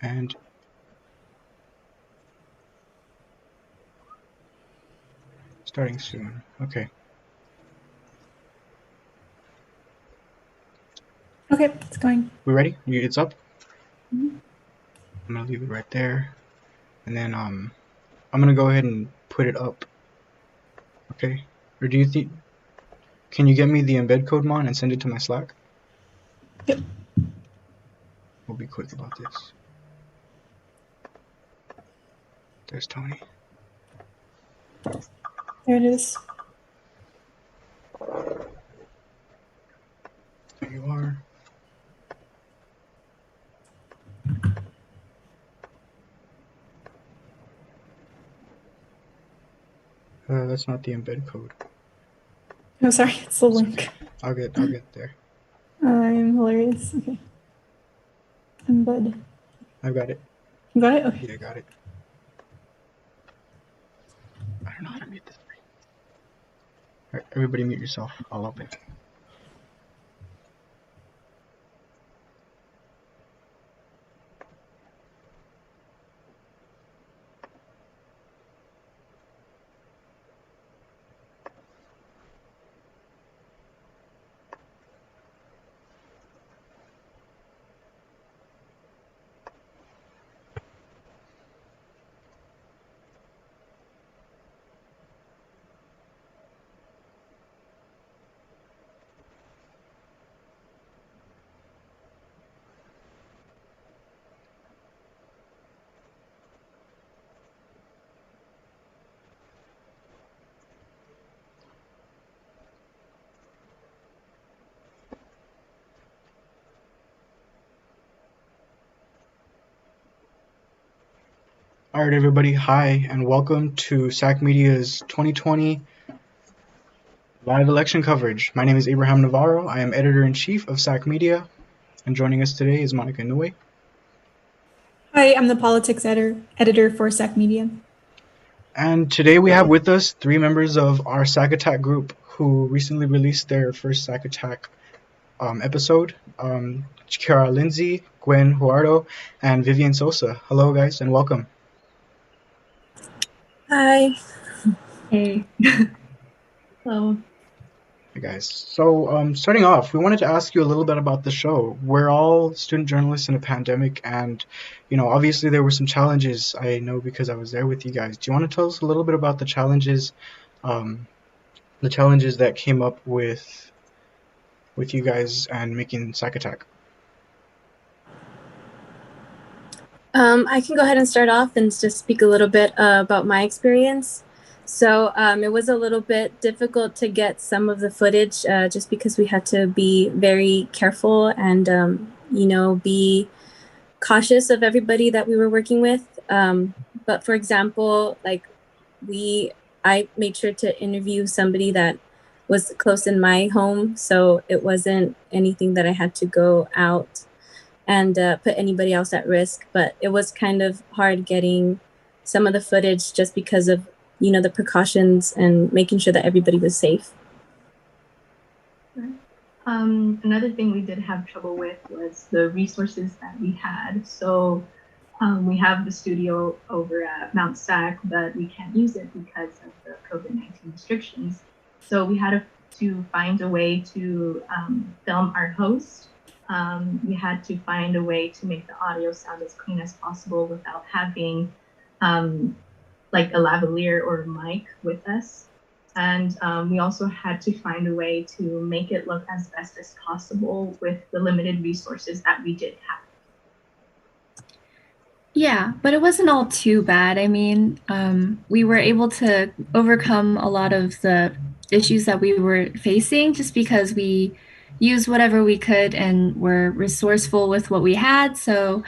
And starting soon. Okay. Okay, it's going. We ready? It's up? Mhm. I'm gonna leave it right there. And then I'm gonna go ahead and put it up. Okay? Or do you think can you get me the embed code, Mon, and send it to my Slack? Yep. We'll be quick about this. There's Tony. There it is. There you are. That's not the embed code. Oh, sorry, it's the It's link. okay. I'll get there. I'm hilarious. Okay. Embed. I've got it. You got it? Okay. Yeah, I got it. I don't know how to mute this thing. Alright, everybody mute yourself. I'll open. Alright, everybody. Hi, and welcome to SAC.Media's 2020 live election coverage. My name is Abraham Navarro. I am editor-in-chief of SAC.Media, and joining us today is Monica Nue. Hi, I'm the politics editor for SAC.Media. And today we have with us 3 members of our SAC Attack group who recently released their first SAC Attack episode. Chiara Lindsay, Gwen Huardo, and Vivian Sosa. Hello, guys, and welcome. Hi. Hey. Hello. Hey, guys. So, starting off, we wanted to ask you a little bit about the show. We're all student journalists in a pandemic, and, obviously there were some challenges, I know, because I was there with you guys. Do you want to tell us a little bit about the challenges that came up with you guys and making SAC Attack? I can go ahead and start off and just speak a little bit about my experience. So it was a little bit difficult to get some of the footage just because we had to be very careful and, be cautious of everybody that we were working with. But for example, I made sure to interview somebody that was close in my home. So it wasn't anything that I had to go out and put anybody else at risk. But it was kind of hard getting some of the footage just because of, the precautions and making sure that everybody was safe. Another thing we did have trouble with was the resources that we had. So we have the studio over at Mount SAC, but we can't use it because of the COVID-19 restrictions. So we had to find a way to film our host. We had to find a way to make the audio sound as clean as possible without having like a lavalier or a mic with us. And we also had to find a way to make it look as best as possible with the limited resources that we did have. Yeah, but it wasn't all too bad. I mean, we were able to overcome a lot of the issues that we were facing just because we used whatever we could and were resourceful with what we had. So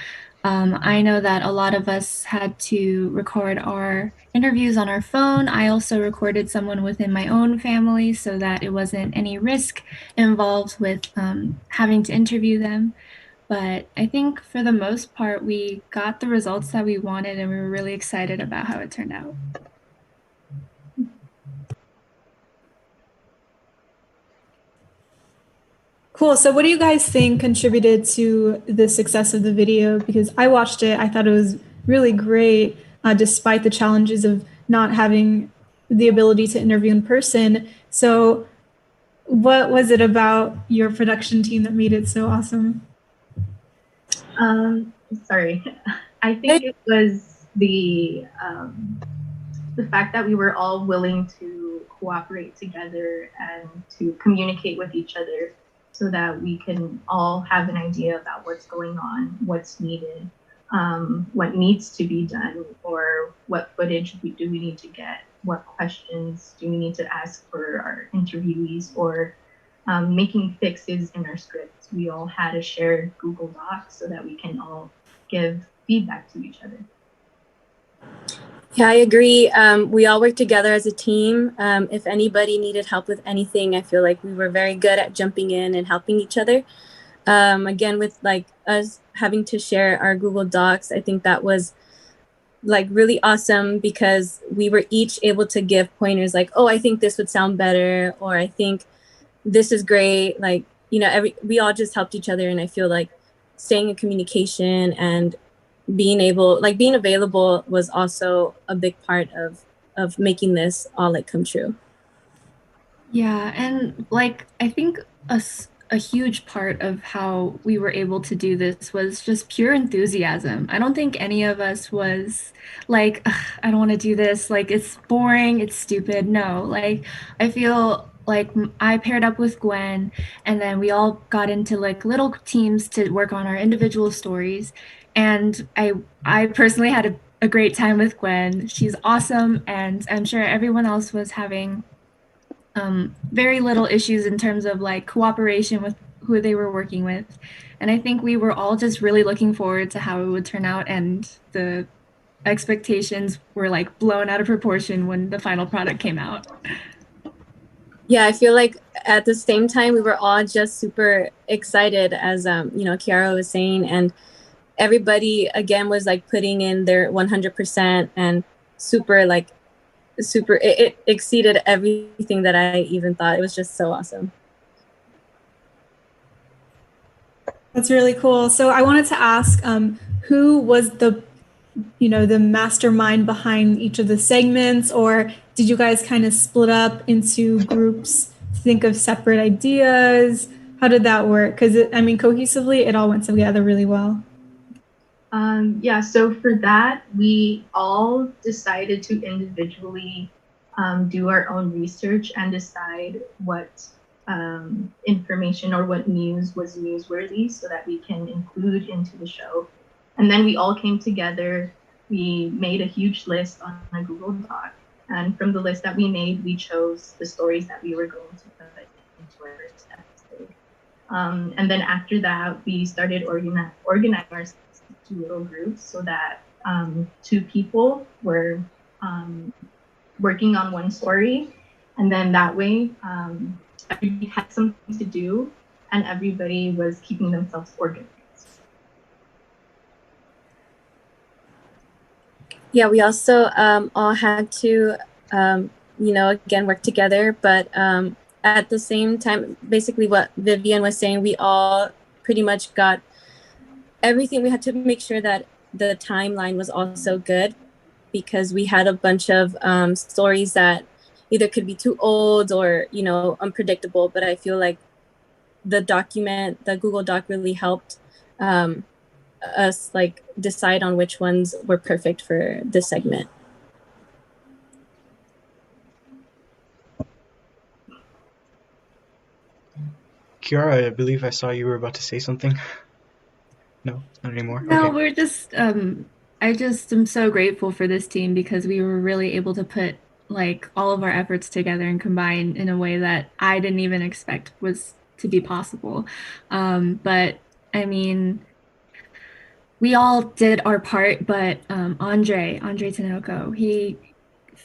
I know that a lot of us had to record our interviews on our phone. I also recorded someone within my own family so that it wasn't any risk involved with having to interview them. But I think for the most part, we got the results that we wanted and we were really excited about how it turned out. Cool. So what do you guys think contributed to the success of the video? Because I watched it, I thought it was really great, despite the challenges of not having the ability to interview in person. So what was it about your production team that made it so awesome? Sorry, I think it was the fact that we were all willing to cooperate together and to communicate with each other so that we can all have an idea about what's going on, what's needed, what needs to be done, or what footage do we need to get, what questions do we need to ask for our interviewees, or making fixes in our scripts. We all had a shared Google Doc so that we can all give feedback to each other. Yeah, I agree. We all worked together as a team. If anybody needed help with anything, I feel like we were very good at jumping in and helping each other. Again, with like us having to share our Google Docs, I think that was like really awesome because we were each able to give pointers like, oh, I think this would sound better, or I think this is great. Like, you know, we all just helped each other. And I feel like staying in communication and being available was also a big part of making this all like come true. Yeah, and like I think a huge part of how we were able to do this was just pure enthusiasm. I don't think any of us was like, "Ugh, I don't want to do this. Like it's boring, it's stupid." No, like I feel like I paired up with Gwen, and then we all got into like little teams to work on our individual stories. And I personally had a great time with Gwen. She's awesome, and I'm sure everyone else was having very little issues in terms of like cooperation with who they were working with. And I think we were all just really looking forward to how it would turn out, and the expectations were like blown out of proportion when the final product came out. Yeah, I feel like at the same time we were all just super excited, as you know, Kiara was saying, and everybody again was like putting in their 100% and super it exceeded everything that I even thought. It was just so awesome. That's really cool. So I wanted to ask, who was the mastermind behind each of the segments, or did you guys kind of split up into groups to think of separate ideas? How did that work? Because I mean, cohesively, it all went together really well. Yeah, so for that, we all decided to individually do our own research and decide what information or what news was newsworthy so that we can include into the show. And then we all came together. We made a huge list on a Google Doc. And from the list that we made, we chose the stories that we were going to put into our first episode. And then after that, we started organizing ourselves into little groups so that two people were working on one story. And then that way, everybody had something to do and everybody was keeping themselves organized. Yeah, we also all had to, again, work together. But at the same time, basically what Vivian was saying, we all pretty much got everything. We had to make sure that the timeline was also good because we had a bunch of stories that either could be too old or, unpredictable. But I feel like the Google Doc really helped us like decide on which ones were perfect for this segment. Kiara, I believe I saw you were about to say something. No, not anymore. No, Okay. we're just I just am so grateful for this team because we were really able to put like all of our efforts together and combine in a way that I didn't even expect was to be possible. But I mean, we all did our part, but Andre Tinoco, he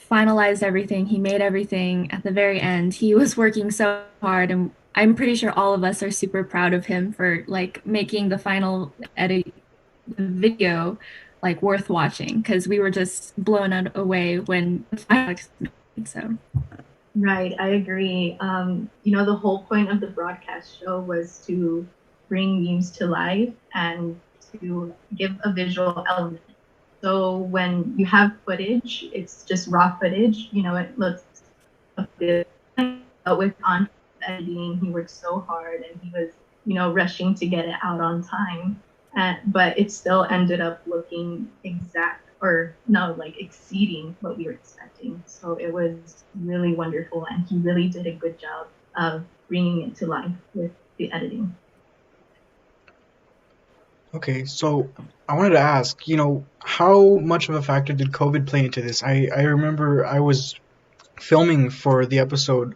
finalized everything. He made everything at the very end. He was working so hard, and I'm pretty sure all of us are super proud of him for like making the final edit video like worth watching because we were just blown away when the final. So Right, I agree. The whole point of the broadcast show was to bring news to life and to give a visual element. So when you have footage, it's just raw footage. It looks a bit, but with on editing, he worked so hard and he was, rushing to get it out on time. But it still ended up looking exact or no, like exceeding what we were expecting. So it was really wonderful, and he really did a good job of bringing it to life with the editing. Okay, so I wanted to ask, how much of a factor did COVID play into this? I remember I was filming for the episode,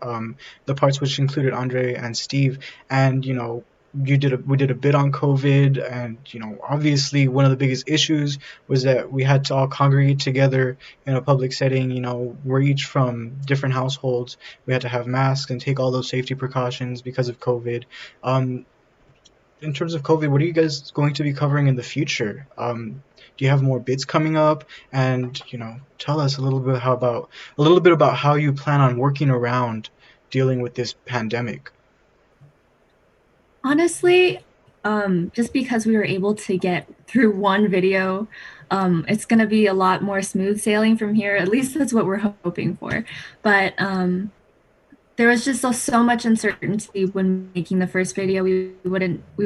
the parts which included Andre and Steve, and we did a bit on COVID, and obviously one of the biggest issues was that we had to all congregate together in a public setting. We're each from different households. We had to have masks and take all those safety precautions because of COVID. Um, in terms of COVID, what are you guys going to be covering in the future? Do you have more bids coming up? And tell us a little bit about how you plan on working around dealing with this pandemic. Honestly, just because we were able to get through one video, it's going to be a lot more smooth sailing from here. At least that's what we're hoping for. But there was just so much uncertainty when making the first video. We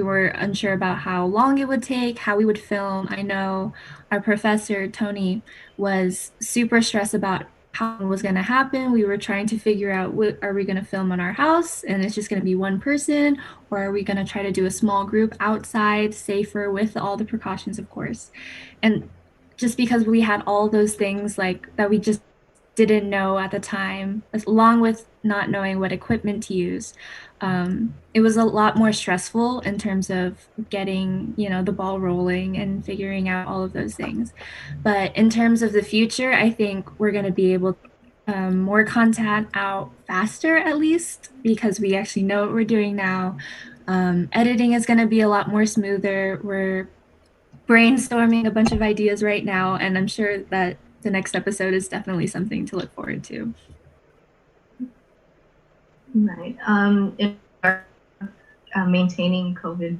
were unsure about how long it would take, how we would film. I know our professor Tony was super stressed about how it was going to happen. We were trying to figure out, what are we going to film on our house and it's just going to be one person, or are we going to try to do a small group outside, safer, with all the precautions, of course. And just because we had all those things like that, we just didn't know at the time, along with not knowing what equipment to use. It was a lot more stressful in terms of getting, the ball rolling and figuring out all of those things. But in terms of the future, I think we're going to be able to more content out faster, at least, because we actually know what we're doing now. Editing is going to be a lot more smoother. We're brainstorming a bunch of ideas right now, and I'm sure that the next episode is definitely something to look forward to. Right. In our, maintaining COVID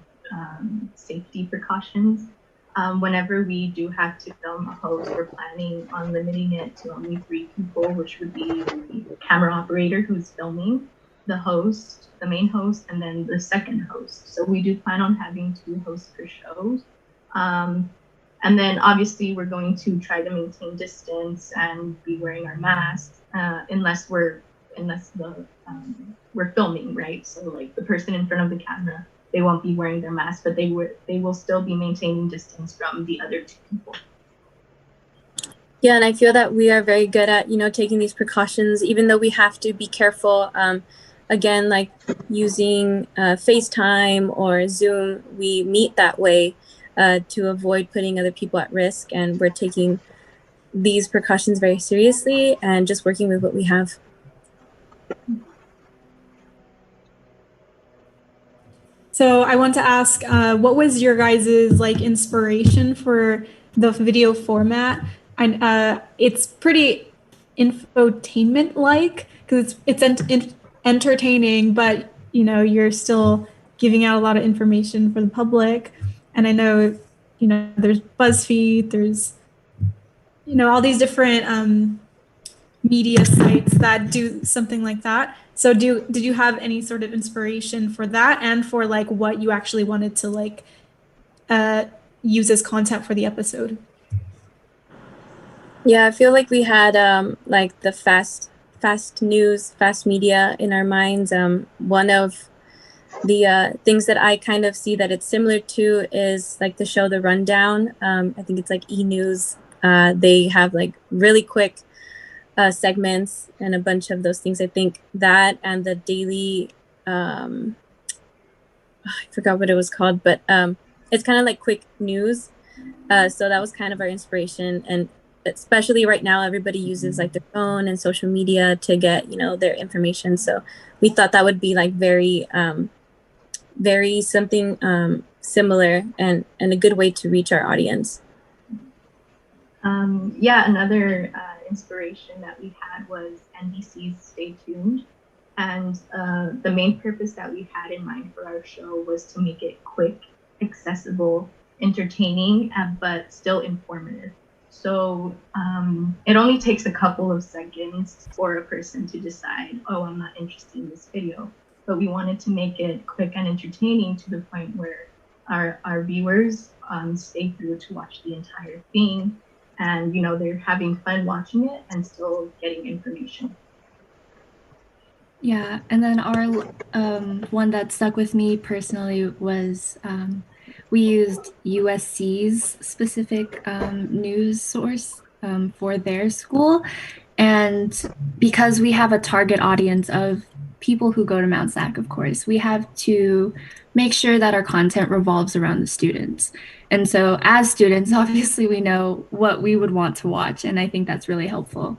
safety precautions, whenever we do have to film a host, we're planning on limiting it to only 3 people, which would be the camera operator who's filming, the host, the main host, and then the second host. So we do plan on having 2 hosts per show. And then obviously we're going to try to maintain distance and be wearing our masks unless we're filming, right? So like the person in front of the camera, they won't be wearing their mask, but they will still be maintaining distance from the other 2 people. Yeah, and I feel that we are very good at, taking these precautions, even though we have to be careful. Again, like using FaceTime or Zoom, we meet that way to avoid putting other people at risk. And we're taking these precautions very seriously and just working with what we have. So I want to ask, what was your guys' inspiration for the video format? And it's pretty infotainment because it's entertaining, but you're still giving out a lot of information for the public. And I know there's BuzzFeed, there's all these different media sites that do something like that. So did you have any sort of inspiration for that and for what you actually wanted to use as content for the episode? Yeah, I feel like we had the fast news, fast media in our minds. One of the things that I kind of see that it's similar to is like the show The Rundown. I think it's like E-News. They have really quick segments and a bunch of those things. I think that and the daily, I forgot what it was called, but it's kind of like quick news. So that was kind of our inspiration. And especially right now, everybody uses their phone and social media to get, their information. So we thought that would be very something similar and a good way to reach our audience. Yeah, another inspiration that we had was NBC's Stay Tuned. And the main purpose that we had in mind for our show was to make it quick, accessible, entertaining, but still informative. So it only takes a couple of seconds for a person to decide, oh, I'm not interested in this video. But we wanted to make it quick and entertaining to the point where our viewers stay through to watch the entire thing. And, you know, they're having fun watching it and still getting information. Yeah, and then our one that stuck with me personally was we used USC's specific news source for their school. And because we have a target audience of people who go to Mount SAC, of course, we have to make sure that our content revolves around the students. And so, as students, obviously, we know what we would want to watch, and I think that's really helpful.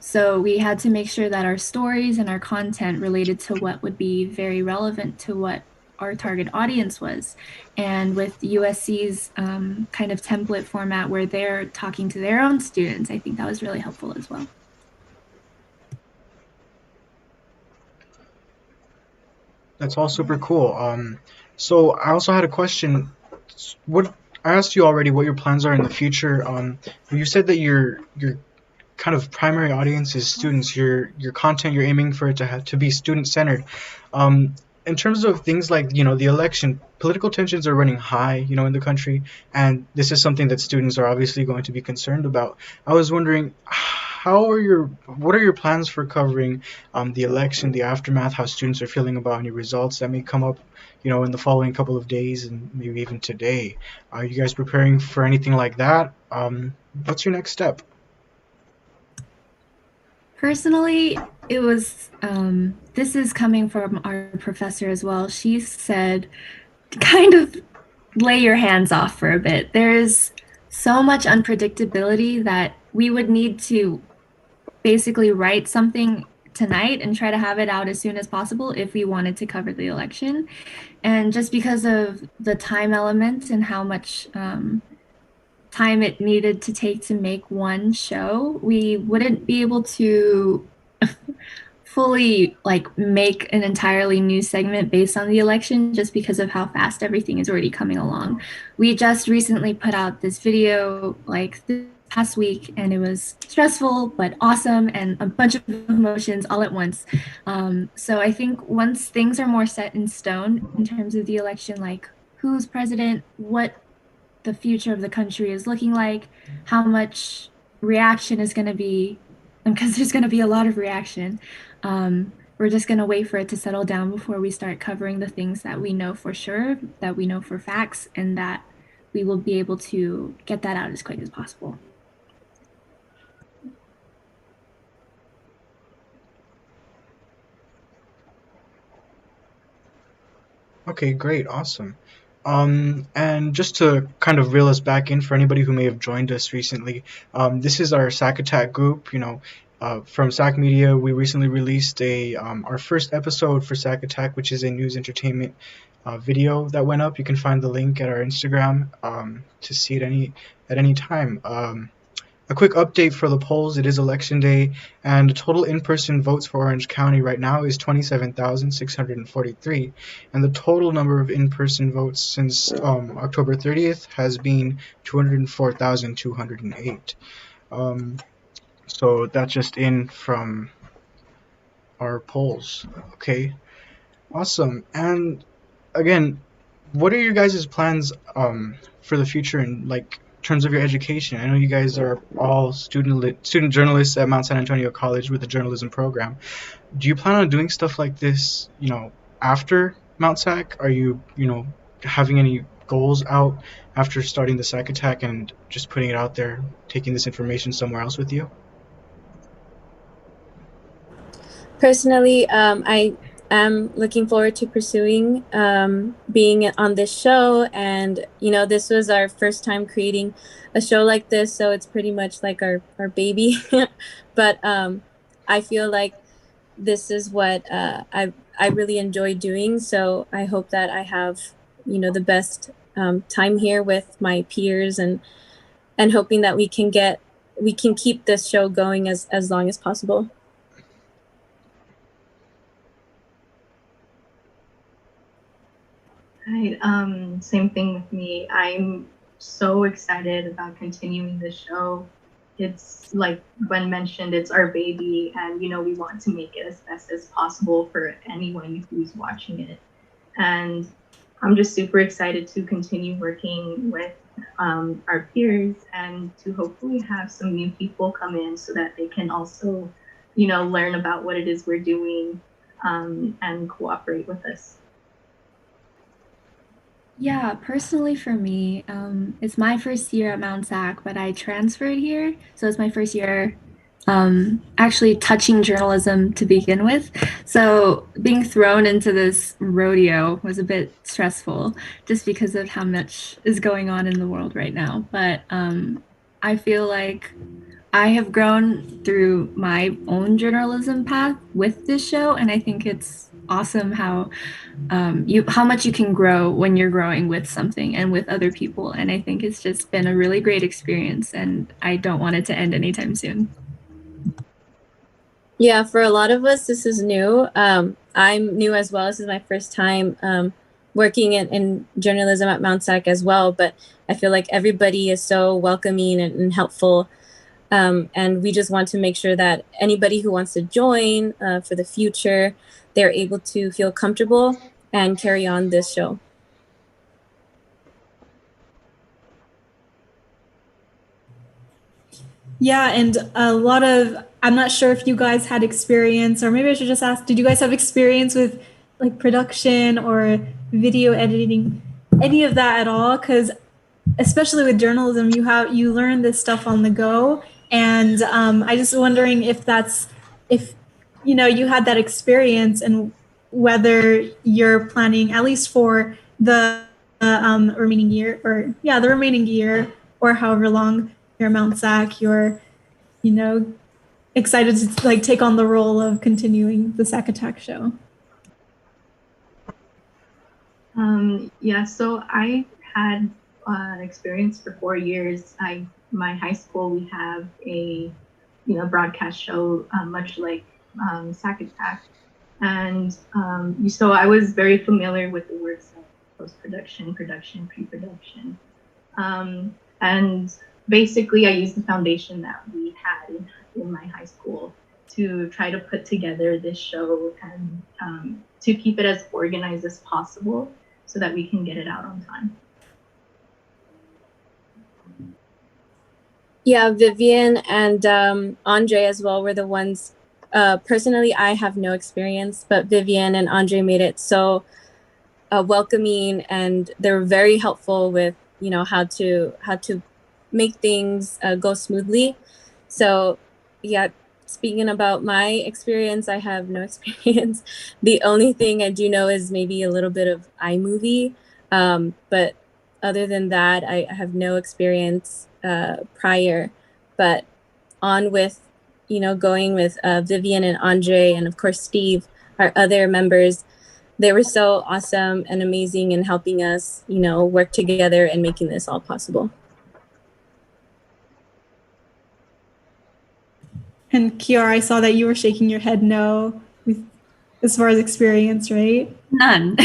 So we had to make sure that our stories and our content related to what would be very relevant to what our target audience was. And with USC's kind of template format where they're talking to their own students, I think that was really helpful as well. That's all super cool. So I also had a question. What I asked you already what your plans are in the future. You said that your kind of primary audience is students. Your content, you're aiming for it to be student centered. In terms of things like, you know, the election, political tensions are running high, you know, in the country, and this is something that students are obviously going to be concerned about. I was wondering, what are your plans for covering the election, the aftermath, how students are feeling about any results that may come up, you know, in the following couple of days and maybe even today? Are you guys preparing for anything like that? What's your next step? Personally, it was, this is coming from our professor as well. She said, kind of lay your hands off for a bit. There is so much unpredictability that we would need to basically write something tonight and try to have it out as soon as possible if we wanted to cover the election. And just because of the time element and how much time it needed to take to make one show, we wouldn't be able to fully like make an entirely new segment based on the election just because of how fast everything is already coming along. We just recently put out this video like this past week, and it was stressful but awesome and a bunch of emotions all at once. So I think once things are more set in stone in terms of the election, like who's president, what the future of the country is looking like, how much reaction is going to be, because there's going to be a lot of reaction. We're just going to wait for it to settle down before we start covering the things that we know for sure, that we know for facts, and that we will be able to get that out as quick as possible. Okay, great, awesome. And just to kind of reel us back in for anybody who may have joined us recently, this is our SAC Attack group. You know, from SAC.Media, we recently released our first episode for SAC Attack, which is a news entertainment video that went up. You can find the link at our Instagram to see it at any time. A quick update for the polls. It is election day, and the total in-person votes for Orange County right now is 27,643, and the total number of in-person votes since October 30th has been 204,208. So that's just in from our polls. Okay, awesome. And again, what are your guys' plans for the future in like terms of your education? I know you guys are all student journalists at Mount San Antonio College with a journalism program. Do you plan on doing stuff like this, you know, after Mount SAC? Are you, you know, having any goals out after starting the SAC Attack and just putting it out there, taking this information somewhere else with you? Personally, I am looking forward to pursuing being on this show. And, you know, this was our first time creating a show like this. So it's pretty much like our baby. But I feel like this is what I really enjoy doing. So I hope that I have, you know, the best time here with my peers, and hoping that we can get we can keep this show going as long as possible. Right. Same thing with me. I'm so excited about continuing the show. It's like Gwen mentioned, it's our baby, and we want to make it as best as possible for anyone who's watching it. And I'm just super excited to continue working with our peers and to hopefully have some new people come in so that they can also, learn about what it is we're doing and cooperate with us. Yeah, personally for me, it's my first year at Mount SAC, but I transferred here. So it's my first year actually touching journalism to begin with. So being thrown into this rodeo was a bit stressful just because of how much is going on in the world right now. But I feel like I have grown through my own journalism path with this show, and I think it's awesome how how much you can grow when you're growing with something and with other people. And I think it's just been a really great experience, and I don't want it to end anytime soon. Yeah, for a lot of us, this is new. I'm new as well. This is my first time working in journalism at Mount SAC as well. But I feel like everybody is so welcoming and helpful. And we just want to make sure that anybody who wants to join for the future, they're able to feel comfortable and carry on this show. Yeah, and a lot of, I'm not sure if you guys had experience, or maybe I should just ask, did you guys have experience with like production or video editing, any of that at all? Because especially with journalism, you learn this stuff on the go, and I just wondering if you had that experience, and whether you're planning at least for the remaining year, or the remaining year, or however long you're at Mount SAC, you're excited to like take on the role of continuing the SAC Attack show. Yeah, so I had experience for 4 years. My high school, we have a broadcast show, much like SAC Attack, and so I was very familiar with the words of post-production, production, pre-production, and basically I used the foundation that we had in my high school to try to put together this show and to keep it as organized as possible so that we can get it out on time. Yeah, Vivian and Andre as well were the ones. Personally, I have no experience, but Vivian and Andre made it so welcoming, and they were very helpful with how to make things go smoothly. So yeah, speaking about my experience, I have no experience. The only thing I do know is maybe a little bit of iMovie, but other than that, I have no experience prior. But on with going with Vivian and Andre, and of course Steve, our other members. They were so awesome and amazing in helping us work together and making this all possible. And Kiara, I saw that you were shaking your head no as far as experience, right? None.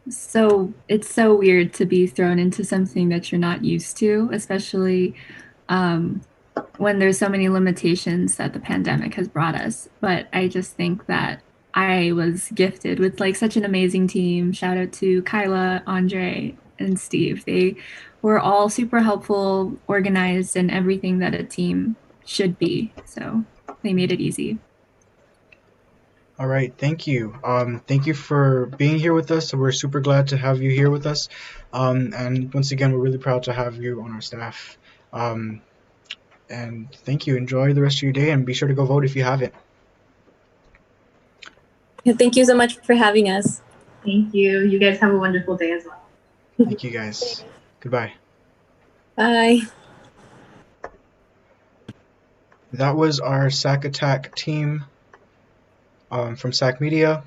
So it's so weird to be thrown into something that you're not used to, especially when there's so many limitations that the pandemic has brought us. But I just think that I was gifted with like such an amazing team. Shout out to Kyla, Andre, and Steve. They were all super helpful, organized, and everything that a team should be. So they made it easy. All right, thank you. Thank you for being here with us. We're super glad to have you here with us. And once again, we're really proud to have you on our staff. And thank you. Enjoy the rest of your day, and be sure to go vote if you haven't. Thank you so much for having us. Thank you. You guys have a wonderful day as well. Thank you, guys. Goodbye. Bye. That was our SAC Attack team from SAC.Media.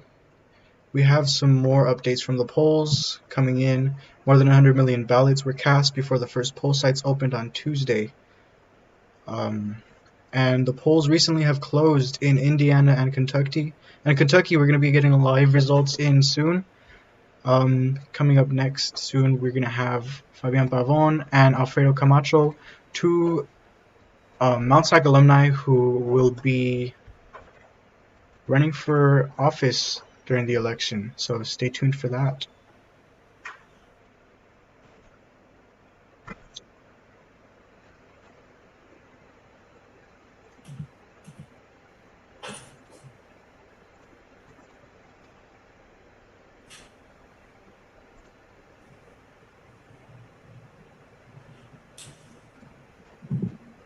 We have some more updates from the polls coming in. More than 100 million ballots were cast before the first poll sites opened on Tuesday. And the polls recently have closed in Indiana and Kentucky. And Kentucky, we're going to be getting live results in soon. Coming up next soon, we're going to have Fabian Pavon and Alfredo Camacho, two Mount SAC alumni who will be running for office during the election. So stay tuned for that.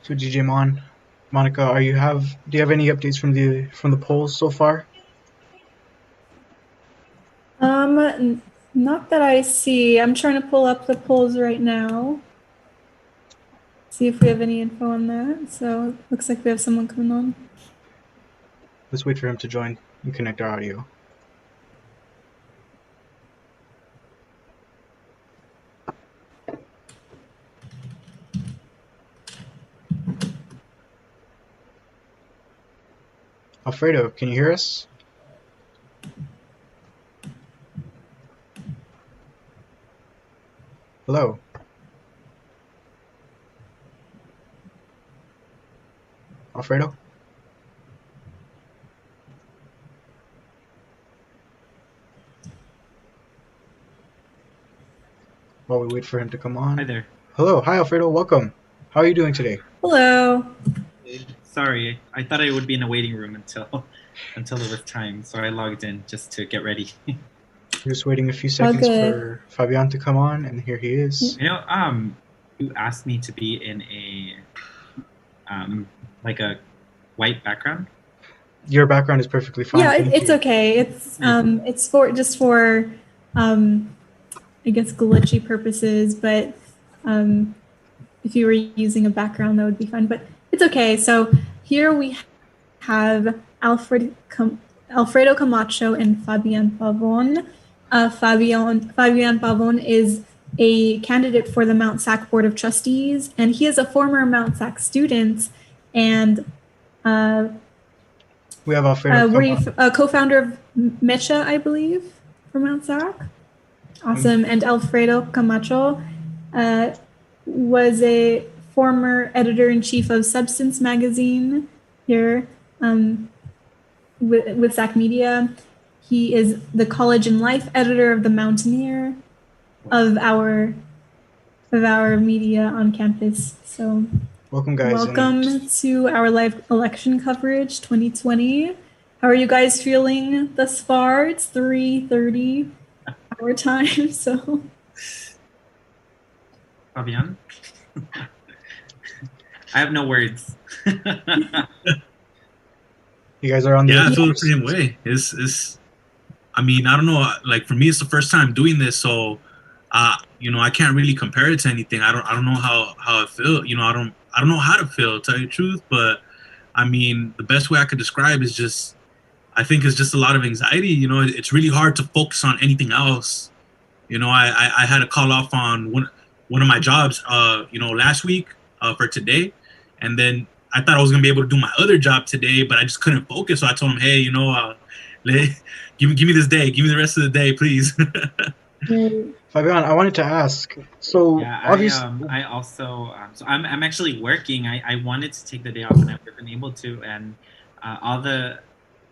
So DJ Monica, do you have any updates from the polls so far? Not that I see. I'm trying to pull up the polls right now. See if we have any info on that. So looks like we have someone coming on. Let's wait for him to join and connect our audio. Alfredo, can you hear us? Hello. Alfredo? While we wait for him to come on. Hi there. Hello. Hi, Alfredo. Welcome. How are you doing today? Hello. Sorry, I thought I would be in a waiting room until it was time, so I logged in just to get ready. We're just waiting a few seconds for Fabian to come on, and here he is. You know, you asked me to be in a like a white background. Your background is perfectly fine. Yeah, it's okay. It's for I guess glitchy purposes, but if you were using a background, that would be fine. But it's okay. So here we have Alfredo Camacho and Fabian Pavon. Fabian Pavon is a candidate for the Mount SAC Board of Trustees, and he is a former Mount SAC student. And we have Alfredo. were you a co-founder of Mecha, I believe, for Mount SAC? Awesome. And Alfredo Camacho was a former editor-in-chief of Substance magazine here with SAC.Media. He is the College and Life editor of the Mountaineer of our media on campus. So welcome, guys. Welcome to our live election coverage 2020. How are you guys feeling thus far? It's 3:30 our time, so. Fabian? I have no words. You guys are on the I feel the same way. I mean, I don't know, like for me it's the first time doing this, so you know, I can't really compare it to anything. I don't know how I feel. You know, I don't know how to feel, to tell you the truth, but I mean, the best way I could describe is just, I think it's just a lot of anxiety. You know, it's really hard to focus on anything else. You know, I had to call off on one of my jobs, you know, last week for today, and then I thought I was gonna be able to do my other job today, but I just couldn't focus. So I told him, hey, you know, give me this day, give me the rest of the day, please. Fabian, I wanted to ask. So yeah, obviously, I also so I'm actually working. I wanted to take the day off, and I've been able to. And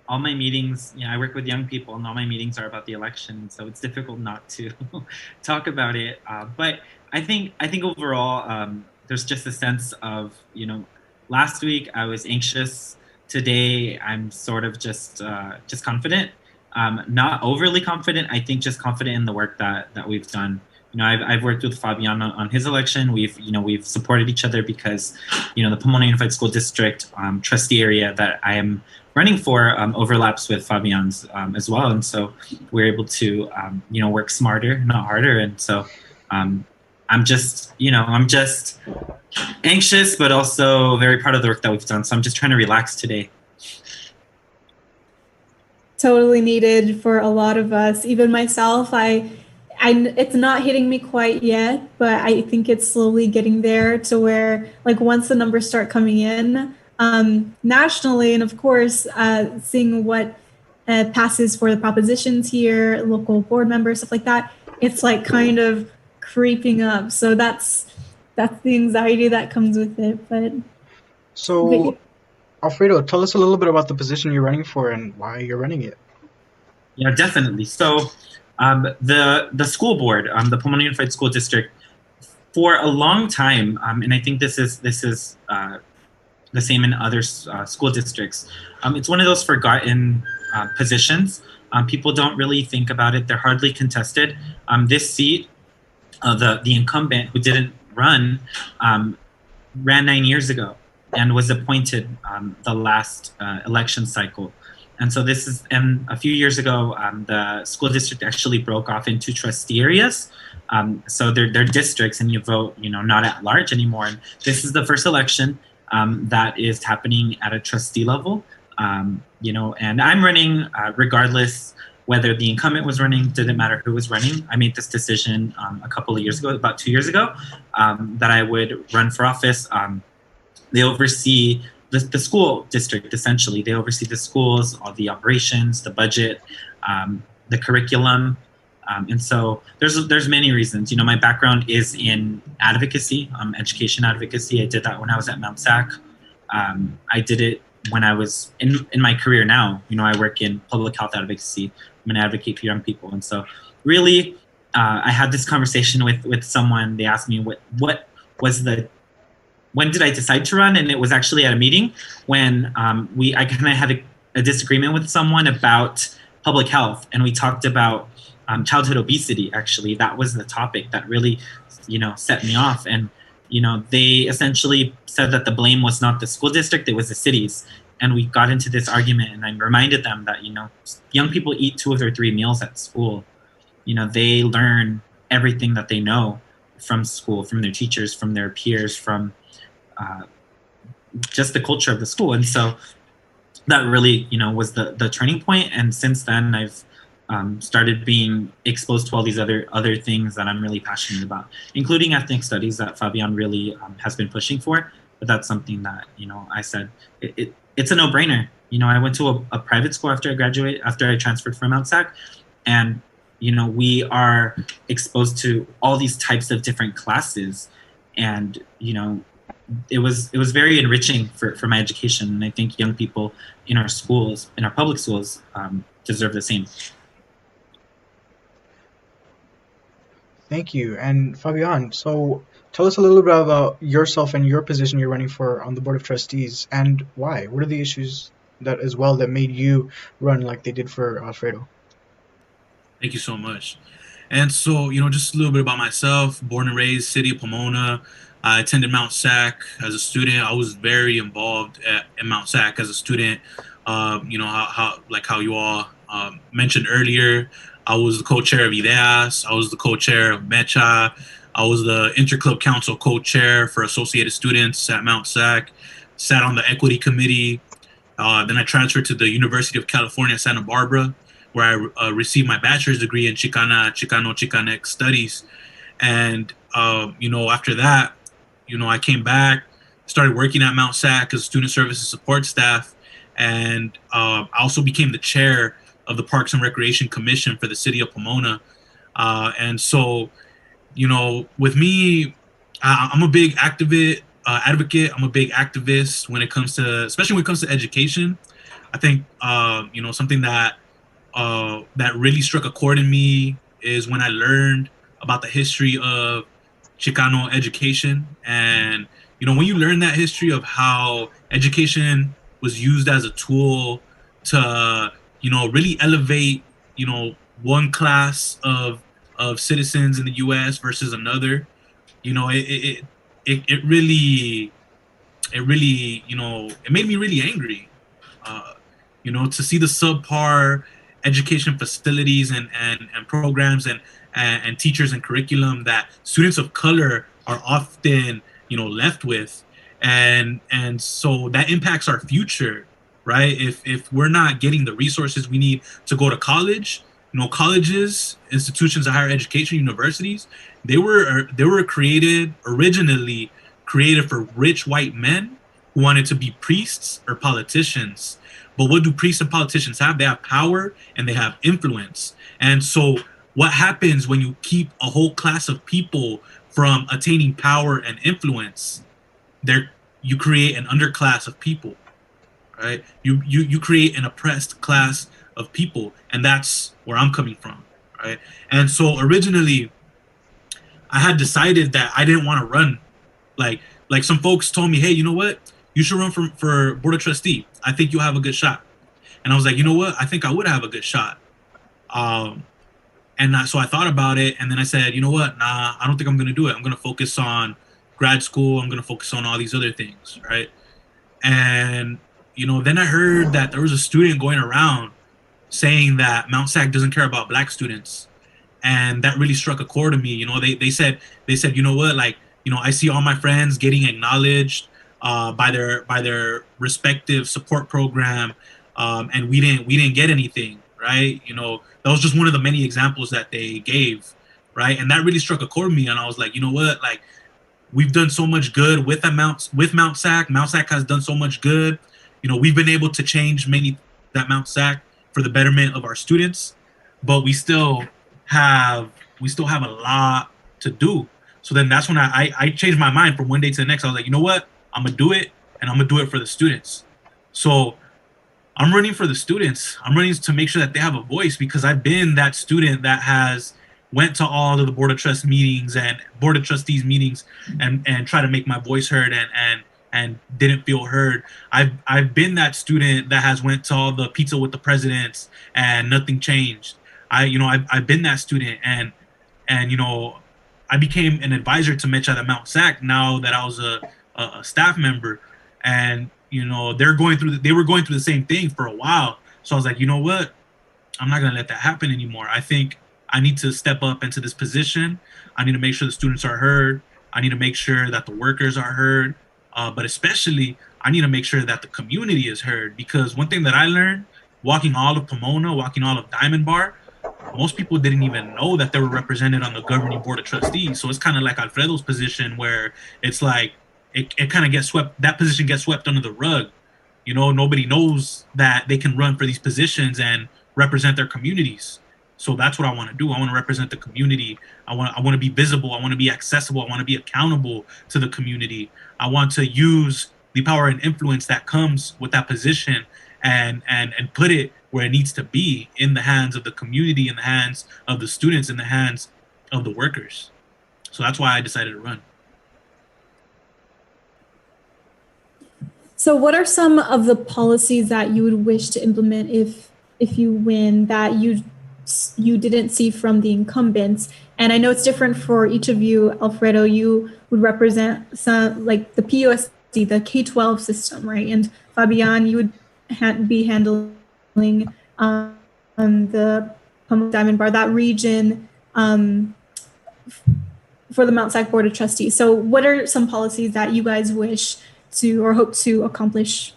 all my meetings, you know, I work with young people, and all my meetings are about the election, so it's difficult not to talk about it. But I think overall, there's just a sense of, you know, last week I was anxious. Today I'm sort of just confident. Not overly confident. I think just confident in the work that we've done. You know, I've worked with Fabian on his election. We've supported each other because, you know, the Pomona Unified School District trustee area that I am running for overlaps with Fabian's as well, and so we're able to you know, work smarter, not harder. And so I'm just anxious, but also very proud of the work that we've done. So I'm just trying to relax today. Totally needed for a lot of us, even myself. it's not hitting me quite yet, but I think it's slowly getting there to where, like, once the numbers start coming in nationally, and of course, seeing what passes for the propositions here, local board members, stuff like that, it's like kind of creeping up. So that's the anxiety that comes with it. But So, Alfredo, tell us a little bit about the position you're running for and why you're running it. Yeah, definitely. So the school board, the Pomona Unified School District, for a long time, and I think this is the same in other school districts. It's one of those forgotten positions. People don't really think about it. They're hardly contested. This seat, the incumbent who didn't run, ran 9 years ago and was appointed the last election cycle. And so and a few years ago, the school district actually broke off into trustee areas. So they're districts, and you vote, not at large anymore. And this is the first election that is happening at a trustee level. And I'm running regardless whether the incumbent was running, didn't matter who was running. I made this decision a couple of years ago, about 2 years ago, that I would run for office. They oversee the school district, essentially. They oversee the schools, all the operations, the budget, the curriculum. And so there's many reasons. My background is in advocacy, education advocacy. I did that when I was at Mount SAC. I did it when I was in my career now. I work in public health advocacy. I'm an advocate for young people. And so really, I had this conversation with someone. They asked me what was when did I decide to run? And it was actually at a meeting when I kind of had a disagreement with someone about public health. And we talked about childhood obesity, actually. That was the topic that really, set me off. And, they essentially said that the blame was not the school district, it was the cities. And we got into this argument, and I reminded them that, young people eat 2 or 3 meals at school. They learn everything that they know from school, from their teachers, from their peers, from just the culture of the school. And so that really, was the turning point. And since then, I've started being exposed to all these other things that I'm really passionate about, including ethnic studies that Fabian really has been pushing for. But that's something that, I said, it's a no-brainer. I went to a private school after I transferred from Mount SAC, and, we are exposed to all these types of different classes. And, it was very enriching for my education. And I think young people in our schools, in our public schools, deserve the same. Thank you. And Fabian, so tell us a little bit about yourself and your position you're running for on the Board of Trustees, and why. What are the issues that made you run like they did for Alfredo? Thank you so much. And so, just a little bit about myself. Born and raised city of Pomona. I attended Mount SAC as a student. I was very involved at Mount SAC as a student. How you all mentioned earlier, I was the co-chair of IDEAS. I was the co-chair of MECHA. I was the Interclub Council co-chair for Associated Students at Mount SAC. Sat on the Equity Committee. Then I transferred to the University of California, Santa Barbara, where I received my bachelor's degree in Chicano-Chicanx studies. And, after that, I came back, started working at Mount SAC as student services support staff. And I also became the chair of the Parks and Recreation Commission for the city of Pomona. And so, with me, I'm a big advocate. I'm a big activist especially when it comes to education. I think, something that really struck a chord in me is when I learned about the history of Chicano education. And, when you learn that history of how education was used as a tool to, really elevate, one class of citizens in the U.S. versus another, it really, it made me really angry, to see the subpar education facilities and programs and teachers and curriculum that students of color are often, left with. And so that impacts our future, right? If we're not getting the resources we need to go to college, colleges, institutions of higher education, universities, they were originally created for rich white men who wanted to be priests or politicians. But what do priests and politicians have? They have power and they have influence. And so what happens when you keep a whole class of people from attaining power and influence? You create an underclass of people, right? You create an oppressed class of people, and that's where I'm coming from, right? And so originally, I had decided that I didn't want to run. Like some folks told me, hey, you know what? You should run for board of trustee. I think you'll have a good shot. And I was like, you know what? I think I would have a good shot. So I thought about it, and then I said, you know what? Nah, I don't think I'm going to do it. I'm going to focus on grad school. I'm going to focus on all these other things, right? And, then I heard that there was a student going around saying that Mount SAC doesn't care about black students. And that really struck a chord to me. They said, you know what? Like, I see all my friends getting acknowledged by their respective support program, and we didn't get anything, right? That was just one of the many examples that they gave, right? And that really struck a chord with me, and I was like, you know what? Like, we've done so much good with Mount SAC. Mount SAC has done so much good. We've been able to change many at Mount SAC for the betterment of our students, but we still have a lot to do. So then that's when I changed my mind from one day to the next. I was like, you know what? I'm going to do it, and I'm going to do it for the students. So I'm running for the students. I'm running to make sure that they have a voice, because I've been that student that has went to all of the board of trust meetings and board of trustees meetings and try to make my voice heard and didn't feel heard. I've been that student that has went to all the pizza with the presidents and nothing changed. I've been that student, and I became an advisor to Mitch at Mount SAC now that I was a staff member, and they were going through the same thing for a while. So I was like, you know what? I'm not gonna let that happen anymore. I think I need to step up into this position. I need to make sure the students are heard. I need to make sure that the workers are heard. But especially, I need to make sure that the community is heard, because one thing that I learned walking all of Pomona, walking all of Diamond Bar, most people didn't even know that they were represented on the governing board of trustees. So it's kind of like Alfredo's position, where it's like it kind of gets swept. That position gets swept under the rug. Nobody knows that they can run for these positions and represent their communities. So that's what I want to do. I want to represent the community. I want to be visible. I want to be accessible. I want to be accountable to the community. I want to use the power and influence that comes with that position and put it where it needs to be, in the hands of the community, in the hands of the students, in the hands of the workers. So that's why I decided to run. So what are some of the policies that you would wish to implement if you win that you didn't see from the incumbents? And I know it's different for each of you. Alfredo, you would represent some, like the PUSD, the K-12 system, right? And Fabian, you would be handling the Diamond Bar, that region, for the Mount SAC Board of Trustees. So what are some policies that you guys wish to or hope to accomplish?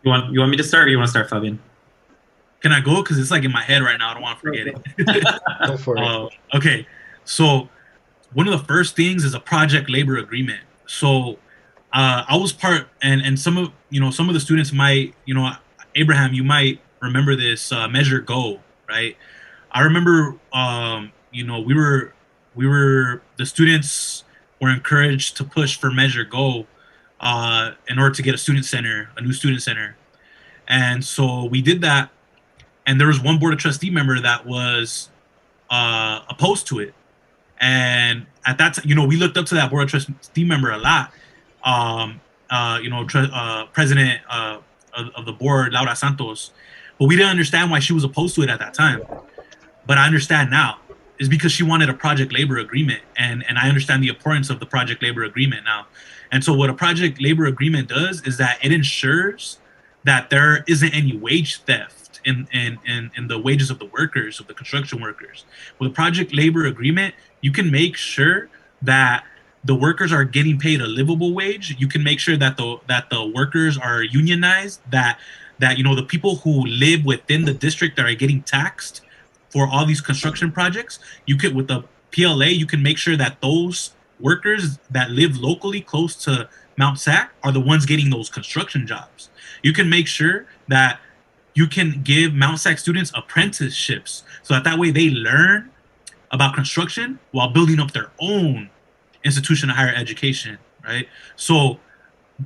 You want me to start, or you want to start, Fabian? Can I go? Because it's like in my head right now. I don't want to forget it. Go for it. Okay. So one of the first things is a project labor agreement. So I was part, and some of the students might, Abraham, you might remember this Measure Go, right? I remember, the students were encouraged to push for Measure Go in order to get a new student center. And so we did that. And there was one board of trustee member that was opposed to it. And at that time, we looked up to that board of trustee member a lot. President of the board, Laura Santos, but we didn't understand why she was opposed to it at that time. But I understand now. It's because she wanted a project labor agreement, and I understand the importance of the project labor agreement now. And so what a project labor agreement does is that it ensures that there isn't any wage theft in the wages of the workers, of the construction workers. With a project labor agreement, you can make sure that the workers are getting paid a livable wage. You can make sure that the workers are unionized, that that, you know, the people who live within the district that are getting taxed for all these construction projects, you could, with the PLA, you can make sure that those workers that live locally close to Mount SAC are the ones getting those construction jobs. You can make sure that you can give Mount SAC students apprenticeships so that way they learn about construction while building up their own institution of higher education, right? So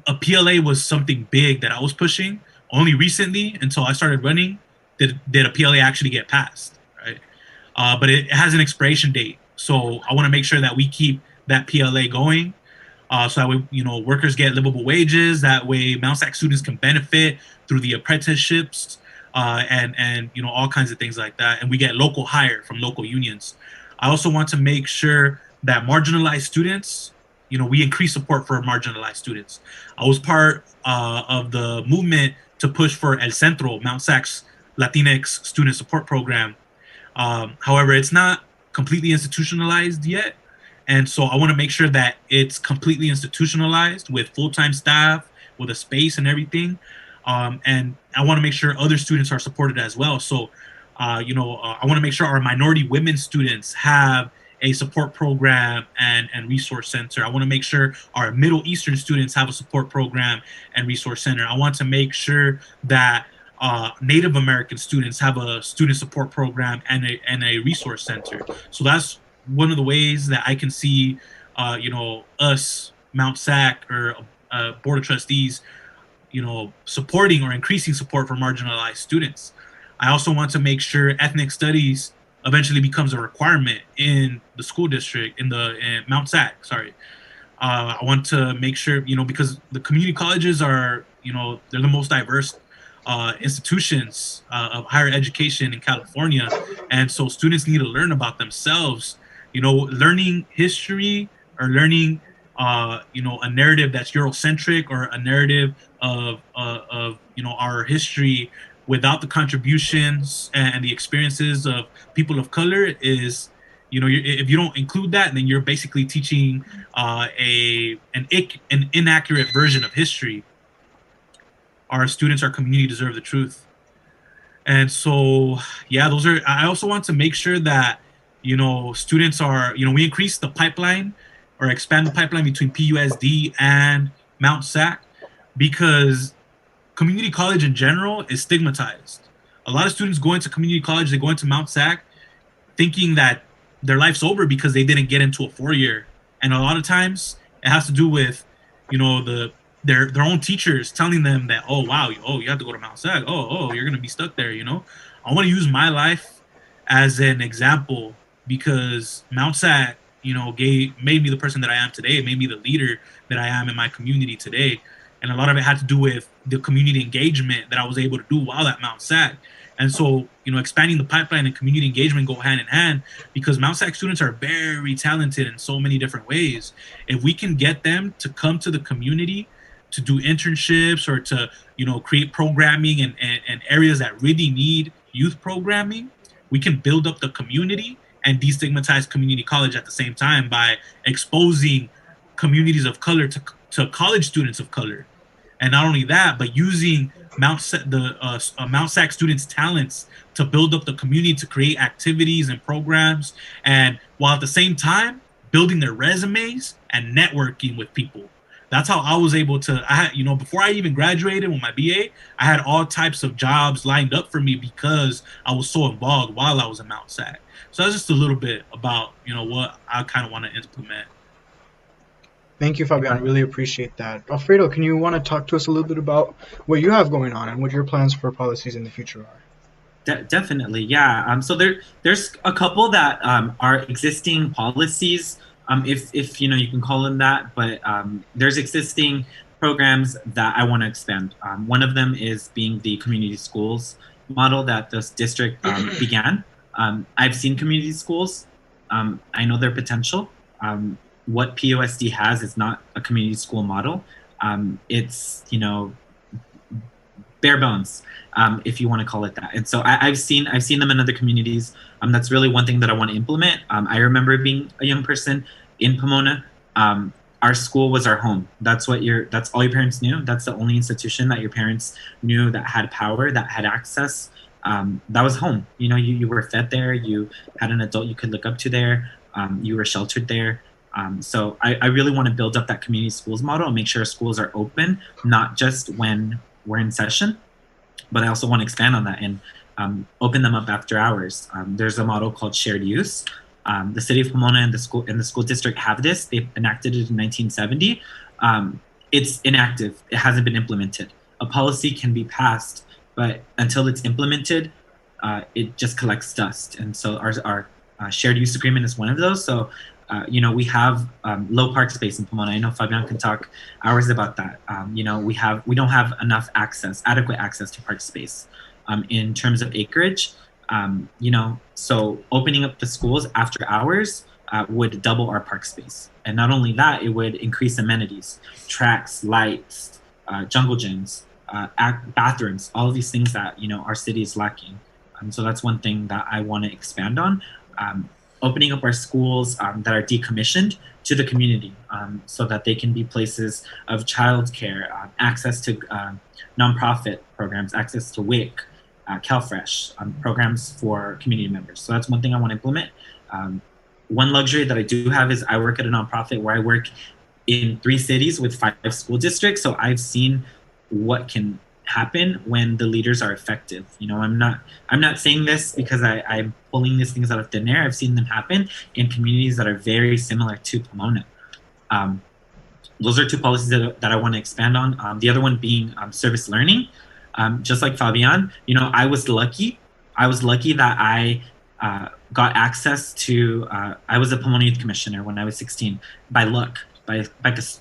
a PLA was something big that I was pushing. Only recently, until I started running, did a PLA actually get passed, right? But it has an expiration date. So I want to make sure that we keep that PLA going. So that way, you know, workers get livable wages. That way, Mount SAC students can benefit through the apprenticeships and you know, all kinds of things like that. And we get local hire from local unions. I also want to make sure that marginalized students, you know, we increase support for marginalized students. I was part of the movement to push for El Centro, Mount SAC's Latinx student support program. However, it's not completely institutionalized yet. And so I want to make sure that it's completely institutionalized with full-time staff, with a space and everything. And I want to make sure other students are supported as well. So, you know, I want to make sure our minority women students have a support program and resource center. I want to make sure our Middle Eastern students have a support program and resource center. I want to make sure that Native American students have a student support program and a resource center. So that's one of the ways that I can see, you know, us, Mount SAC, or Board of Trustees, you know, supporting or increasing support for marginalized students. I also want to make sure ethnic studies eventually becomes a requirement in the school district, in Mount SAC, sorry. I want to make sure, you know, because the community colleges are, you know, they're the most diverse institutions of higher education in California. And so students need to learn about themselves. You know, learning history or learning, you know, a narrative that's Eurocentric or a narrative of you know, our history without the contributions and the experiences of people of color is, you know, if you don't include that, then you're basically teaching an inaccurate version of history. Our students, our community deserve the truth. And so, yeah, those are, I also want to make sure that, you know, students are, you know, we increase the pipeline or expand the pipeline between PUSD and Mount SAC, because community college in general is stigmatized. A lot of students go into community college, they go into Mount SAC thinking that their life's over because they didn't get into a 4-year. And a lot of times it has to do with, you know, their own teachers telling them that, oh, wow, oh, you have to go to Mount SAC. Oh, you're going to be stuck there, you know? I want to use my life as an example because Mount SAC, you know, made me the person that I am today. It made me the leader that I am in my community today. And a lot of it had to do with the community engagement that I was able to do while at Mount SAC. And so, you know, expanding the pipeline and community engagement go hand in hand because Mount SAC students are very talented in so many different ways. If we can get them to come to the community to do internships or to, you know, create programming and areas that really need youth programming, we can build up the community and destigmatize community college at the same time by exposing communities of color to college students of color. And not only that, but using Mount SAC students' talents to build up the community, to create activities and programs, and while at the same time building their resumes and networking with people. That's how I was able to, I had, you know, before I even graduated with my BA, I had all types of jobs lined up for me because I was so involved while I was in Mount SAC. So that's just a little bit about, you know, what I kind of want to implement. Thank you, Fabian. I really appreciate that. Alfredo, can you want to talk to us a little bit about what you have going on and what your plans for policies in the future are? Definitely, yeah. So there's a couple that are existing policies, if you know, you can call them that, but there's existing programs that I want to expand. One of them is being the community schools model that this district began. I've seen community schools. I know their potential. What PUSD has is not a community school model. It's, you know, bare bones, if you want to call it that. And so I've seen them in other communities. That's really one thing that I want to implement. I remember being a young person in Pomona, our school was our home. That's all your parents knew. That's the only institution that your parents knew that had power, that had access. That was home. You were fed there. You had an adult you could look up to there. You were sheltered there. So I really want to build up that community schools model and make sure schools are open, not just when we're in session, but I also want to expand on that and open them up after hours. There's a model called shared use. The city of Pomona and the school district have this. They enacted it in 1970. It's inactive. It hasn't been implemented. A policy can be passed, but until it's implemented, it just collects dust. And so our shared use agreement is one of those. So we have low park space in Pomona. I know Fabian can talk hours about that. We don't have adequate access to park space in terms of acreage. So opening up the schools after hours would double our park space. And not only that, it would increase amenities, tracks, lights, jungle gyms, bathrooms, all of these things that, our city is lacking. So that's one thing that I want to expand on. Opening up our schools that are decommissioned to the community so that they can be places of childcare, access to nonprofit programs, access to WIC, CalFresh, programs for community members. So that's one thing I want to implement. One luxury that I do have is I work at a nonprofit where I work in 3 cities with 5 school districts. So I've seen what can happen when the leaders are effective. I'm not saying this because I'm pulling these things out of thin air. I've seen them happen in communities that are very similar to Pomona. Those are 2 policies that I want to expand on. The other one being service learning. Just like Fabian, I was lucky that I got access to, I was a Pomona Youth Commissioner when I was 16 by luck, by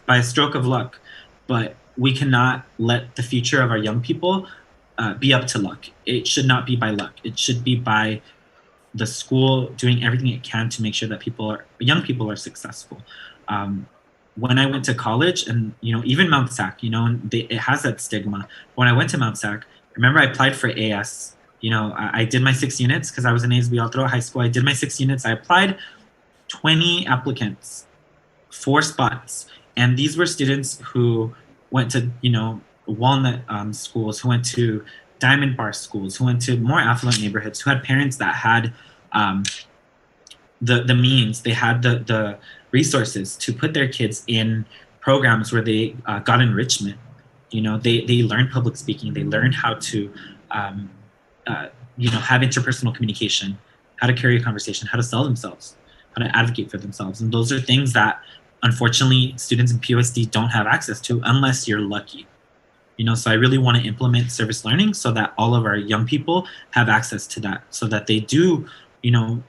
a stroke of luck. But we cannot let the future of our young people be up to luck. It should not be by luck. It should be by the school doing everything it can to make sure that young people are successful. When I went to college, and even Mount SAC, it has that stigma. When I went to Mount SAC, remember I applied for AS. I did my 6 units because I was in ASB all throughout high school. I did my 6 units. I applied, 20 applicants, 4 spots, and these were students who went to Walnut schools, who went to Diamond Bar schools, who went to more affluent neighborhoods, who had parents that had the means, they had the resources to put their kids in programs where they got enrichment. They learned public speaking, they learned how to have interpersonal communication, how to carry a conversation, how to sell themselves, how to advocate for themselves. And those are things that unfortunately students in POSD don't have access to unless you're lucky. So I really want to implement service learning so that all of our young people have access to that, so that they do,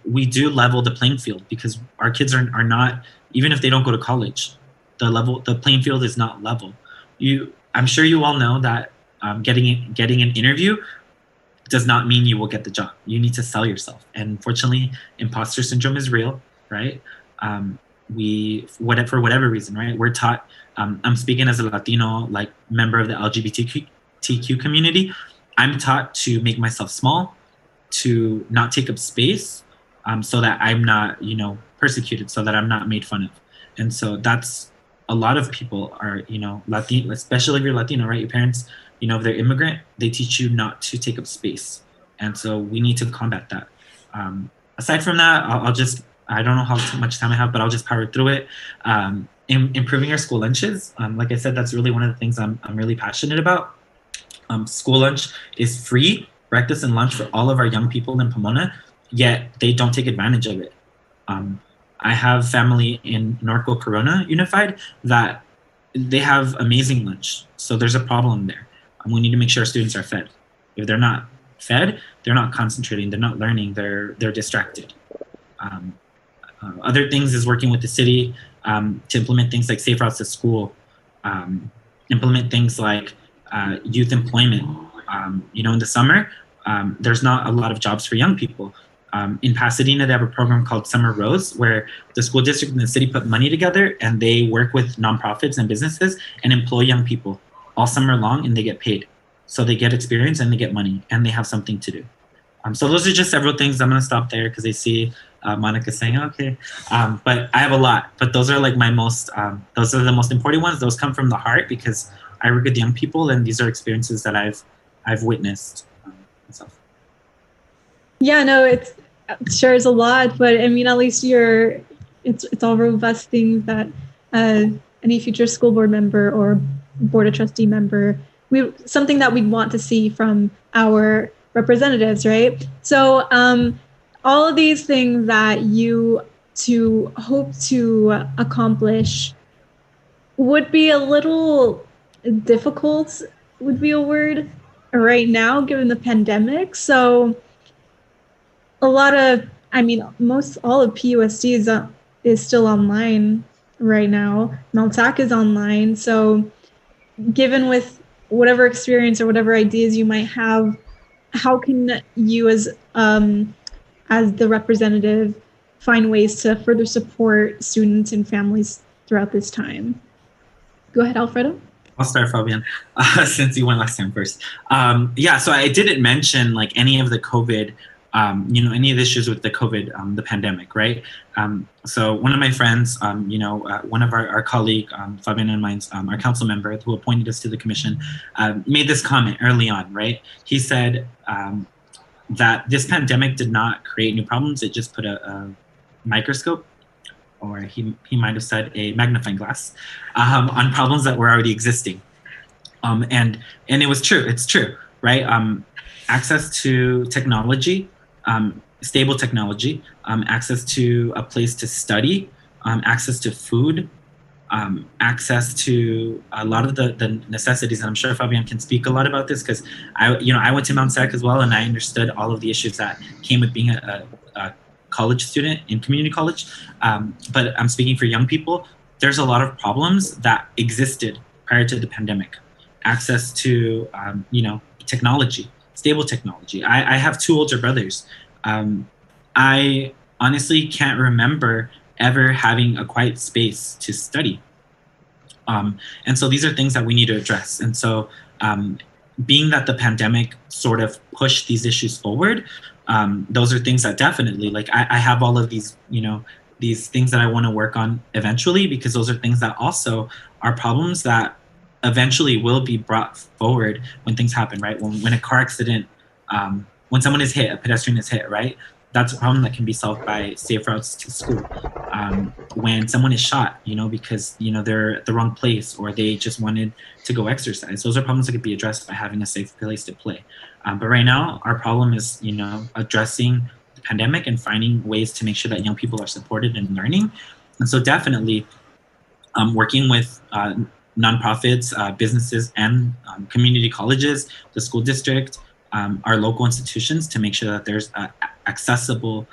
we do level the playing field, because our kids are not, even if they don't go to college, the playing field is not level. I'm sure you all know that getting an interview does not mean you will get the job. You need to sell yourself. And unfortunately, imposter syndrome is real, right? For whatever reason, right? We're taught, I'm speaking as a Latino, member of the LGBTQ community. I'm taught to make myself small, to not take up space, so that I'm not, persecuted, so that I'm not made fun of. And so that's, a lot of people are, Latino, especially if you're Latino, right? Your parents, if they're immigrant, they teach you not to take up space. And so we need to combat that. Aside from that, I don't know how much time I have, but I'll just power through it. Improving our school lunches. Like I said, that's really one of the things I'm really passionate about. School lunch is free, breakfast and lunch for all of our young people in Pomona, yet they don't take advantage of it. I have family in Norco Corona Unified that they have amazing lunch. So there's a problem there. We need to make sure our students are fed. If they're not fed, they're not concentrating, they're not learning, they're distracted. Other things is working with the city to implement things like safe routes to school, implement things like youth employment. In the summer, there's not a lot of jobs for young people. In Pasadena, they have a program called Summer Rose, where the school district and the city put money together and they work with nonprofits and businesses and employ young people all summer long, and they get paid. So they get experience and they get money and they have something to do. So those are just several things. I'm going to stop there because I see Monica's saying, okay. But I have a lot. But those are like those are the most important ones. Those come from the heart because I work with young people, and these are experiences that I've witnessed myself. Yeah, no, it shares a lot, but I mean, at least it's all robust things that any future school board member or board of trustee member, something that we'd want to see from our representatives, right? So all of these things that you to hope to accomplish would be a little difficult, would be a word right now, given the pandemic. So a lot of, I mean, most all of PUSD is still online right now. Mount SAC is online. So given with whatever experience or whatever ideas you might have, how can you as the representative find ways to further support students and families throughout this time? Go ahead, Alfredo. I'll start, Fabian, since you went last time first. Yeah, so I didn't mention like any of the COVID, any of the issues with the COVID, the pandemic, right? So one of my friends, one of our colleague, Fabian and mine's, our council member who appointed us to the commission, made this comment early on, right? He said that this pandemic did not create new problems. It just put a microscope, or he might have said a magnifying glass, on problems that were already existing. And it was true. It's true, right? Access to technology, stable technology, access to a place to study, access to food, access to a lot of the necessities. And I'm sure Fabian can speak a lot about this because I went to Mount SAC as well, and I understood all of the issues that came with being a college student in community college. But I'm speaking for young people. There's a lot of problems that existed prior to the pandemic. Access to, technology, stable technology. I have two older brothers. I honestly can't remember ever having a quiet space to study. And so these are things that we need to address. And so being that the pandemic sort of pushed these issues forward, those are things that definitely, like I have all of these, these things that I want to work on eventually, because those are things that also are problems that eventually will be brought forward when things happen, right? When a car accident, when someone is hit, a pedestrian is hit, right? That's a problem that can be solved by safe routes to school. When someone is shot, because, they're at the wrong place, or they just wanted to go exercise, those are problems that could be addressed by having a safe place to play. But right now, our problem is, addressing the pandemic and finding ways to make sure that young people are supported in learning. And so definitely working with nonprofits, businesses, and community colleges, the school district, our local institutions, to make sure that there's accessible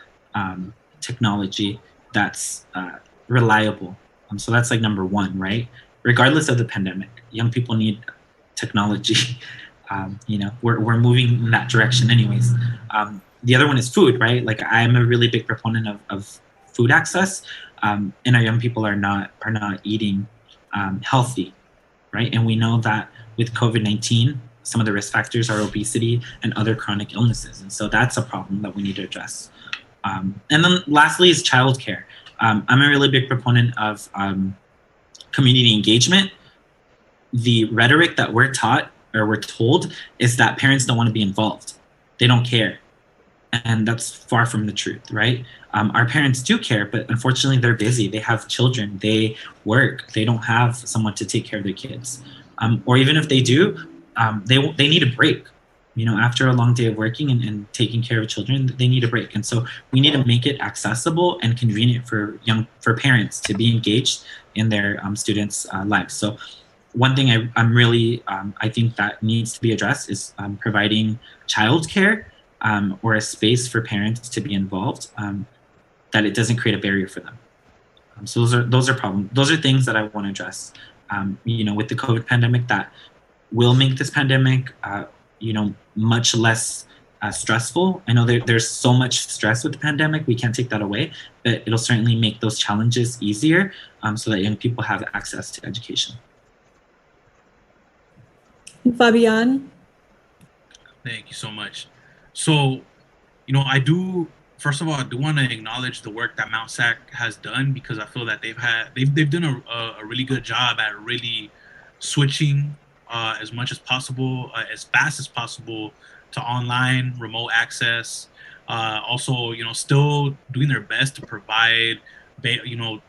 technology that's reliable. So that's like number one, right? Regardless of the pandemic, young people need technology. We're moving in that direction anyways. The other one is food, right? Like I'm a really big proponent of food access, and our young people are not eating healthy, right? And we know that with COVID-19, some of the risk factors are obesity and other chronic illnesses. And so that's a problem that we need to address. And then lastly is childcare. I'm a really big proponent of community engagement. The rhetoric that we're taught or we're told is that parents don't want to be involved. They don't care. And that's far from the truth, right? Our parents do care, but unfortunately they're busy. They have children, they work, they don't have someone to take care of their kids. Or even if they do, they need a break. After a long day of working and taking care of children, they need a break. And so we need to make it accessible and convenient for parents to be engaged in their students' lives. So one thing I'm really, I think that needs to be addressed is providing childcare or a space for parents to be involved, that it doesn't create a barrier for them. So those are problems. Those are things that I want to address. With the COVID pandemic, that will make this pandemic, much less stressful. I know there's so much stress with the pandemic. We can't take that away, but it'll certainly make those challenges easier, so that young people have access to education. Fabian? Thank you so much. So, I do first of all, I do want to acknowledge the work that Mount SAC has done, because I feel that they've done a really good job at really switching as much as possible, as fast as possible, to online remote access. Also, still doing their best to provide, you know,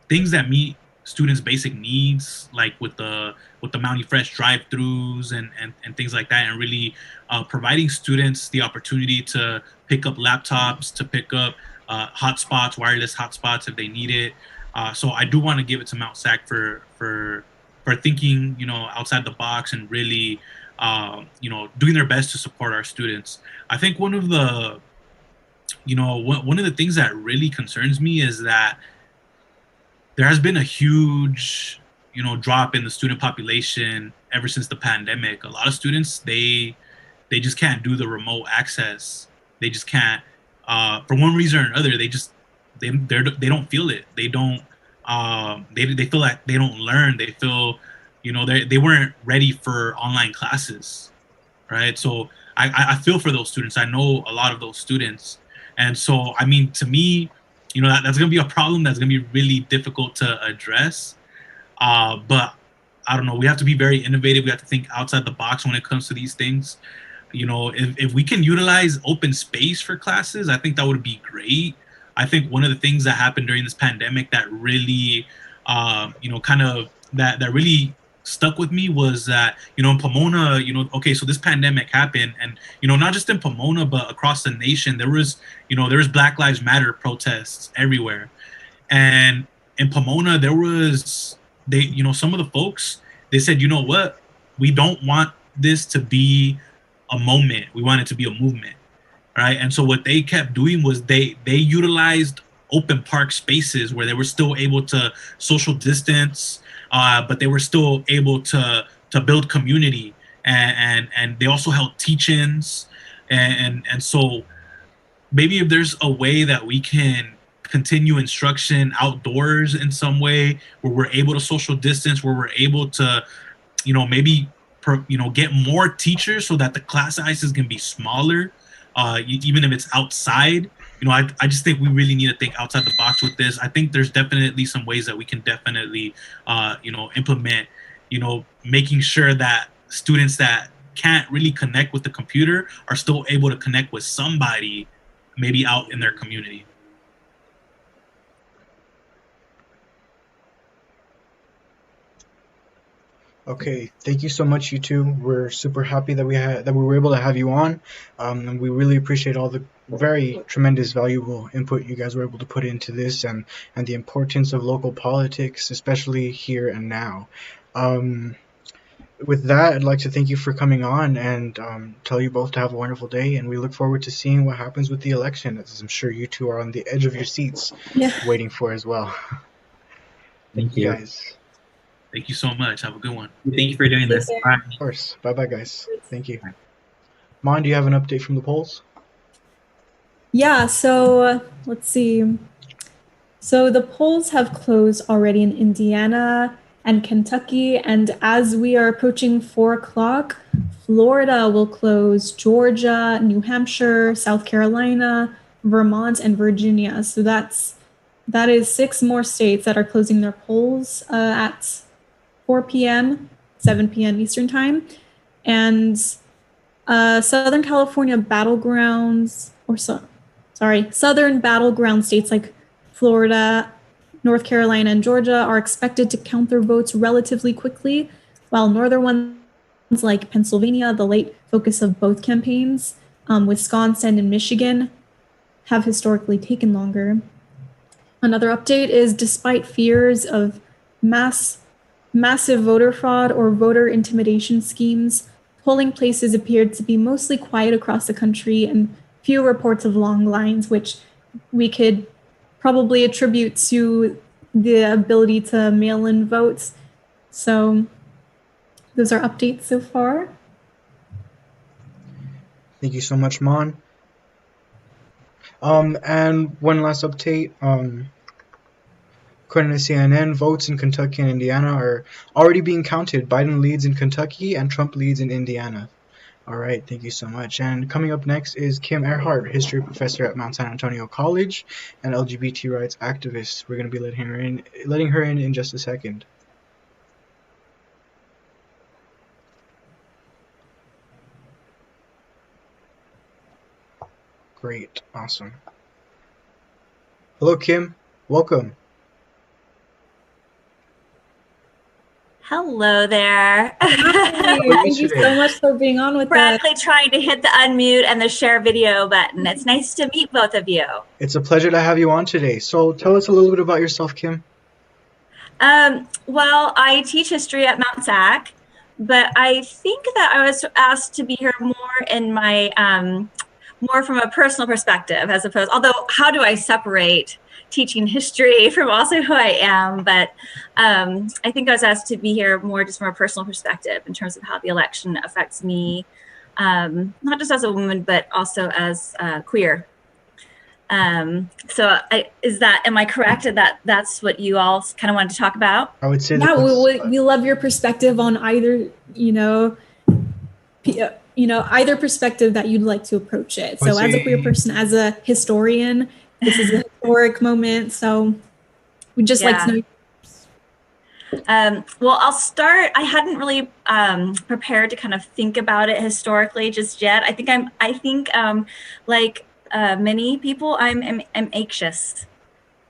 things that meet students' basic needs, like with the Mountie Fresh drive-throughs and things like that, and really providing students the opportunity to pick up laptops, to pick up hotspots, wireless hotspots if they need it. So I do want to give it to Mount SAC for thinking, outside the box, and really, doing their best to support our students. I think one of the things that really concerns me is that there has been a huge, drop in the student population ever since the pandemic. A lot of students, they just can't do the remote access. They just can't, for one reason or another. They don't feel it. They don't. They feel like they don't learn. They feel, they weren't ready for online classes, right? So I feel for those students. I know a lot of those students, and so I mean, to me, that's going to be a problem that's going to be really difficult to address. But I don't know. We have to be very innovative. We have to think outside the box when it comes to these things. If we can utilize open space for classes, I think that would be great. I think one of the things that happened during this pandemic that really, kind of that really stuck with me was that, in Pomona, okay, so this pandemic happened, and not just in Pomona but across the nation, there was Black Lives Matter protests everywhere. And in Pomona, some of the folks, they said, what, we don't want this to be a moment. We want it to be a movement, right? And so what they kept doing was they utilized open park spaces where they were still able to social distance, but they were still able to build community, and they also held teach-ins, and so maybe if there's a way that we can continue instruction outdoors in some way, where we're able to social distance, where we're able to, maybe get more teachers so that the class sizes can be smaller, even if it's outside. I just think we really need to think outside the box with this. I think there's definitely some ways that we can definitely, implement, making sure that students that can't really connect with the computer are still able to connect with somebody, maybe out in their community. Okay, thank you so much, you two. We're super happy that we were able to have you on, and we really appreciate all the very tremendous, valuable input you guys were able to put into this, and the importance of local politics, especially here and now. Um, with that, I'd like to thank you for coming on, and tell you both to have a wonderful day. And we look forward to seeing what happens with the election, as I'm sure you two are on the edge of your seats, Yeah. waiting for as well. Thank you. Guys. Thank you so much. Have a good one. Thank you for doing this. Bye. Of course. Bye, guys. Thank you. Mon, do you have an update from the polls? Yeah, so let's see. So the polls have closed already in Indiana and Kentucky, and as we are approaching 4 o'clock, Florida will close, Georgia, New Hampshire, South Carolina, Vermont, and Virginia. So that is 6 more states that are closing their polls at 4 p.m., 7 p.m. Eastern Time. And Southern California battlegrounds, Southern battleground states like Florida, North Carolina, and Georgia are expected to count their votes relatively quickly, while northern ones like Pennsylvania, the late focus of both campaigns, Wisconsin and Michigan, have historically taken longer. Another update is, despite fears of massive voter fraud or voter intimidation schemes, polling places appeared to be mostly quiet across the country, and few reports of long lines, which we could probably attribute to the ability to mail in votes. So those are updates so far. Thank you so much, Mon. And one last update. According to CNN, votes in Kentucky and Indiana are already being counted. Biden leads in Kentucky and Trump leads in Indiana. All right, thank you so much. And coming up next is Kim Earhart, history professor at Mount San Antonio College and LGBT rights activist. We're going to be letting her in just a second. Great, awesome. Hello, Kim. Welcome. Hello there. Thank you so much for being on with us. Frantically trying to hit the unmute and the share video button. It's nice to meet both of you. It's a pleasure to have you on today. So tell us a little bit about yourself, Kim. Well, I teach history at Mount SAC, but I think that I was asked to be here more in my, more from a personal perspective as opposed, although how do I separate teaching history from also who I am? But I think I was asked to be here more just from a personal perspective in terms of how the election affects me, not just as a woman, but also as queer. Am I correct that that's what you all kind of wanted to talk about? I would say that we love your perspective on either, either perspective that you'd like to approach it. So as a queer person, as a historian, this is a historic moment. So we'd just like to know. Well, I'll start. I hadn't really prepared to kind of think about it historically just yet. I think like many people, I'm anxious.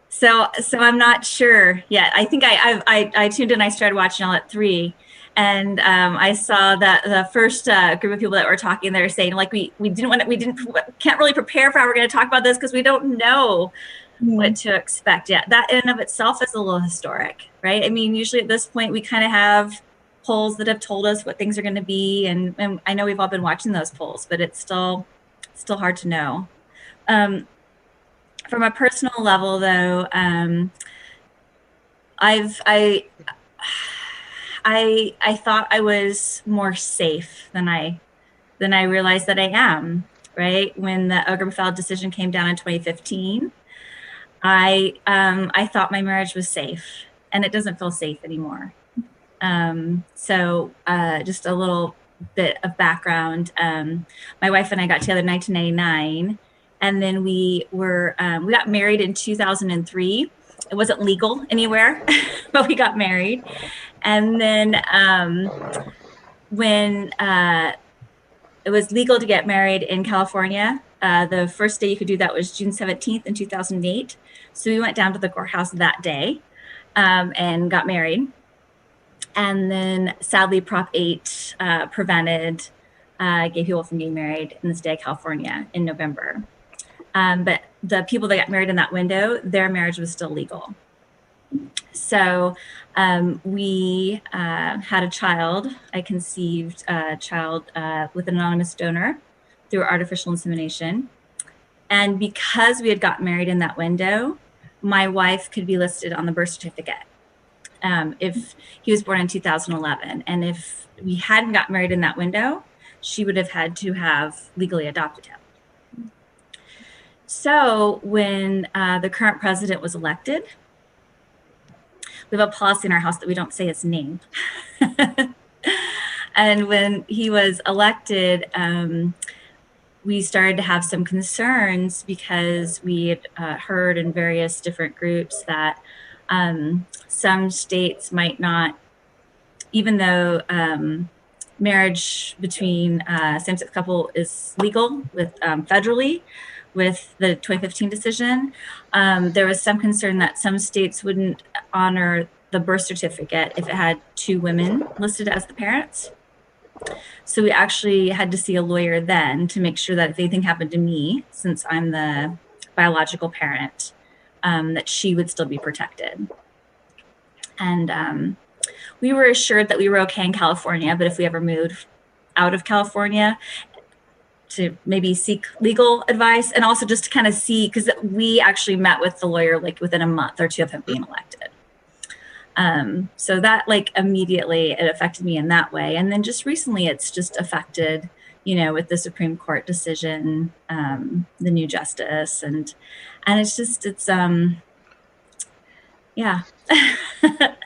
So I'm not sure yet. I think I tuned in. I started watching all at 3, and I saw that the first group of people that were talking, they were saying like we can't really prepare for how we're going to talk about this because we don't know what to expect yet. That in and of itself is a little historic, right? I mean, usually at this point we kind of have polls that have told us what things are going to be, and I know we've all been watching those polls, but it's still hard to know. From a personal level, though, I thought I was more safe than I realized that I am. Right when the Obergefell decision came down in 2015, I thought my marriage was safe, and it doesn't feel safe anymore. Just a little bit of background. My wife and I got together in 1999. And then we got married in 2003. It wasn't legal anywhere, but we got married. And then when it was legal to get married in California, the first day you could do that was June 17th in 2008. So we went down to the courthouse that day and got married. And then sadly, Prop 8 prevented gay people from getting married in the state of California in November. But the people that got married in that window, their marriage was still legal. So we had a child. I conceived a child with an anonymous donor through artificial insemination. And because we had got married in that window, my wife could be listed on the birth certificate if he was born in 2011. And if we hadn't got married in that window, she would have had to have legally adopted him. So when the current president was elected, we have a policy in our house that we don't say his name. And when he was elected, we started to have some concerns because we had heard in various different groups that some states might not, even though marriage between same-sex couple is legal with federally, with the 2015 decision, there was some concern that some states wouldn't honor the birth certificate if it had 2 women listed as the parents. So we actually had to see a lawyer then to make sure that if anything happened to me, since I'm the biological parent, that she would still be protected. And we were assured that we were okay in California, but if we ever moved out of California, to maybe seek legal advice, and also just to kind of see, because we actually met with the lawyer like within a month or 2 of him being elected. So that like immediately it affected me in that way. And then just recently it's just affected, with the Supreme Court decision, the new justice, and it's yeah.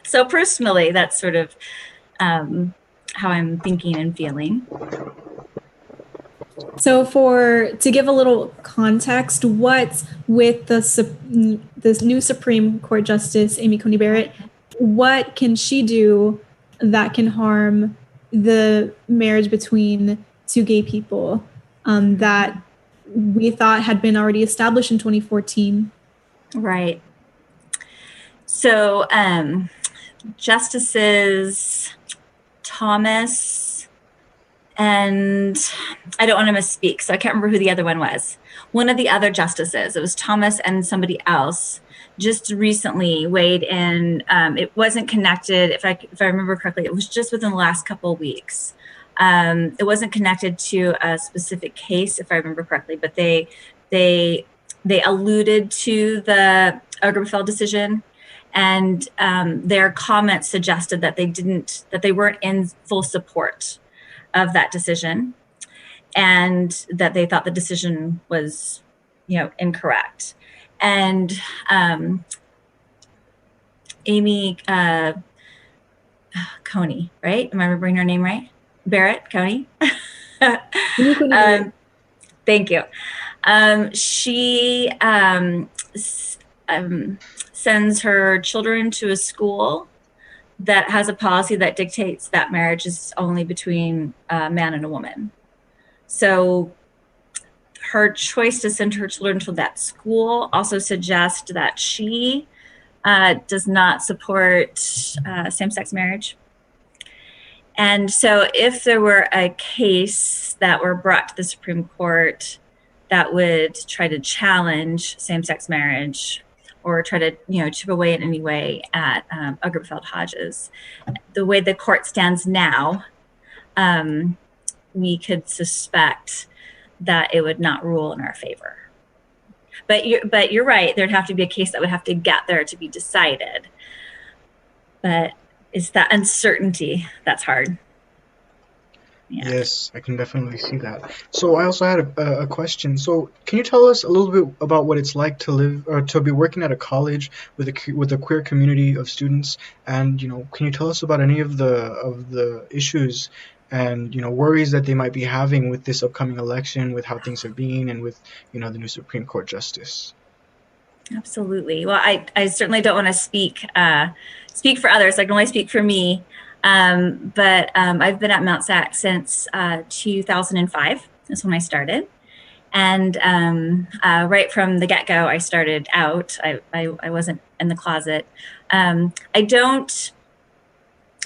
So personally, that's sort of how I'm thinking and feeling. So to give a little context, what with this new Supreme Court Justice Amy Coney Barrett, what can she do that can harm the marriage between two gay people that we thought had been already established in 2014? Right. So Justices Thomas and I don't want to misspeak, so I can't remember who the other one was. One of the other justices, it was Thomas and somebody else, just recently weighed in. It wasn't connected, if I remember correctly, it was just within the last couple of weeks. It wasn't connected to a specific case, if I remember correctly, but they alluded to the Obergefell decision, and their comments suggested that they weren't in full support of that decision, and that they thought the decision was, incorrect. And Amy Coney, right? Am I remembering her name right? Barrett Coney. Thank you. She sends her children to a school that has a policy that dictates that marriage is only between a man and a woman. So her choice to send her children to that school also suggests that she does not support same-sex marriage. And so if there were a case that were brought to the Supreme Court that would try to challenge same-sex marriage or try to, chip away in any way at Obergefell-Hodges, the way the court stands now, we could suspect that it would not rule in our favor. But you're right. There'd have to be a case that would have to get there to be decided. But it's that uncertainty that's hard. Yeah. Yes, I can definitely see that. So I also had a question. So can you tell us a little bit about what it's like to live or to be working at a college with a queer community of students? And can you tell us about any of the issues and worries that they might be having with this upcoming election, with how things are being, and with the new Supreme Court justice? Absolutely. Well, I certainly don't want to speak for others. I can only speak for me. But I've been at Mount SAC since 2005. That's when I started. And right from the get-go, I started out. I wasn't in the closet.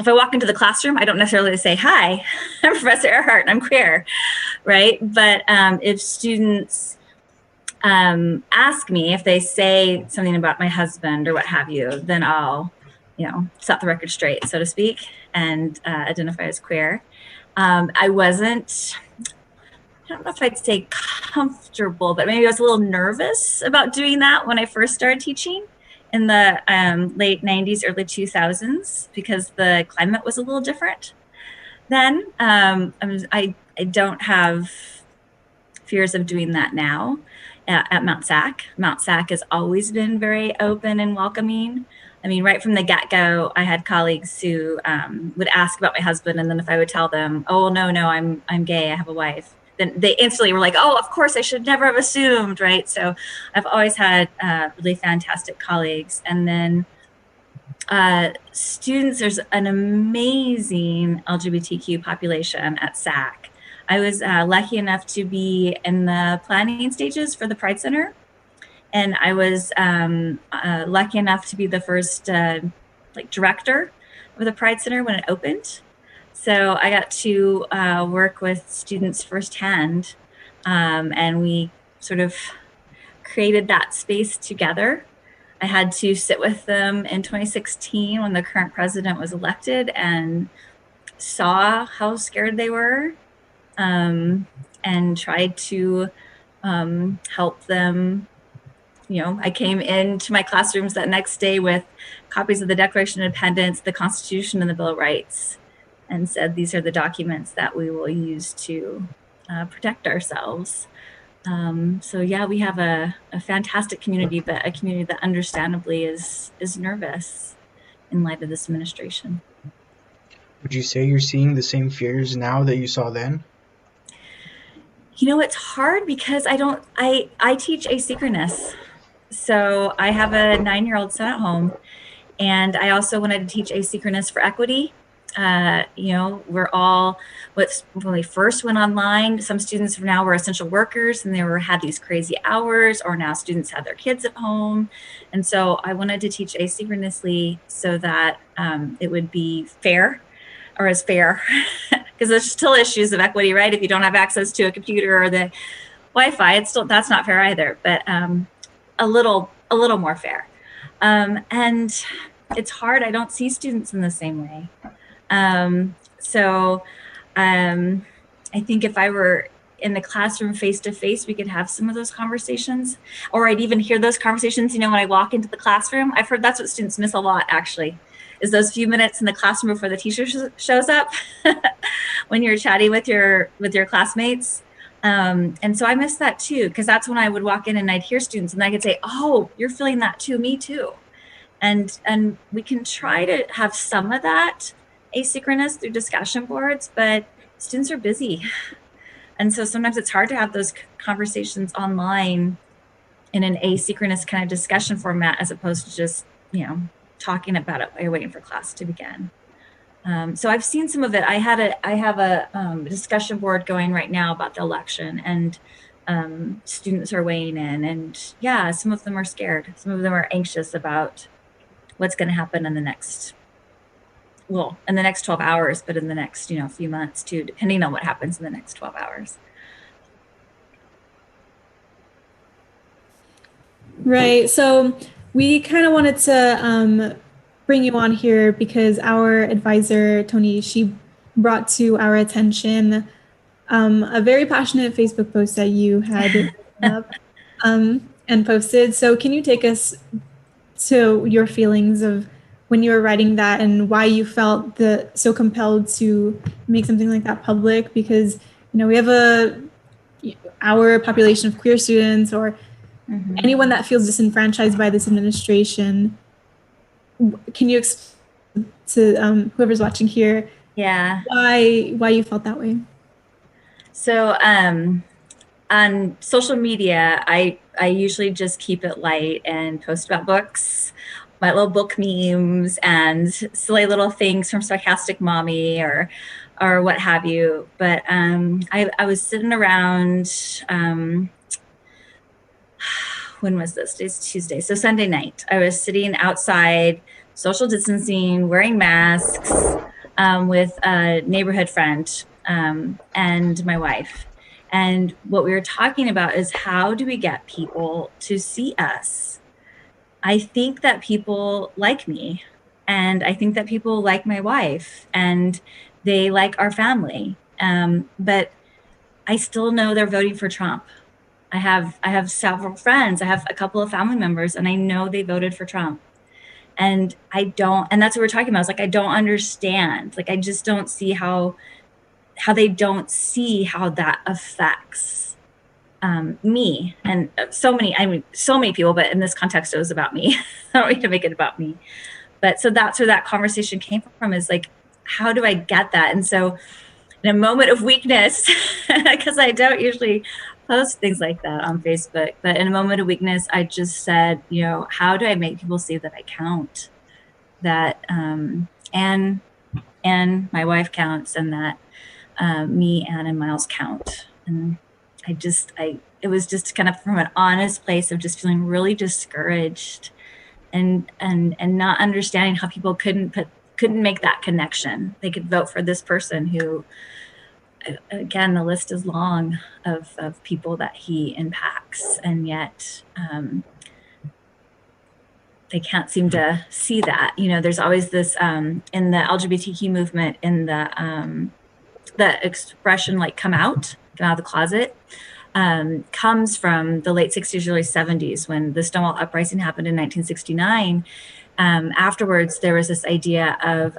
If I walk into the classroom, I don't necessarily say, "Hi, I'm Professor Earhart and I'm queer," right? But if students ask me, if they say something about my husband or what have you, then I'll set the record straight, so to speak, and identify as queer. I don't know if I'd say comfortable, but maybe I was a little nervous about doing that when I first started teaching in the late 90s, early 2000s, because the climate was a little different then. I don't have fears of doing that now at Mount SAC. Mount SAC has always been very open and welcoming. I mean, right from the get-go, I had colleagues who would ask about my husband, and then if I would tell them, "Oh, no, I'm gay, I have a wife," then they instantly were like, "Oh, of course, I should never have assumed," right? So I've always had really fantastic colleagues. And then students, there's an amazing LGBTQ population at SAC. I was lucky enough to be in the planning stages for the Pride Center. And I was lucky enough to be the first director of the Pride Center when it opened. So I got to work with students firsthand, and we sort of created that space together. I had to sit with them in 2016 when the current president was elected and saw how scared they were, and tried to help them. I came into my classrooms that next day with copies of the Declaration of Independence, the Constitution, and the Bill of Rights, and said, these are the documents that we will use to protect ourselves. So yeah, we have a fantastic community, but a community that understandably is nervous in light of this administration. Would you say you're seeing the same fears now that you saw then? It's hard because I teach asynchronous. So I have a 9-year-old son at home, and I also wanted to teach asynchronous for equity. We're all, when we first went online, some students now were essential workers and had these crazy hours, or now students had their kids at home. And so I wanted to teach asynchronously so that it would be fair, or as fair, because there's still issues of equity, right? If you don't have access to a computer or the Wi-Fi, that's not fair either, but a little more fair. And it's hard. I don't see students in the same way. I think if I were in the classroom face to face, we could have some of those conversations, or I'd even hear those conversations, when I walk into the classroom. I've heard that's what students miss a lot, actually, is those few minutes in the classroom before the teacher shows up when you're chatting with your classmates. And so I miss that too, because that's when I would walk in and I'd hear students and I could say, oh, you're feeling that too, me too. And we can try to have some of that asynchronous through discussion boards, but students are busy. And so sometimes it's hard to have those conversations online in an asynchronous kind of discussion format, as opposed to just, talking about it while you're waiting for class to begin. So I've seen some of it. I have a discussion board going right now about the election, and students are weighing in, and yeah, some of them are scared. Some of them are anxious about what's going to happen in the next 12 hours, but in the next, few months too, depending on what happens in the next 12 hours. Right. So we kind of wanted to bring you on here because our advisor, Tony, she brought to our attention a very passionate Facebook post that you had up and posted. So can you take us to your feelings of when you were writing that and why you felt so compelled to make something like that public? Because, we have our population of queer students, or anyone that feels disenfranchised by this administration. Can you explain to whoever's watching here, why you felt that way? So on social media, I usually just keep it light and post about books, my little book memes, and silly little things from Sarcastic Mommy or what have you. But I was sitting around. When was this? Today's Tuesday. So Sunday night, I was sitting outside, social distancing, wearing masks, with a neighborhood friend and my wife. And what we were talking about is, how do we get people to see us? I think that people like me, and I think that people like my wife, and they like our family. But I still know they're voting for Trump. I have several friends. I have a couple of family members, and I know they voted for Trump. And and that's what we're talking about. It's like, I don't understand. Like, I just don't see how they don't see how that affects me and so many people. But in this context, it was about me. I don't need to make it about me. But so that's where that conversation came from, is like, how do I get that? And so in a moment of weakness, because I don't usually post things like that on Facebook, but in a moment of weakness, I just said, how do I make people see that I count, that and my wife counts, and that me, Anne, and Miles count. And it was just kind of from an honest place of just feeling really discouraged and not understanding how people couldn't make that connection. They could vote for this person who, again, the list is long of people that he impacts, and yet they can't seem to see that. There's always this in the LGBTQ movement, in the expression like come out of the closet, comes from the late 60s, early 70s, when the Stonewall Uprising happened in 1969. Afterwards, there was this idea of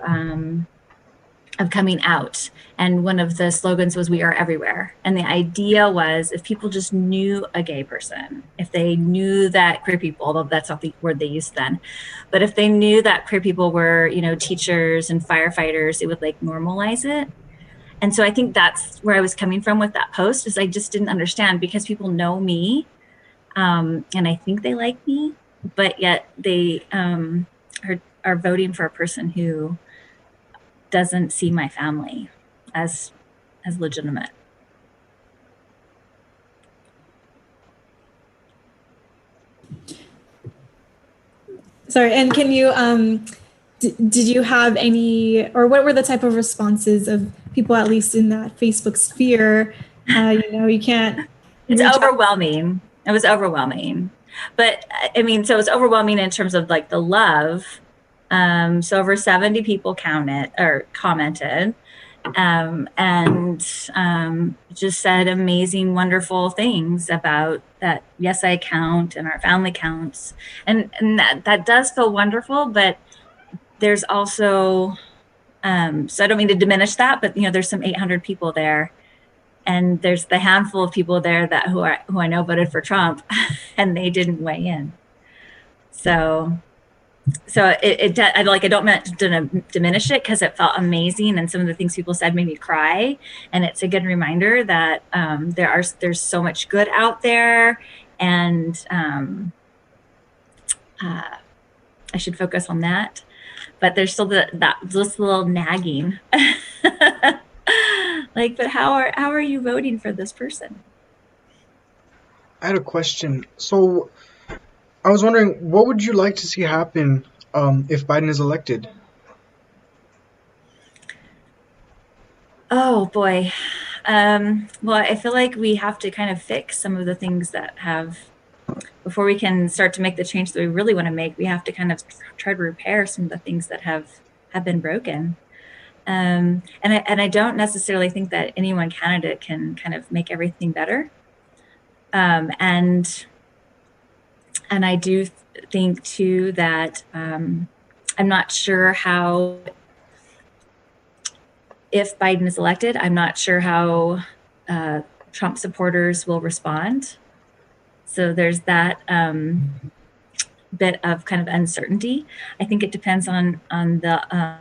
coming out. And one of the slogans was, "We are everywhere." And the idea was, if people just knew a gay person, if they knew that queer people, although that's not the word they used then, but if they knew that queer people were, teachers and firefighters, it would like normalize it. And so I think that's where I was coming from with that post, is I just didn't understand, because people know me, and I think they like me, but yet they are voting for a person who doesn't see my family as legitimate. Sorry, and can you did you have any, or what were the type of responses of people, at least in that Facebook sphere? You can't. It's overwhelming. It was overwhelming, but I mean, so it's overwhelming in terms of like the love. So over 70 people commented, and just said amazing, wonderful things about that. Yes, I count, and our family counts, and that does feel wonderful. But there's also, so I don't mean to diminish that, but there's some 800 people there, and there's the handful of people there who I know voted for Trump, and they didn't weigh in. So I don't meant to diminish it, because it felt amazing, and some of the things people said made me cry, and it's a good reminder that there's so much good out there, and I should focus on that. But there's still this little nagging, like, but how are you voting for this person? I had a question. So I was wondering, what would you like to see happen if Biden is elected? Oh boy. Well, I feel like we have to kind of fix some of the things that before we can start to make the change that we really want to make, we have to kind of try to repair some of the things that have been broken. And I don't necessarily think that any one candidate can kind of make everything better. And I do think too that I'm not sure how, if Biden is elected, I'm not sure how Trump supporters will respond. So there's that bit of kind of uncertainty. I think it depends on the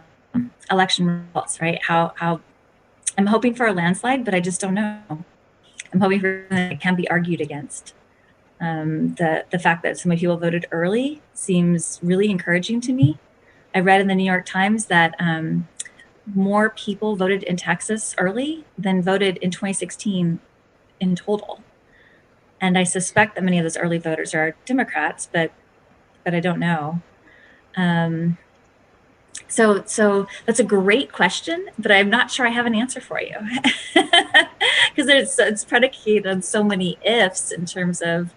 election results, right? How I'm hoping for a landslide, but I just don't know. I'm hoping for that it can be argued against. The fact that so many people voted early seems really encouraging to me. I read in the New York Times that more people voted in Texas early than voted in 2016 in total. And I suspect that many of those early voters are Democrats, but I don't know. So that's a great question, but I'm not sure I have an answer for you, because it's predicated on so many ifs in terms of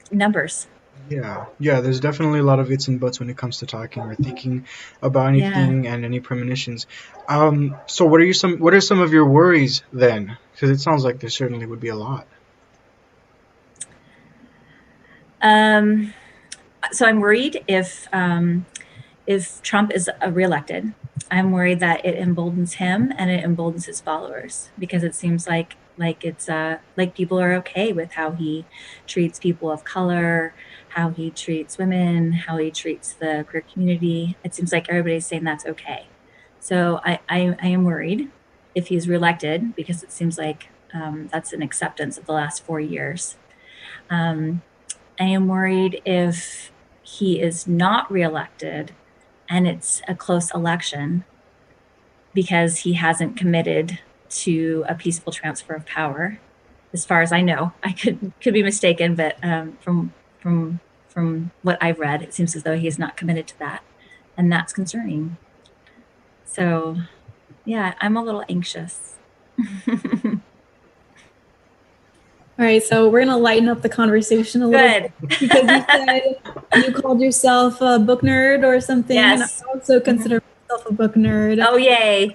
numbers. Yeah, there's definitely a lot of its and buts when it comes to talking or thinking about anything and any premonitions. So what are some of your worries then? Because it sounds like there certainly would be a lot. So I'm worried if Trump is reelected, I'm worried that it emboldens him and it emboldens his followers, because it seems like it's like people are okay with how he treats people of color, how he treats women, how he treats the queer community. It seems like everybody's saying that's okay. So I am worried if he's reelected, because it seems like that's an acceptance of the last 4 years. I am worried if he is not reelected and it's a close election, because he hasn't committed to a peaceful transfer of power. As far as I know, I could be mistaken, but from what I've read, it seems as though he is not committed to that, and that's concerning. So, yeah, I'm a little anxious. All right, so we're gonna lighten up the conversation a little bit, because you said you called yourself a book nerd or something. Yes. And I also consider myself a book nerd. Oh, yay.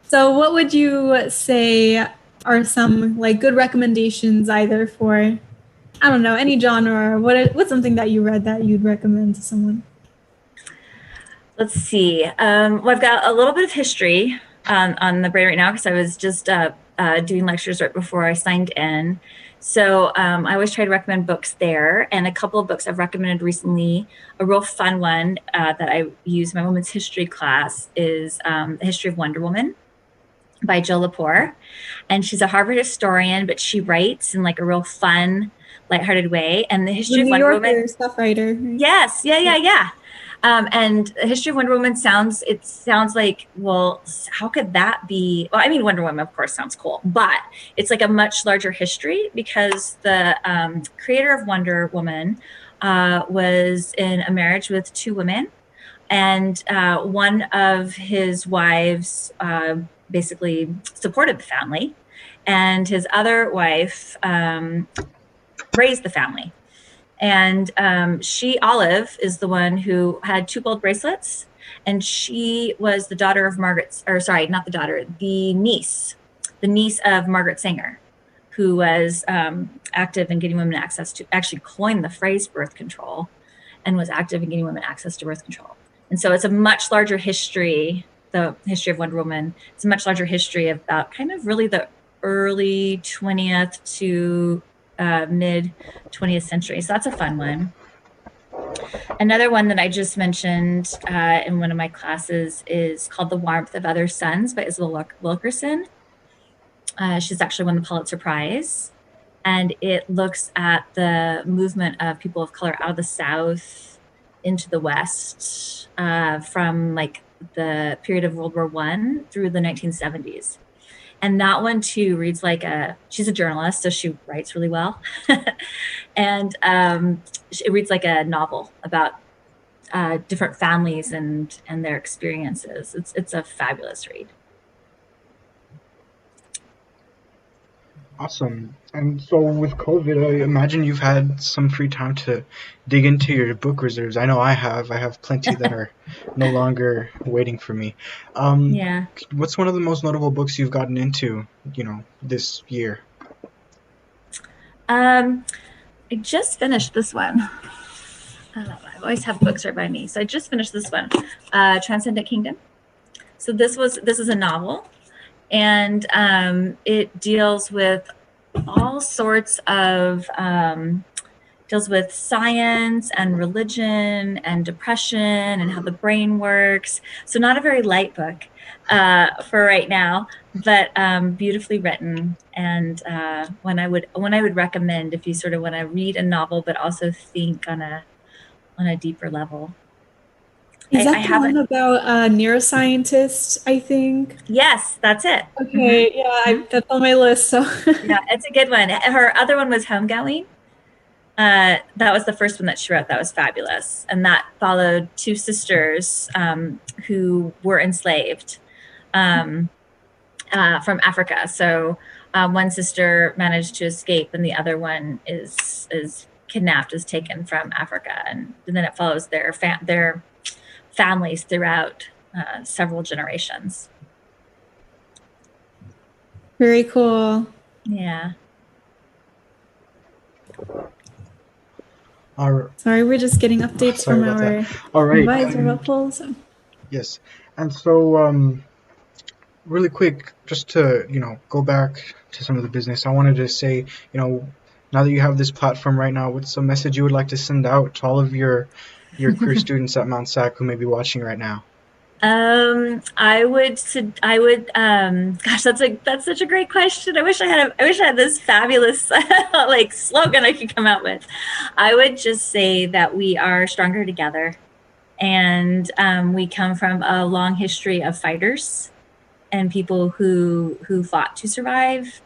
So what would you say are some like good recommendations, either for, I don't know, any genre, or what's something that you read that you'd recommend to someone? Let's see. Well, I've got a little bit of history on the brain right now, because I was just doing lectures right before I signed in. So I always try to recommend books there. And a couple of books I've recommended recently, a real fun one that I use in my women's history class is The History of Wonder Woman by Jill Lepore. And she's a Harvard historian, but she writes in like a real fun, lighthearted way. And The History of New Wonder Yorker Woman. stuff writer. Right? Yes. Yeah. And The History of Wonder Woman sounds like, well, how could that be? Well, I mean, Wonder Woman, of course, sounds cool, but it's like a much larger history because the creator of Wonder Woman was in a marriage with two women. And one of his wives basically supported the family, and his other wife raised the family. And Olive, is the one who had 2 gold bracelets, and she was the daughter of the niece of Margaret Sanger, who was active in getting women access to, actually coined the phrase birth control, and was active in getting women access to birth control. And so it's a much larger history, the history of Wonder Woman. It's a much larger history about kind of really the early 20th to mid 20th century. So that's a fun one. Another one that I just mentioned in one of my classes is called The Warmth of Other Suns by Isabel Wilkerson. She's actually won the Pulitzer Prize. And it looks at the movement of people of color out of the South into the West from like the period of World War I through the 1970s. And that one too reads like she's a journalist, so she writes really well. And it reads like a novel about different families and their experiences. It's a fabulous read. Awesome. And so with COVID, I imagine you've had some free time to dig into your book reserves. I know I have. I have plenty that are no longer waiting for me. Yeah. What's one of the most notable books you've gotten into, this year? I just finished this one. I always have books right by me. So I just finished this one, Transcendent Kingdom. So this is a novel, and it deals with all sorts of deals with science and religion and depression and how the brain works. So not a very light book for right now, but beautifully written, and one I would recommend if you sort of want to read a novel but also think on a deeper level. Is that the one about a neuroscientist, I think? Yes, that's it. Okay, yeah, that's on my list. So yeah, it's a good one. Her other one was Homegoing. That was the first one that she wrote. That was fabulous. And that followed 2 sisters who were enslaved from Africa. So one sister managed to escape, and the other one is kidnapped, is taken from Africa. And then it follows their families throughout several generations. Very cool. Yeah. Sorry, we're just getting updates from our advisor about polls. So. Yes. And so really quick, just to, go back to some of the business, I wanted to say, now that you have this platform right now, what's a message you would like to send out to all of your career students at Mount SAC who may be watching right now? I would gosh, that's such a great question. I wish I had this fabulous like slogan I could come out with. I would just say that we are stronger together, and we come from a long history of fighters and people who fought to survive.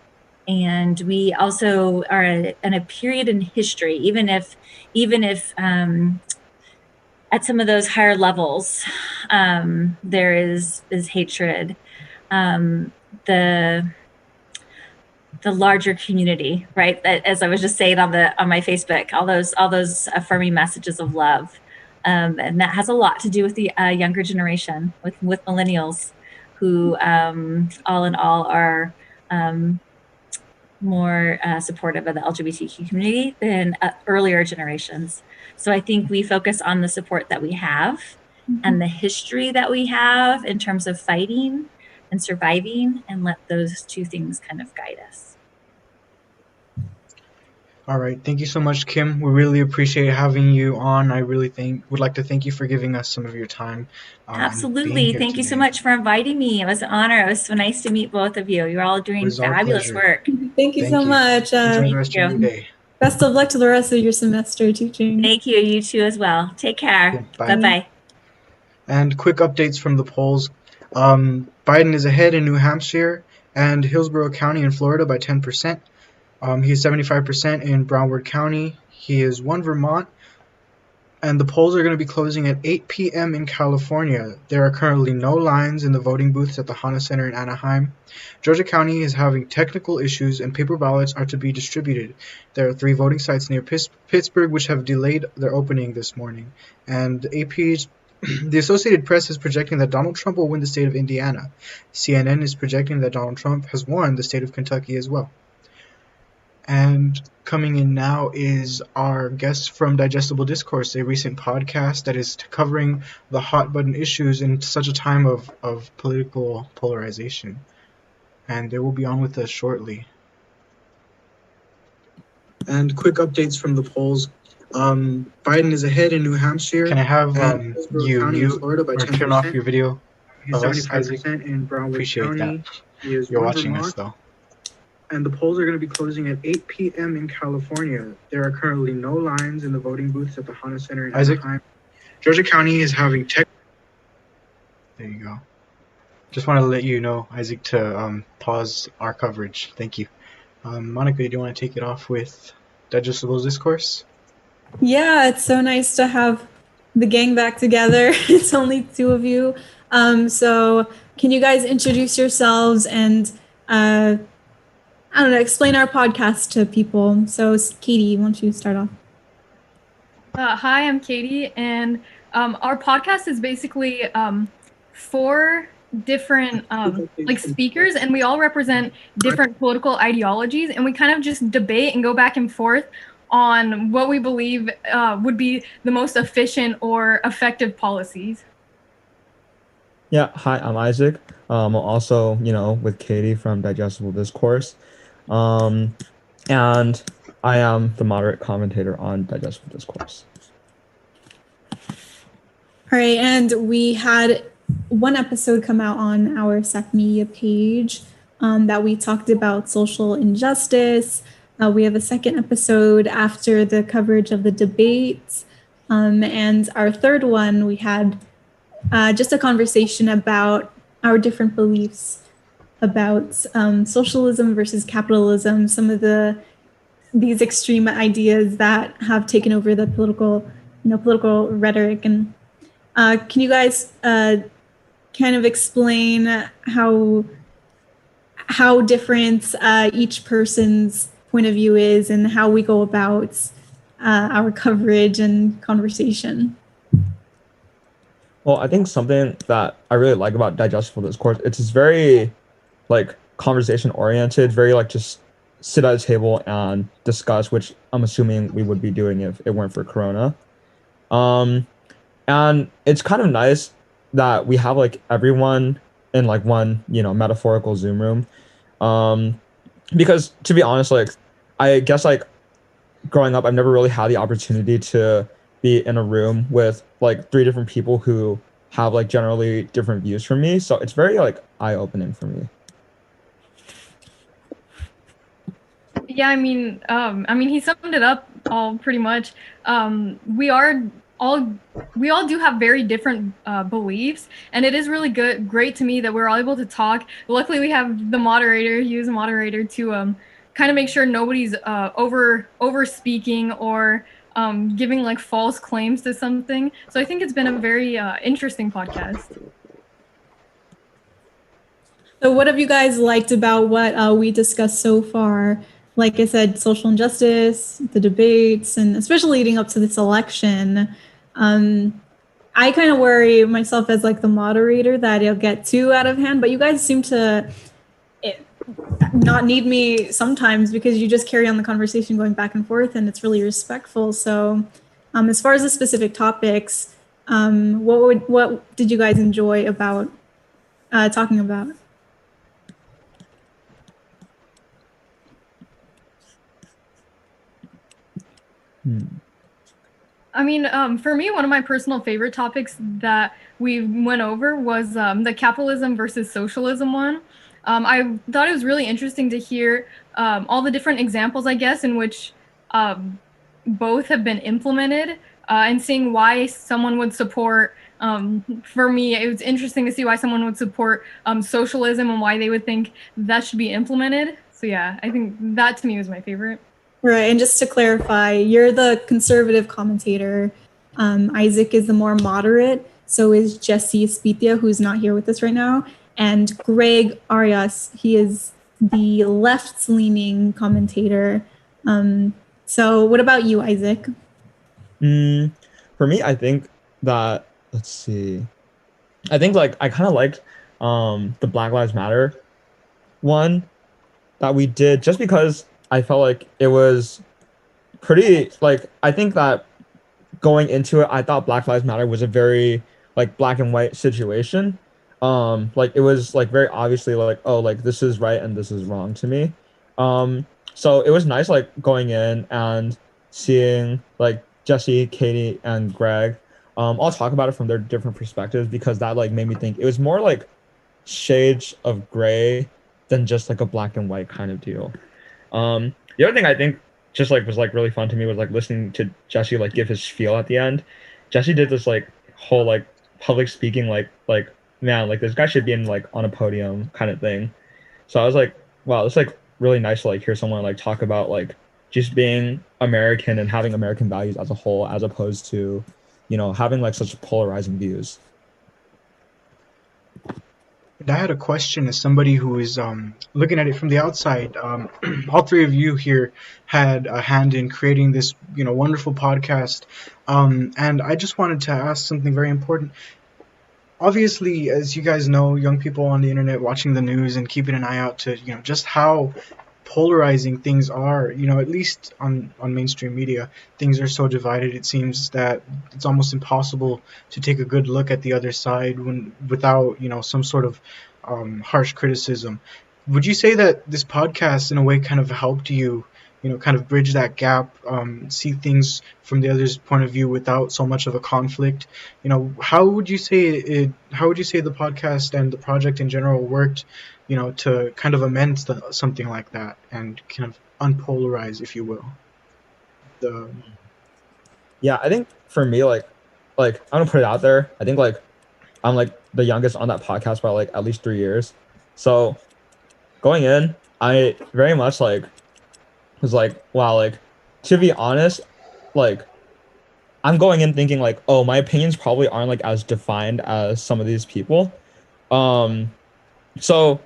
And we also are in a period in history, even if at some of those higher levels, there is hatred. The larger community, right? As I was just saying on my Facebook, all those affirming messages of love, and that has a lot to do with the younger generation, with millennials, who all in all are more supportive of the LGBTQ community than earlier generations. So I think we focus on the support that we have and the history that we have in terms of fighting and surviving, and let those 2 things kind of guide us. All right. Thank you so much, Kim. We really appreciate having you on. I really would like to thank you for giving us some of your time. And being Absolutely. here Thank you so today. much for inviting me. It was an honor. It was so nice to meet both of you. You're all It doing was our fabulous pleasure. work. Thank you so much. Enjoy the rest of your day. Best of luck to the rest of your semester teaching. Thank you. You too as well. Take care. Bye. Bye-bye. And quick updates from the polls. Biden is ahead in New Hampshire and Hillsborough County in Florida by 10%. He is 75% in Broward County. He is 1 Vermont. And the polls are going to be closing at 8 p.m. in California. There are currently no lines in the voting booths at the Hanna Center in Anaheim. Georgia County is having technical issues and paper ballots are to be distributed. There are 3 voting sites near Pittsburgh which have delayed their opening this morning. And the Associated Press is projecting that Donald Trump will win the state of Indiana. CNN is projecting that Donald Trump has won the state of Kentucky as well. And coming in now is our guest from Digestible Discourse, a recent podcast that is covering the hot button issues in such a time of political polarization. And they will be on with us shortly. And quick updates from the polls. Biden is ahead in New Hampshire. Can I have you mute or turn off your video of us, Isaac? In Broward Appreciate County. That. You're watching Vermont. Us, though. And the polls are going to be closing at 8 p.m. in California. There are currently no lines in the voting booths at the Hanna Center in Anaheim. Georgia County is having There you go. Just wanted to let you know, Isaac, to pause our coverage. Thank you. Monica, do you want to take it off with Digestible Discourse? Yeah, it's so nice to have the gang back together. It's only 2 of you. So can you guys introduce yourselves and I don't know, explain our podcast to people. So, Katie, why don't you start off? Hi, I'm Katie, and our podcast is basically 4 different speakers, and we all represent different political ideologies, and we kind of just debate and go back and forth on what we believe would be the most efficient or effective policies. Yeah, hi, I'm Isaac. I'm also, with Katie from Digestible Discourse. And I am the moderate commentator on Digestible Discourse. All right, and we had 1 episode come out on our SAC.Media page that we talked about social injustice. We have a 2nd episode after the coverage of the debates. And our 3rd one, we had just a conversation about our different beliefs about socialism versus capitalism, some of these extreme ideas that have taken over the political rhetoric. And can you guys kind of explain how different each person's point of view is and how we go about our coverage and conversation? Well, I think something that I really like about Digestible Discourse, it's just very conversation oriented, very just sit at a table and discuss, which I'm assuming we would be doing if it weren't for Corona. And it's kind of nice that we have everyone in one, metaphorical Zoom room. Because to be honest, I guess growing up, I've never really had the opportunity to be in a room with 3 different people who have generally different views from me. So it's very eye-opening for me. Yeah, I mean, he summed it up all pretty much. We all do have very different beliefs, and it is really great to me that we're all able to talk. Luckily, we have the moderator. He was a moderator to kind of make sure nobody's over speaking or giving false claims to something. So I think it's been a very interesting podcast. So what have you guys liked about what we discussed so far? Like I said, social injustice, the debates, and especially leading up to this election. I kind of worry myself as the moderator that it'll get too out of hand, but you guys seem to not need me sometimes because you just carry on the conversation going back and forth, and it's really respectful. So as far as the specific topics, what did you guys enjoy about talking about? I mean, for me, one of my personal favorite topics that we went over was the capitalism versus socialism one. I thought it was really interesting to hear all the different examples, I guess, in which both have been implemented and seeing why someone would support. For me, it was interesting to see why someone would support socialism and why they would think that should be implemented. So yeah, I think that to me was my favorite. Right, and just to clarify, you're the conservative commentator. Isaac is the more moderate. So is Jesse Spitia, who's not here with us right now, and Greg Arias. He is the left-leaning commentator. So, what about you, Isaac? For me, I think that let's see. I think like I kind of liked the Black Lives Matter one that we did just because I felt like it was pretty like I think that going into it, I thought Black Lives Matter was a very like black and white situation. Like it was like very obviously like, oh, like this is right and this is wrong to me. So it was nice like going in and seeing like Jesse, Katie, and Greg all talk about it from their different perspectives because that like made me think it was more like shades of gray than just like a black and white kind of deal. The other thing I think just like was like really fun to me was like listening to Jesse like give his spiel at the end. Jesse did this like whole like public speaking like man like this guy should be in like on a podium kind of thing. So I was like, wow, it's like really nice to like hear someone like talk about like just being American and having American values as a whole, as opposed to, you know, having like such polarizing views. And I had a question as somebody who is looking at it from the outside. All three of you here had a hand in creating this, wonderful podcast, and I just wanted to ask something very important. Obviously, as you guys know, young people on the internet watching the news and keeping an eye out to, just how polarizing things are, at least on mainstream media, things are so divided. It seems that it's almost impossible to take a good look at the other side without, some sort of harsh criticism. Would you say that this podcast, in a way, kind of helped you, kind of bridge that gap, see things from the other's point of view without so much of a conflict? How would you say how would you say the podcast and the project in general worked, to kind of amend something like that and kind of unpolarize, if you will? Yeah, I think for me, like I'm gonna put it out there. I think like I'm like the youngest on that podcast by like at least 3 years. So going in, I very much like was like, wow, like to be honest, like I'm going in thinking like, oh, my opinions probably aren't like as defined as some of these people. So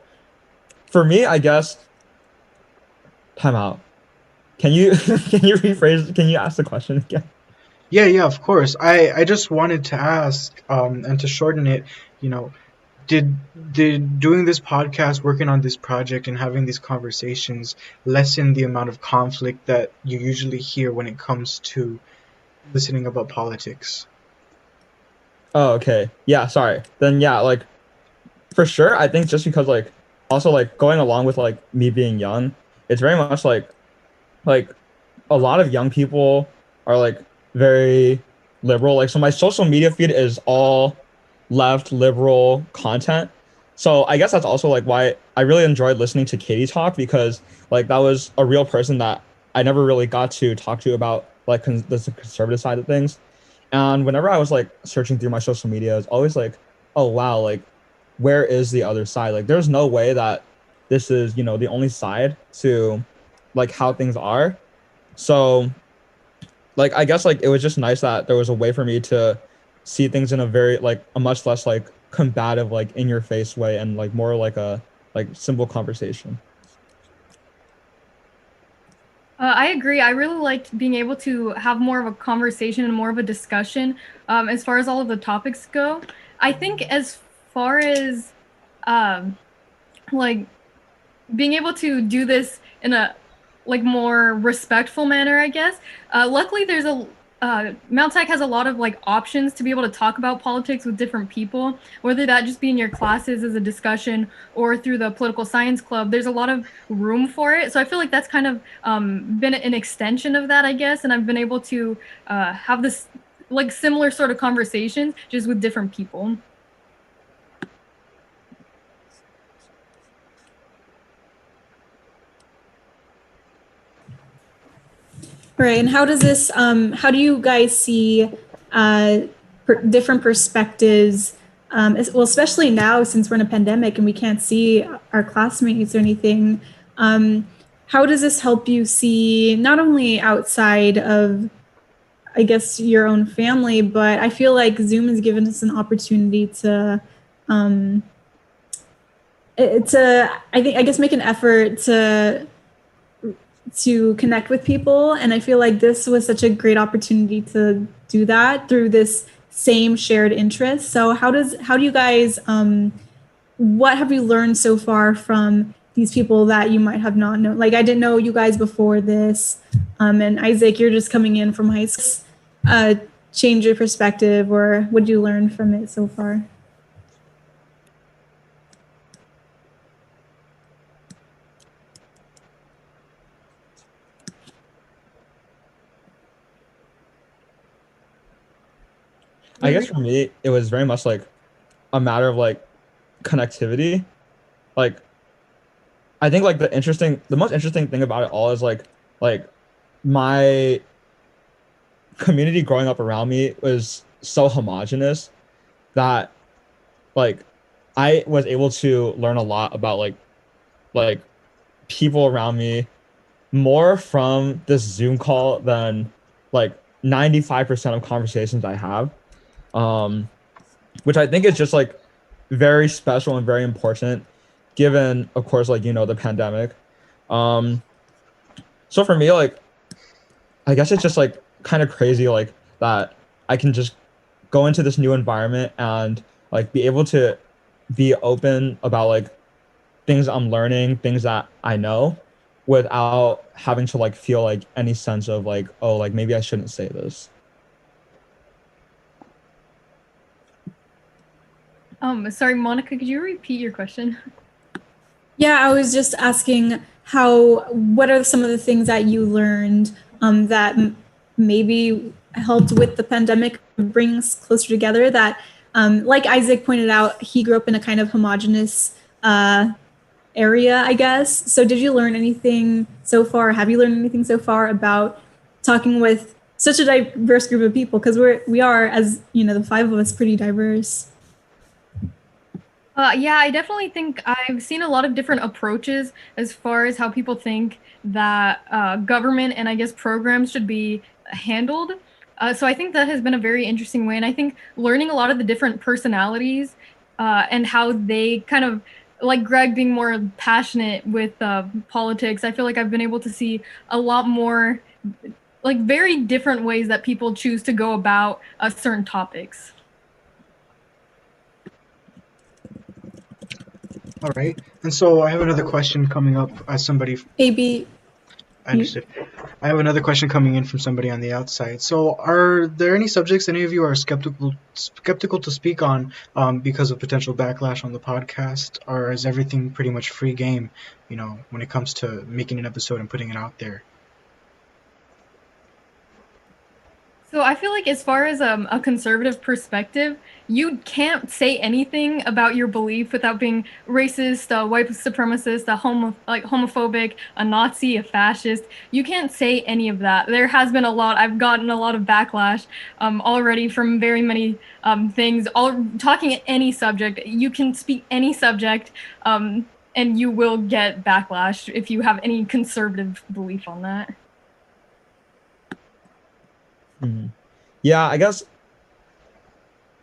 for me, I guess time out. Can you can you rephrase? Can you ask the question again? Yeah, of course. I just wanted to ask, and to shorten it, did doing this podcast, working on this project, and having these conversations lessen the amount of conflict that you usually hear when it comes to listening about politics? Oh, okay. Yeah, sorry. Then yeah, like for sure, I think just because like also like going along with like me being young, it's very much like a lot of young people are like very liberal. Like so my social media feed is all left liberal content. So I guess that's also like why I really enjoyed listening to Katie talk because like that was a real person that I never really got to talk to about like the conservative side of things. And whenever I was like searching through my social media, I was always like, oh wow, like where is the other side? Like there's no way that this is, the only side to like how things are. So like I guess like it was just nice that there was a way for me to see things in a very like a much less like combative, like in your face way and like more like a like simple conversation. I agree. I really liked being able to have more of a conversation and more of a discussion as far as all of the topics go. I think as far as like being able to do this in a like more respectful manner, I guess. Luckily, there's Mount SAC has a lot of like options to be able to talk about politics with different people, whether that just be in your classes as a discussion or through the political science club. There's a lot of room for it. So I feel like that's kind of been an extension of that, I guess. And I've been able to have this like similar sort of conversations just with different people. Right. And how does this, how do you guys see different perspectives? Well, especially now since we're in a pandemic and we can't see our classmates or anything. How does this help you see not only outside of, I guess, your own family, but I feel like Zoom has given us an opportunity to, I guess, make an effort to connect with people. And I feel like this was such a great opportunity to do that through this same shared interest. So how do you guys, what have you learned so far from these people that you might have not known? Like, I didn't know you guys before this. And Isaac, you're just coming in from high school. Change your perspective, or what did you learn from it so far? I guess for me, it was very much like a matter of like connectivity. Like, I think like the most interesting thing about it all is like my community growing up around me was so homogenous that like I was able to learn a lot about like people around me more from this Zoom call than like 95% of conversations I have. Which I think is just like very special and very important given, of course, like, the pandemic. So for me, like, I guess it's just like kind of crazy, like that I can just go into this new environment and like be able to be open about like things I'm learning, things that I know without having to like feel like any sense of like, oh, like maybe I shouldn't say this. Sorry, Monica, could you repeat your question? Yeah, I was just asking what are some of the things that you learned that maybe helped with the pandemic, bring us closer together, that like Isaac pointed out, he grew up in a kind of homogenous area, I guess. So did you learn anything so far? Have you learned anything so far about talking with such a diverse group of people? Because we are, as you know, the five of us, pretty diverse. Yeah, I definitely think I've seen a lot of different approaches as far as how people think that government and I guess programs should be handled. So I think that has been a very interesting way. And I think learning a lot of the different personalities and how they kind of, like Greg being more passionate with politics, I feel like I've been able to see a lot more like very different ways that people choose to go about certain topics. All right. And so I have another question coming up as somebody. AB. I understood. I have another question coming in from somebody on the outside. So are there any subjects any of you are skeptical to speak on because of potential backlash on the podcast? Or is everything pretty much free game, when it comes to making an episode and putting it out there? So I feel like as far as a conservative perspective, you can't say anything about your belief without being racist, white supremacist, homophobic, a Nazi, a fascist. You can't say any of that. There has been I've gotten a lot of backlash already from very many things. Talking any subject, you can speak any subject, and you will get backlash if you have any conservative belief on that. Mm-hmm. Yeah, I guess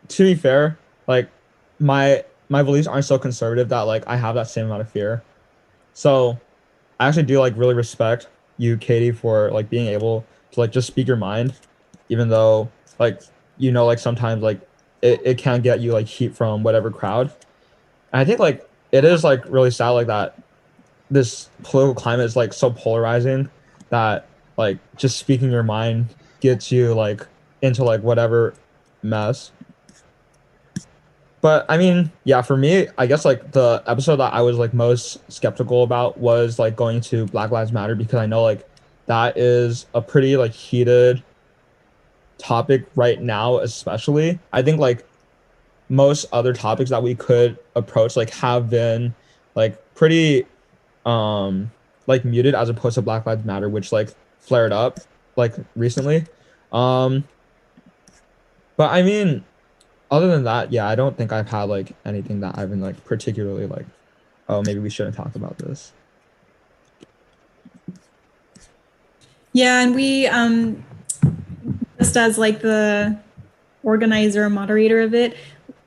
to be fair, like my beliefs aren't so conservative that like I have that same amount of fear. So I actually do like really respect you, Katie, for like being able to like just speak your mind, even though like like sometimes like it can get you like heat from whatever crowd. And I think like it is like really sad like that this political climate is like so polarizing that like just speaking your mind gets you like into like whatever mess. But I mean, yeah, for me, I guess like the episode that I was like most skeptical about was like going to Black Lives Matter, because I know like that is a pretty like heated topic right now, especially. I think like most other topics that we could approach like have been like pretty like muted, as opposed to Black Lives Matter, which like flared up like recently. Um but I mean, other than that, yeah, I don't think I've had like anything that I've been like particularly like, oh, maybe we shouldn't talk about this. Yeah, and we just as like the organizer or moderator of it,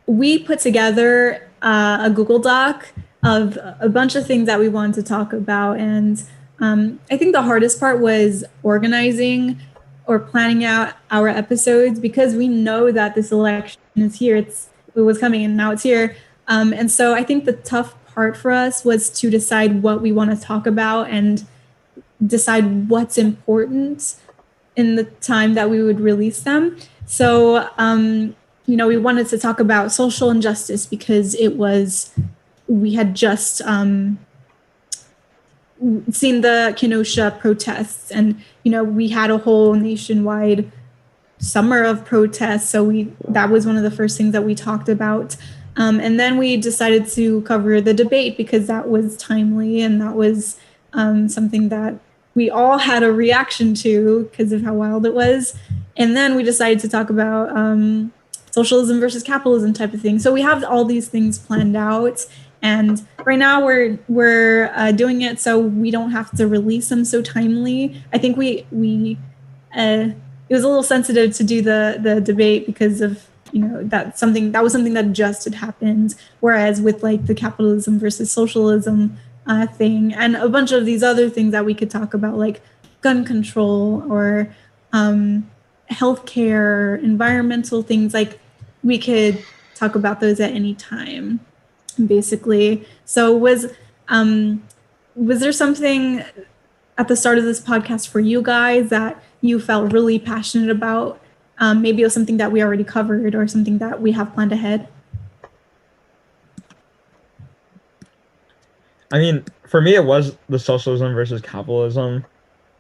we put together a Google Doc of a bunch of things that we wanted to talk about. And I think the hardest part was organizing or planning out our episodes, because we know that this election is here. It was coming and now it's here. And so I think the tough part for us was to decide what we want to talk about and decide what's important in the time that we would release them. So, we wanted to talk about social injustice because we had just seen the Kenosha protests, and, we had a whole nationwide summer of protests. So that was one of the first things that we talked about. And then we decided to cover the debate because that was timely, and that was something that we all had a reaction to because of how wild it was. And then we decided to talk about socialism versus capitalism type of thing. So we have all these things planned out. And right now we're doing it so we don't have to release them so timely. I think it was a little sensitive to do the debate because of, that was something that just had happened. Whereas with like the capitalism versus socialism thing and a bunch of these other things that we could talk about, like gun control or healthcare, environmental things, like we could talk about those at any time, basically. So was there something at the start of this podcast for you guys that you felt really passionate about? Maybe it was something that we already covered or something that we have planned ahead. I mean, for me, it was the socialism versus capitalism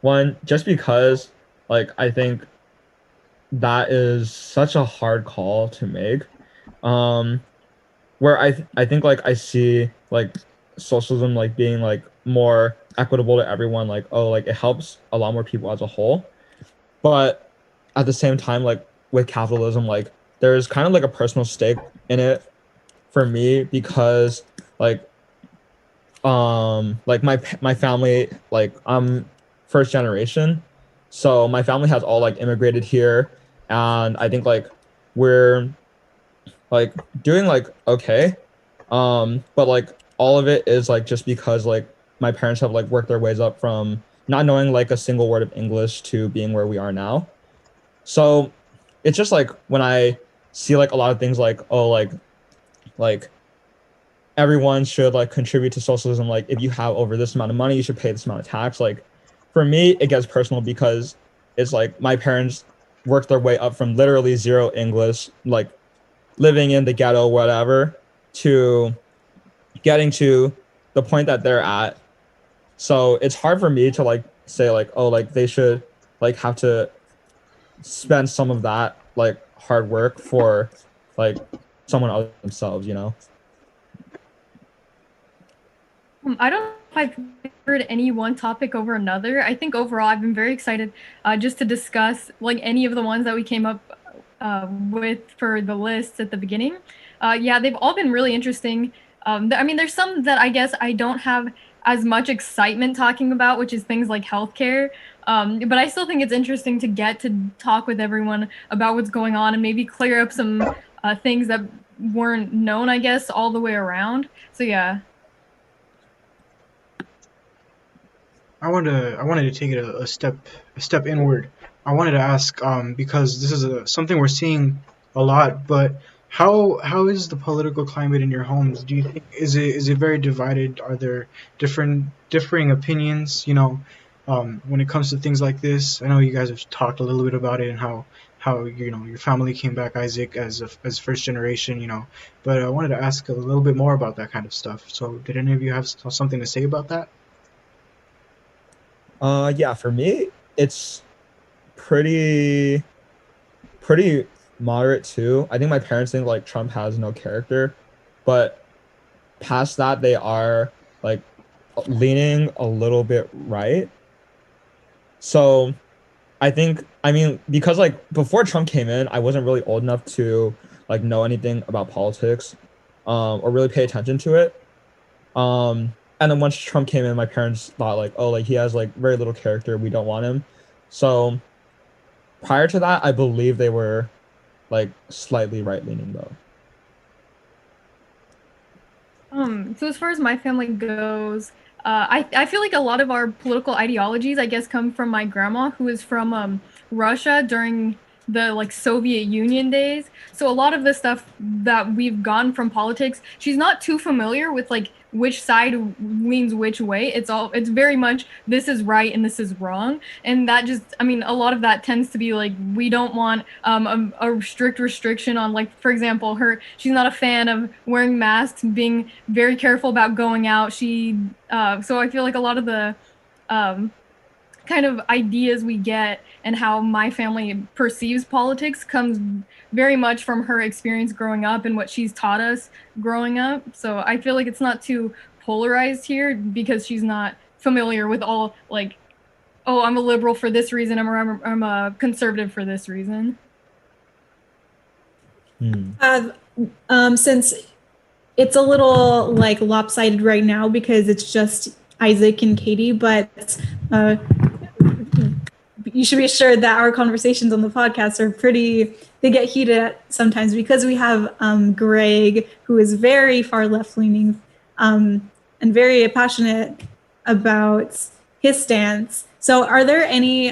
one, just because, like, I think that is such a hard call to make. Where I think, like, I see, like, socialism, like, being, like, more equitable to everyone, like, oh, like, it helps a lot more people as a whole. But at the same time, like, with capitalism, like, there's kind of, like, a personal stake in it for me because, like my family, like I'm first generation, so my family has all like immigrated here, and I think like we're like doing like okay, but like all of it is like just because like my parents have like worked their ways up from not knowing like a single word of English to being where we are now. So it's just like when I see like a lot of things like, oh, like everyone should like contribute to socialism. Like if you have over this amount of money, you should pay this amount of tax. Like for me, it gets personal because it's like my parents worked their way up from literally zero English, like living in the ghetto, whatever, to getting to the point that they're at. So it's hard for me to like say like, oh, like they should like have to spend some of that like hard work for like someone other than themselves, you know? I don't know if I've favored any one topic over another. I think overall I've been very excited just to discuss like any of the ones that we came up with for the list at the beginning. Yeah, they've all been really interesting. I mean, there's some that I guess I don't have as much excitement talking about, which is things like healthcare. But I still think it's interesting to get to talk with everyone about what's going on and maybe clear up some things that weren't known, I guess, all the way around. So yeah. I wanted to take it a step inward. I wanted to ask because this is something we're seeing a lot, but how is the political climate in your homes? Do you think is it very divided? Are there differing opinions? when it comes to things like this. I know you guys have talked a little bit about it and how your family came back, Isaac, as first generation, but I wanted to ask a little bit more about that kind of stuff. So did any of you have something to say about that? Yeah, for me, it's pretty moderate too. I think my parents think like Trump has no character, but past that, they are like leaning a little bit right. So I mean, because like before Trump came in, I wasn't really old enough to like know anything about politics, or really pay attention to it. And then once Trump came in, my parents thought like, oh, like he has like very little character. We don't want him. So prior to that, I believe they were like slightly right leaning though. So as far as my family goes, I feel like a lot of our political ideologies, I guess, come from my grandma, who is from Russia during the like Soviet Union days. So a lot of the stuff that we've gotten from politics, she's not too familiar with like which side leans which way. It's very much this is right and this is wrong, and that just I mean a lot of that tends to be like we don't want a strict restriction on like for example she's not a fan of wearing masks, being very careful about going out. So I feel like a lot of the kind of ideas we get and how my family perceives politics comes very much from her experience growing up and what she's taught us growing up. So I feel like it's not too polarized here because she's not familiar with all like, oh, I'm a liberal for this reason, I'm a conservative for this reason. Since it's a little like lopsided right now because it's just Isaac and Katie, but you should be assured that our conversations on the podcast are they get heated sometimes because we have Greg, who is very far left leaning and very passionate about his stance. So are there any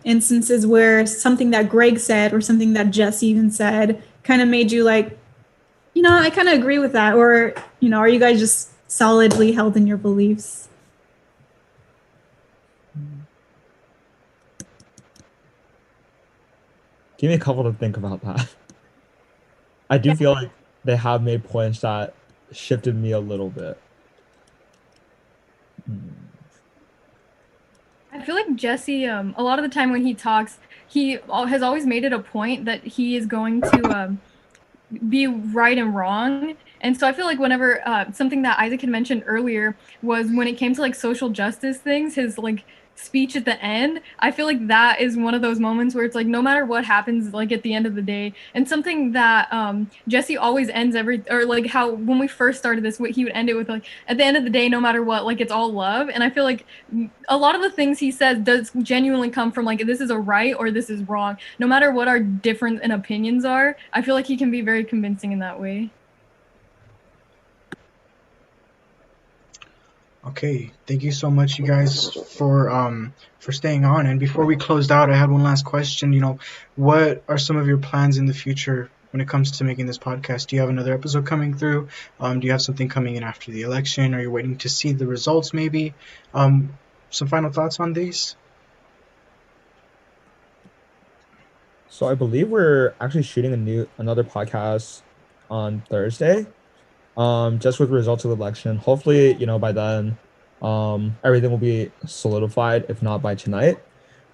instances where something that Greg said or something that Jesse even said kind of made you like, I kind of agree with that? Or, are you guys just solidly held in your beliefs? Give me a couple to think about that. I do feel like they have made points that shifted me a little bit. I feel like Jesse, a lot of the time when he talks, he has always made it a point that he is going to be right and wrong. And so I feel like whenever something that Isaac had mentioned earlier was when it came to like social justice things, his like speech at the end, I feel like that is one of those moments where it's like no matter what happens like at the end of the day, and something that Jesse always ends or like how when we first started this, he would end it with like at the end of the day, no matter what, like it's all love. And I feel like a lot of the things he says does genuinely come from like this is a right or this is wrong, no matter what our different opinions are. I feel like he can be very convincing in that way. Okay, thank you so much, you guys, for staying on. And before we closed out, I had one last question. What are some of your plans in the future when it comes to making this podcast? Do you have another episode coming through? Do you have something coming in after the election? Are you waiting to see the results, maybe? Some final thoughts on these? So I believe we're actually shooting another podcast on Thursday. Just with results of the election. Hopefully, by then, everything will be solidified, if not by tonight.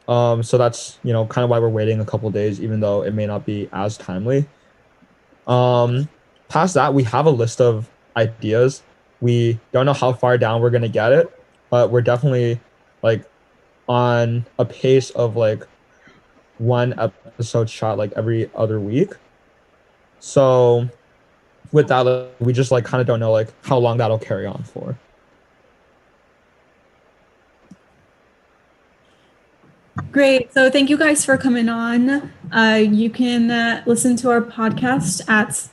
So that's, kind of why we're waiting a couple days, even though it may not be as timely. Past that, we have a list of ideas. We don't know how far down we're going to get it, but we're definitely like on a pace of like one episode shot like every other week. So with that, we just like kind of don't know like how long that'll carry on for. Great. So thank you guys for coming on. You can listen to our podcast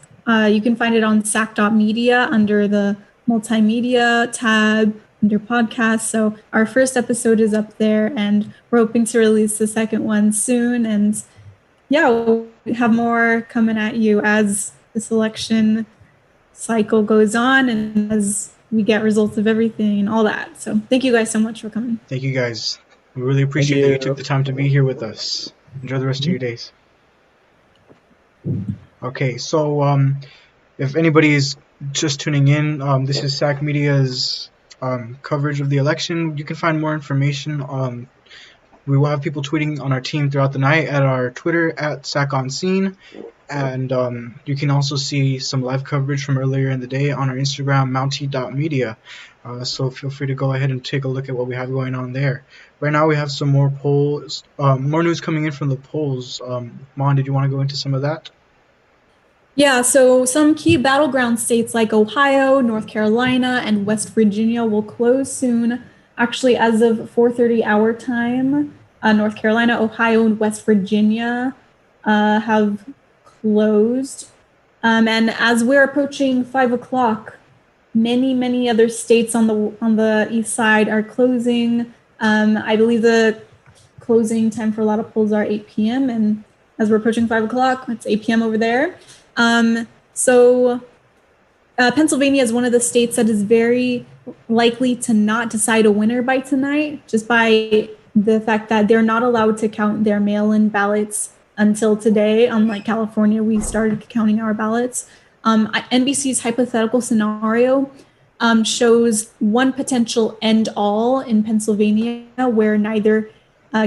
you can find it on SAC.Media under the multimedia tab under podcast. So our first episode is up there and we're hoping to release the second one soon. And yeah, we'll have more coming at you as this election cycle goes on and as we get results of everything and all that. So thank you guys so much for coming. Thank you guys. We really appreciate that you took you. the time to be here with us. Enjoy the rest of your days. Okay, so if anybody is just tuning in, this is SAC.Media's coverage of the election. You can find more information. We will have people tweeting on our team throughout the night at our Twitter at SACOnScene. And you can also see some live coverage from earlier in the day on our Instagram, Mountie.media. So feel free to go ahead and take a look at what we have going on there. Right now we have some more polls, more news coming in from the polls. Mon, did you want to go into some of that? Yeah, so some key battleground states like Ohio, North Carolina, and West Virginia will close soon. Actually, as of 4:30 our time, North Carolina, Ohio, and West Virginia have closed. And as we're approaching 5 o'clock, many other states on the east side are closing. I believe the closing time for a lot of polls are 8 p.m. And as we're approaching 5 o'clock, it's 8 p.m. over there. So Pennsylvania is one of the states that is very likely to not decide a winner by tonight, just by the fact that they're not allowed to count their mail-in ballots until today. Unlike California, we started counting our ballots. NBC's hypothetical scenario shows one potential end-all in Pennsylvania where neither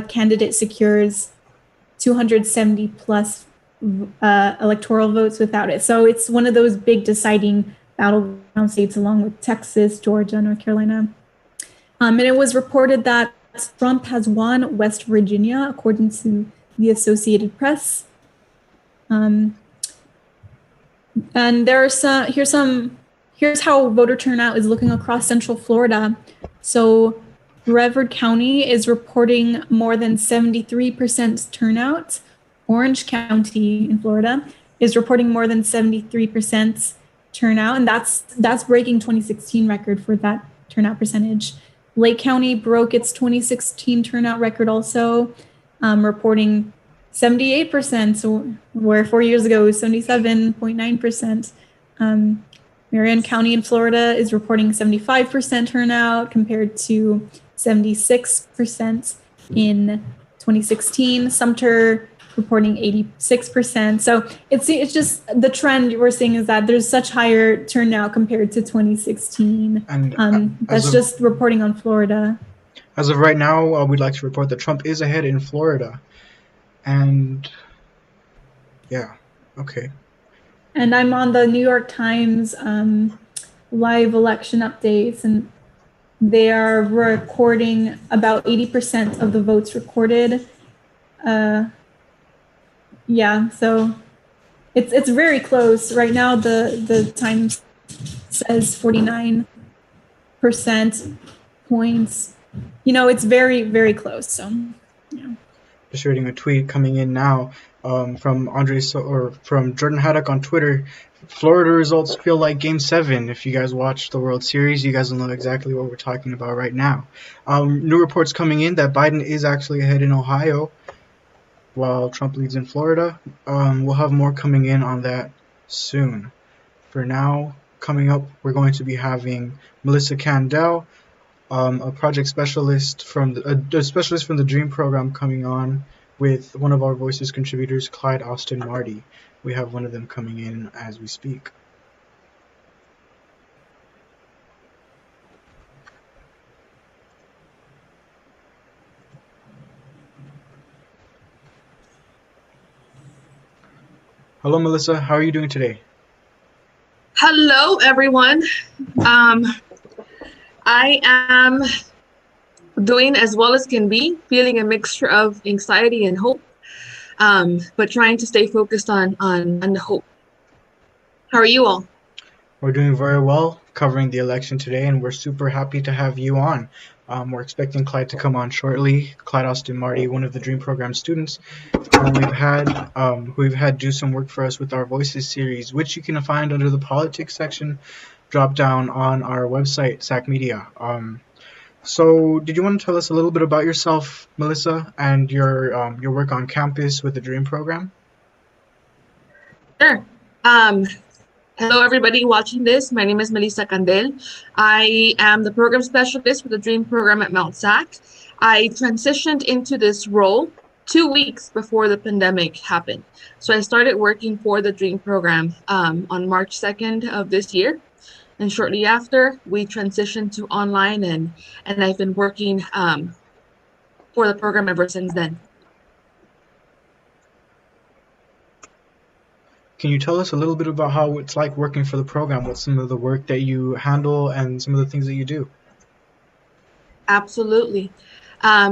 candidate secures 270 plus electoral votes without it. So it's one of those big deciding battleground states along with Texas, Georgia, North Carolina. And it was reported that Trump has won West Virginia, according to the Associated Press. And there are here's how voter turnout is looking across Central Florida. So Brevard County is reporting more than 73% turnout. Orange County in Florida is reporting more than 73% turnout, and that's breaking 2016 record for that turnout percentage. Lake County broke its 2016 turnout record also, reporting 78%, so where 4 years ago it was 77.9%. Marion County in Florida is reporting 75% turnout compared to 76% in 2016. Sumter reporting 86%. So it's just the trend we're seeing is that there's such higher turnout compared to 2016. And that's just reporting on Florida. As of right now, we'd like to report that Trump is ahead in Florida. And yeah, okay. And I'm on the New York Times live election updates, and they are recording about 80% of the votes recorded. Yeah, so it's very close. Right now the Times says 49% points. It's very close. So yeah. Just reading a tweet coming in now from from Jordan Haddock on Twitter. Florida results feel like Game 7. If you guys watch the World Series, you guys will know exactly what we're talking about right now. New reports coming in that Biden is actually ahead in Ohio, while Trump leads in Florida. We'll have more coming in on that soon. For now, coming up, we're going to be having Melissa Candell, a project specialist from the Dream program, coming on with one of our Voices contributors, Clyde Austin Marty. We have one of them coming in as we speak. Hello, Melissa. How are you doing today? Hello, everyone. I am doing as well as can be, feeling a mixture of anxiety and hope, but trying to stay focused on the hope. How are you all? We're doing very well, covering the election today, and we're super happy to have you on. We're expecting Clyde to come on shortly. Clyde Austin Marty, one of the Dream Program students, who we've had do some work for us with our Voices series, which you can find under the politics section drop down on our website, SAC.Media. So did you want to tell us a little bit about yourself, Melissa, and your work on campus with the Dream Program? Sure. Hello, everybody watching this. My name is Melissa Candel. I am the program specialist with the Dream program at Mount SAC. I transitioned into this role 2 weeks before the pandemic happened. So I started working for the Dream program on March 2nd of this year. And shortly after, we transitioned to online, and I've been working for the program ever since then. Can you tell us a little bit about how it's like working for the program? What's some of the work that you handle and some of the things that you do? Absolutely.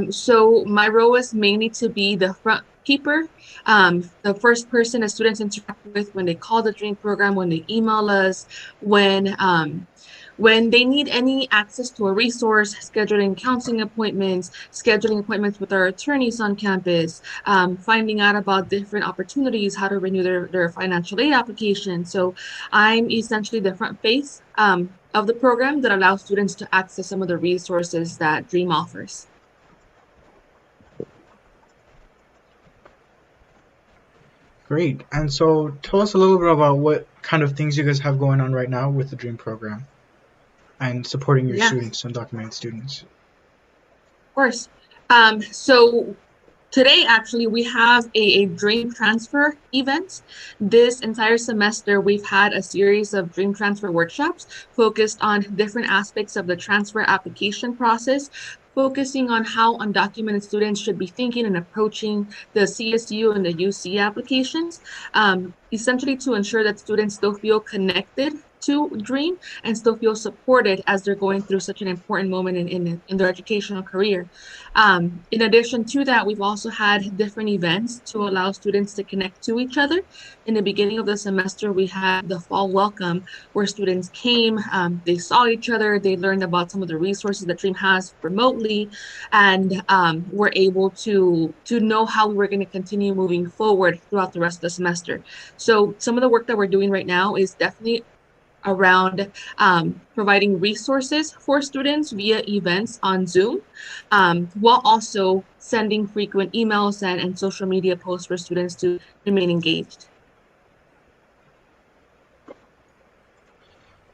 So my role is mainly to be the front keeper, the first person that students interact with when they call the Dream program, when they email us, when they need any access to a resource, scheduling counseling appointments, scheduling appointments with our attorneys on campus, finding out about different opportunities, how to renew their financial aid application. So I'm essentially the front face of the program that allows students to access some of the resources that Dream offers. Great. And so tell us a little bit about what kind of things you guys have going on right now with the Dream program and supporting your students, undocumented students. Of course. So today, actually, we have a Dream Transfer event. This entire semester, we've had a series of Dream Transfer workshops focused on different aspects of the transfer application process, focusing on how undocumented students should be thinking and approaching the CSU and the UC applications, essentially to ensure that students still feel connected to Dream and still feel supported as they're going through such an important moment in their educational career. In addition to that, we've also had different events to allow students to connect to each other. In the beginning of the semester, we had the fall welcome where students came, they saw each other, they learned about some of the resources that Dream has remotely, and were able to know how we were going to continue moving forward throughout the rest of the semester. So some of the work that we're doing right now is definitely around providing resources for students via events on Zoom, while also sending frequent emails and social media posts for students to remain engaged.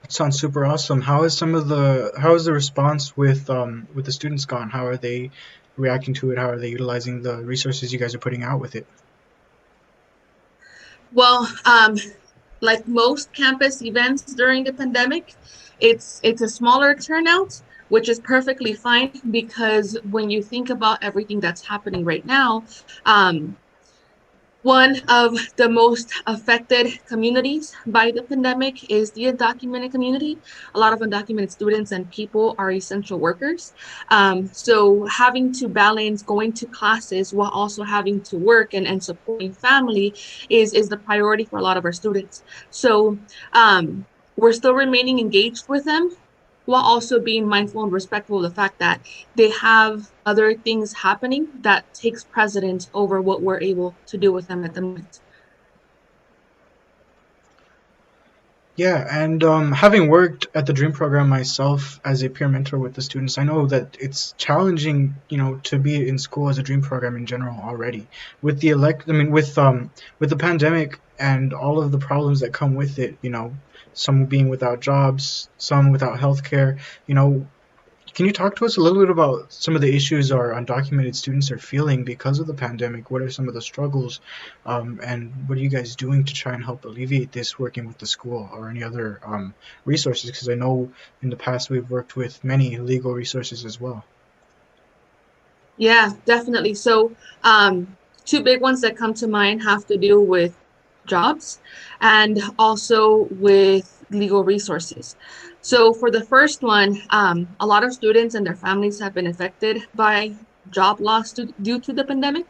That sounds super awesome. How is the response with the students gone? How are they reacting to it? How are they utilizing the resources you guys are putting out with it? Well, like most campus events during the pandemic, it's a smaller turnout, which is perfectly fine because when you think about everything that's happening right now, one of the most affected communities by the pandemic is the undocumented community. A lot of undocumented students and people are essential workers. So having to balance going to classes while also having to work and supporting family is the priority for a lot of our students. So we're still remaining engaged with them while also being mindful and respectful of the fact that they have other things happening that takes precedence over what we're able to do with them at the moment. Yeah, and having worked at the Dream program myself as a peer mentor with the students, I know that it's challenging, to be in school as a Dream program in general already. With the with the pandemic and all of the problems that come with it, some being without jobs, some without healthcare, can you talk to us a little bit about some of the issues our undocumented students are feeling because of the pandemic? What are some of the struggles, and what are you guys doing to try and help alleviate this, working with the school or any other resources? Because I know in the past we've worked with many legal resources as well. Yeah, definitely. So two big ones that come to mind have to do with jobs and also with legal resources. So for the first one, a lot of students and their families have been affected by job loss due to the pandemic.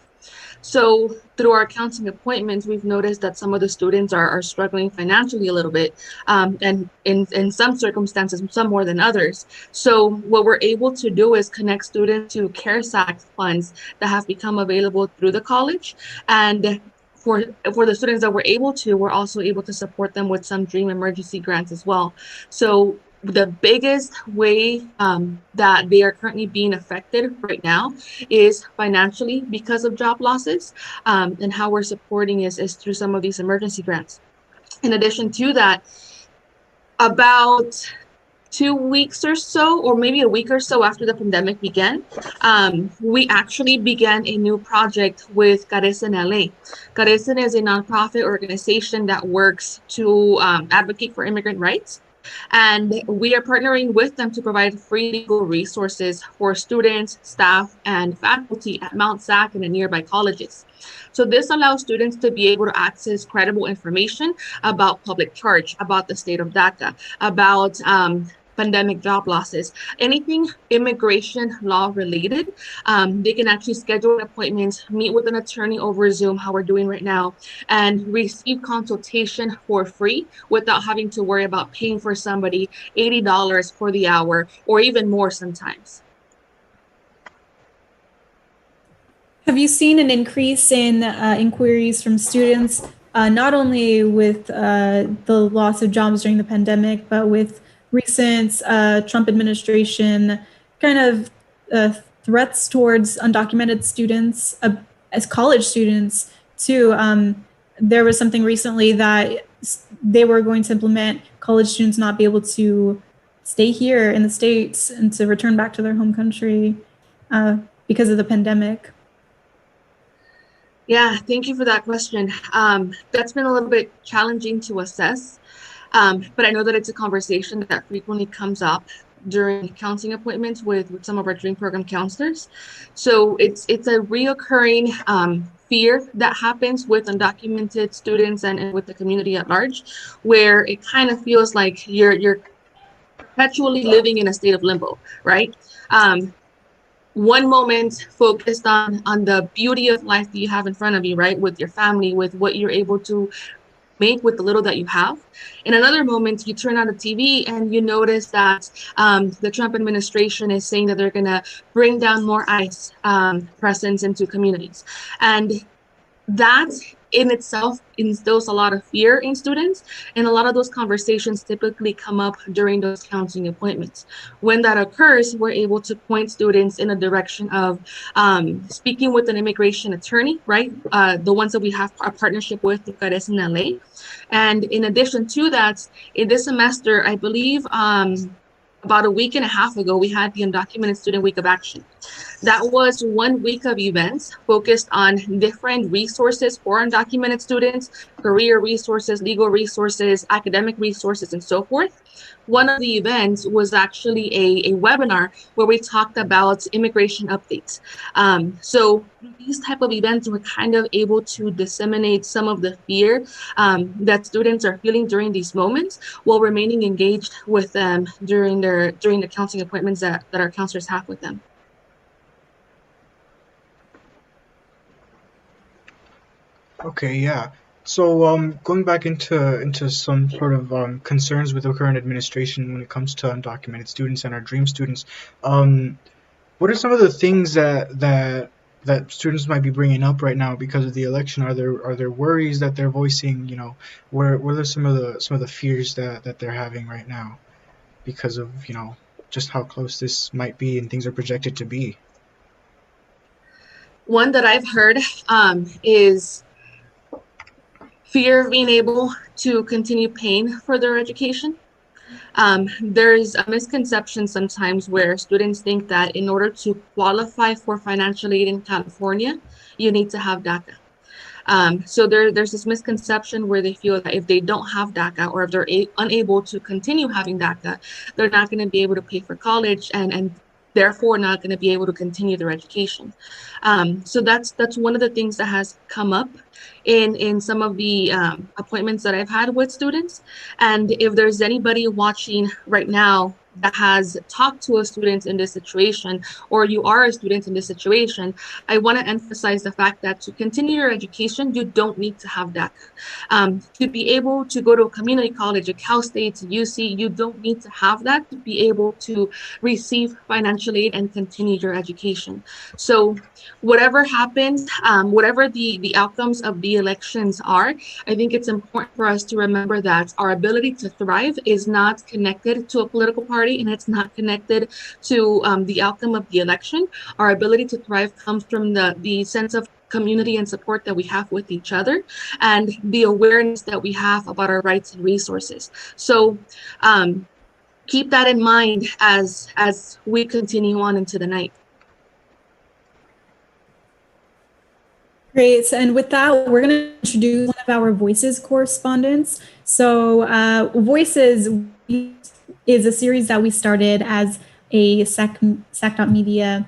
So through our counseling appointments, we've noticed that some of the students are struggling financially a little bit, and in some circumstances, some more than others. So what we're able to do is connect students to CARES Act funds that have become available through the college. And for the students that we're able to, we're also able to support them with some Dream emergency grants as well. So the biggest way that they are currently being affected right now is financially because of job losses, and how we're supporting is through some of these emergency grants. In addition to that, about 2 weeks or so, or maybe a week or so after the pandemic began, we actually began a new project with Carecen LA. Carecen is a nonprofit organization that works to advocate for immigrant rights. And we are partnering with them to provide free legal resources for students, staff, and faculty at Mount SAC and the nearby colleges. So this allows students to be able to access credible information about public charge, about the state of DACA, about pandemic job losses, anything immigration law related. They can actually schedule an appointment, meet with an attorney over Zoom, how we're doing right now, and receive consultation for free without having to worry about paying for somebody $80 for the hour or even more sometimes. Have you seen an increase in inquiries from students, not only with the loss of jobs during the pandemic, but with recent Trump administration kind of threats towards undocumented students as college students too? There was something recently that they were going to implement college students not be able to stay here in the States and to return back to their home country because of the pandemic. Yeah, thank you for that question. That's been a little bit challenging to assess, but I know that it's a conversation that frequently comes up during counseling appointments with some of our dream program counselors. So it's a reoccurring fear that happens with undocumented students and with the community at large, where it kind of feels like you're perpetually living in a state of limbo, right? One moment focused on the beauty of life that you have in front of you, right? With your family, with what you're able to make with the little that you have. In another moment, you turn on the TV and you notice that the Trump administration is saying that they're going to bring down more ICE presence into communities. And that in itself instills a lot of fear in students, and a lot of those conversations typically come up during those counseling appointments. When that occurs, we're able to point students in a direction of speaking with an immigration attorney, right? The ones that we have a partnership with Carecen LA. And in addition to that, in this semester, I believe about a week and a half ago, we had the Undocumented Student Week of Action. That was 1 week of events focused on different resources for undocumented students, career resources, legal resources, academic resources, and so forth. One of the events was actually a webinar where we talked about immigration updates. So these type of events were kind of able to disseminate some of the fear that students are feeling during these moments, while remaining engaged with them during the counseling appointments that our counselors have with them. Okay, yeah. So, going back into some sort of concerns with the current administration when it comes to undocumented students and our dream students, what are some of the things that students might be bringing up right now because of the election? Are there worries that they're voicing? What are some of the fears that they're having right now because of just how close this might be and things are projected to be? One that I've heard is fear of being able to continue paying for their education. There's a misconception sometimes where students think that in order to qualify for financial aid in California, you need to have DACA. So there's this misconception where they feel that if they don't have DACA, or if they're unable to continue having DACA, they're not going to be able to pay for college and therefore not going to be able to continue their education. So that's one of the things that has come up in some of the appointments that I've had with students. And if there's anybody watching right now that has talked to a student in this situation, or you are a student in this situation, I want to emphasize the fact that to continue your education, you don't need to have DACA. To be able to go to a community college, a Cal State, UC, you don't need to have that to be able to receive financial aid and continue your education. So whatever happens, whatever the outcomes of the elections are, I think it's important for us to remember that our ability to thrive is not connected to a political party, and it's not connected to the outcome of the election. Our ability to thrive comes from the sense of community and support that we have with each other, and the awareness that we have about our rights and resources. So keep that in mind as we continue on into the night. Great. And with that, we're going to introduce one of our Voices correspondents. So, Voices is a series that we started as a SAC.Media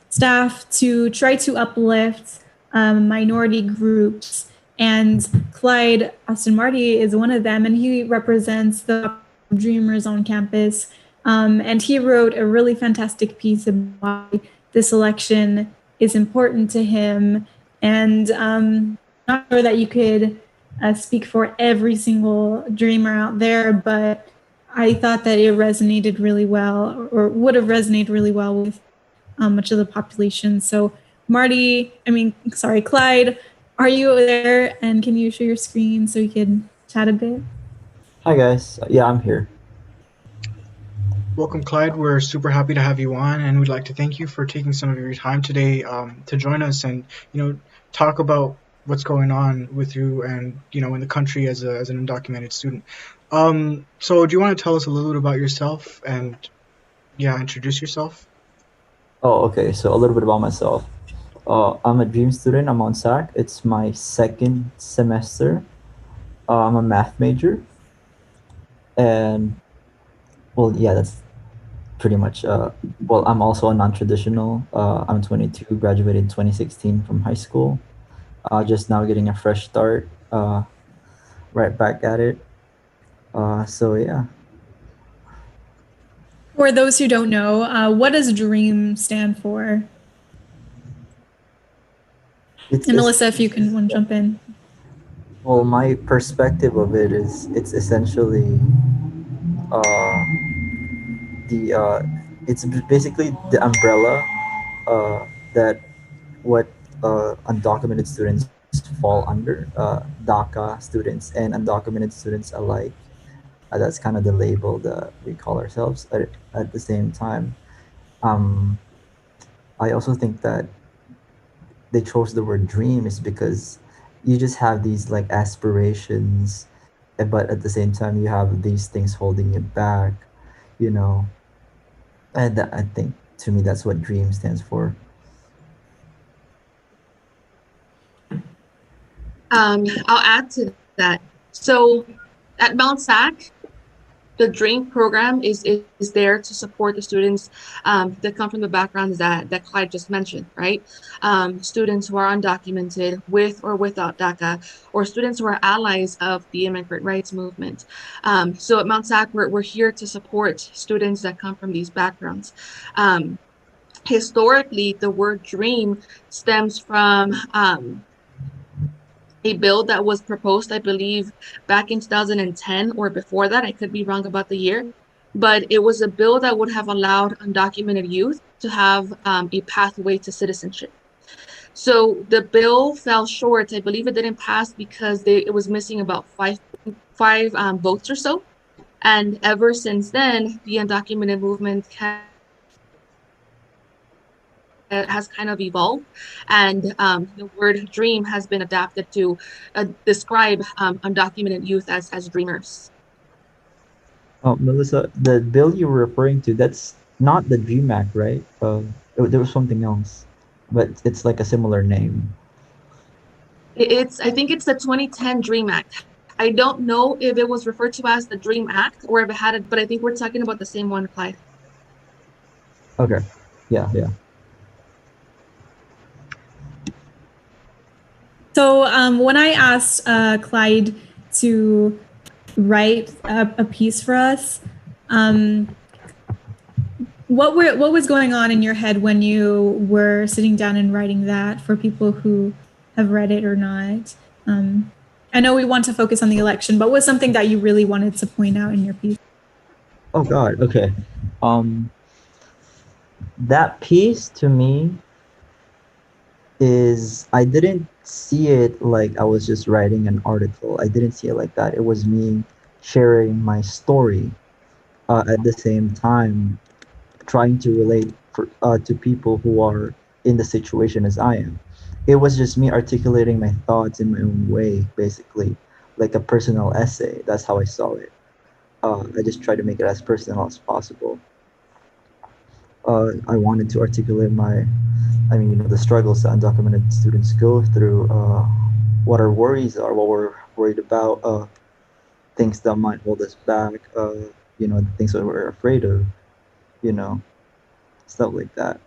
staff to try to uplift minority groups. And Clyde Austin Marty is one of them, and he represents the dreamers on campus. And he wrote a really fantastic piece about why this election is important to him. And I'm not sure that you could speak for every single dreamer out there, but I thought that it resonated really well, or would have resonated really well with much of the population. So Clyde, are you there? And can you share your screen so you can chat a bit? Hi guys, yeah, I'm here. Welcome, Clyde. We're super happy to have you on, and we'd like to thank you for taking some of your time today to join us and talk about what's going on with you and in the country as an undocumented student. So, do you want to tell us a little bit about yourself and introduce yourself? Oh, okay. So a little bit about myself. I'm a dream student. I'm on SAC. It's my second semester. I'm a math major, and well, yeah, that's pretty much. Well, I'm also a non-traditional. I'm 22, graduated in 2016 from high school. Just now getting a fresh start. Right back at it. So yeah. For those who don't know, what does DREAM stand for? And Melissa, if you can want to jump in. Well, my perspective of it is it's essentially it's basically the umbrella that what undocumented students fall under, DACA students and undocumented students alike. That's kind of the label that we call ourselves. At the same time, I also think that they chose the word dream is because you just have these like aspirations, but at the same time you have these things holding you back, and I think to me that's what dream stands for. I'll add to that. So at Mount SAC, the DREAM program is there to support the students that come from the backgrounds that Clyde just mentioned, right? Students who are undocumented, with or without DACA, or students who are allies of the immigrant rights movement. So at Mount SAC, we're here to support students that come from these backgrounds. Historically, the word dream stems from a bill that was proposed, I believe, back in 2010 or before that. I could be wrong about the year, but it was a bill that would have allowed undocumented youth to have a pathway to citizenship. So the bill fell short. I believe it didn't pass because it was missing about five votes or so. And ever since then, the undocumented movement has kind of evolved, and the word dream has been adapted to describe undocumented youth as dreamers. Oh, Melissa, the bill you were referring to, that's not the DREAM Act, right? There was something else, but it's like a similar name. I think it's the 2010 DREAM Act. I don't know if it was referred to as the DREAM Act or if it had it, but I think we're talking about the same one, Clyde. Okay. Yeah. So when I asked Clyde to write a piece for us, what was going on in your head when you were sitting down and writing that, for people who have read it or not? I know we want to focus on the election, but what was something that you really wanted to point out in your piece? Oh God. Okay. That piece to me is, I didn't see it like I was just writing an article. I didn't see it like that. It was me sharing my story, at the same time trying to relate to people who are in the situation as I am. It was just me articulating my thoughts in my own way, basically, like a personal essay. That's how I saw it. I just try to make it as personal as possible. I wanted to articulate the struggles that undocumented students go through, what our worries are, what we're worried about, things that might hold us back, the things that we're afraid of, you know, stuff like that.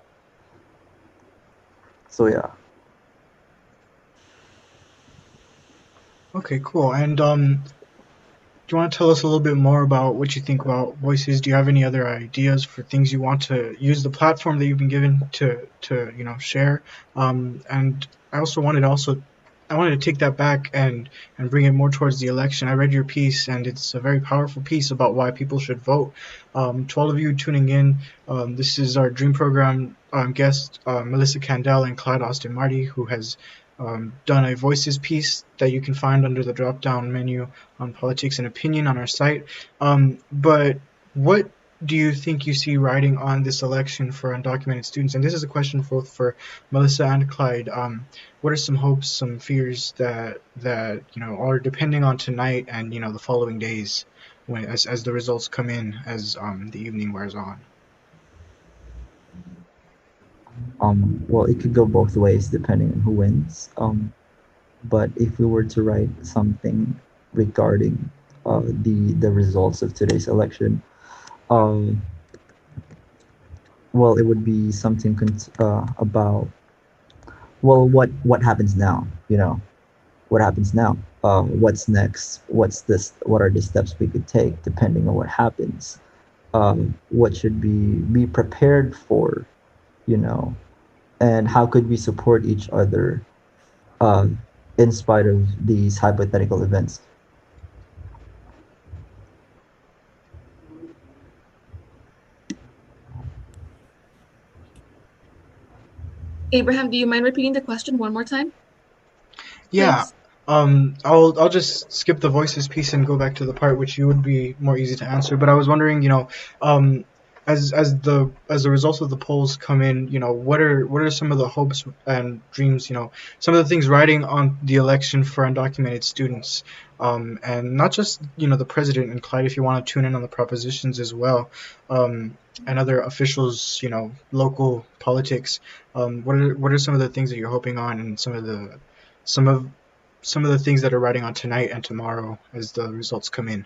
So yeah. Okay, cool. And do you want to tell us a little bit more about what you think about voices? Do you have any other ideas for things you want to use the platform that you've been given to share? And I also wanted to take that back and bring it more towards the election. I read your piece, and it's a very powerful piece about why people should vote. To all of you tuning in, this is our Dream Program guest, Melissa Candell and Clyde Austin Marty, who has done a Voices piece that you can find under the drop-down menu on Politics and Opinion on our site. But what do you think you see riding on this election for undocumented students? And this is a question both for Melissa and Clyde. What are some hopes, some fears that are depending on tonight and the following days, as the results come in, as the evening wears on? Well, it could go both ways depending on who wins. But if we were to write something regarding the results of today's election, well, it would be something about, well, what happens now? What happens now? What's next? What are the steps we could take depending on what happens? What should be prepared for? And how could we support each other in spite of these hypothetical events? Abraham, do you mind repeating the question one more time? Yeah. Please? I'll just skip the voices piece and go back to the part which you would be more easy to answer. But I was wondering, as the results of the polls come in, what are some of the hopes and dreams, some of the things riding on the election for undocumented students, and not just the president. And Clyde, if you want to tune in on the propositions as well, and other officials, local politics, what are some of the things that you're hoping on, and some of the things that are riding on tonight and tomorrow as the results come in?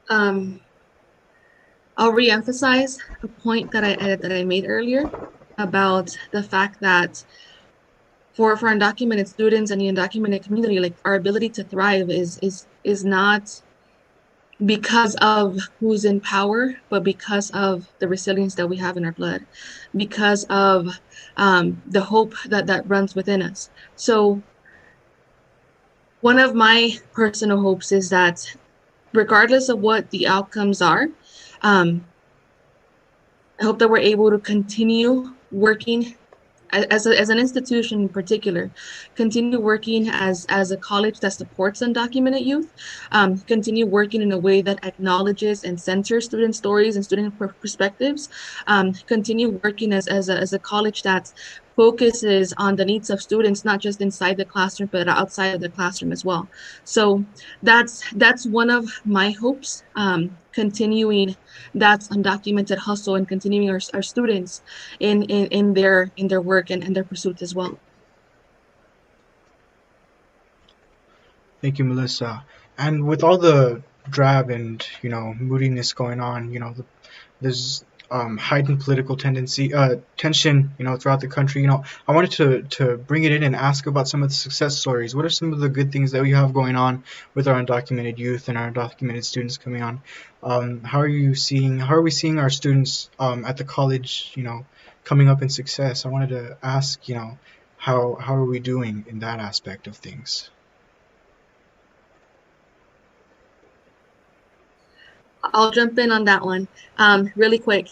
I'll reemphasize a point that I made earlier about the fact that for undocumented students and the undocumented community, like, our ability to thrive is not because of who's in power, but because of the resilience that we have in our blood, because of the hope that runs within us. So one of my personal hopes is that regardless of what the outcomes are, I hope that we're able to continue working as an institution in particular, continue working as a college that supports undocumented youth, continue working in a way that acknowledges and centers student stories and student perspectives, continue working as a college that focuses on the needs of students, not just inside the classroom, but outside of the classroom as well. So that's one of my hopes, continuing that undocumented hustle and continuing our students in their work and their pursuits as well. Thank you, Melissa. And with all the drab and moodiness going on, there's heightened political tension, throughout the country. I wanted to bring it in and ask about some of the success stories. What are some of the good things that we have going on with our undocumented youth and our undocumented students coming on? How are we seeing our students at the college, coming up in success? I wanted to ask, how are we doing in that aspect of things? I'll jump in on that one really quick.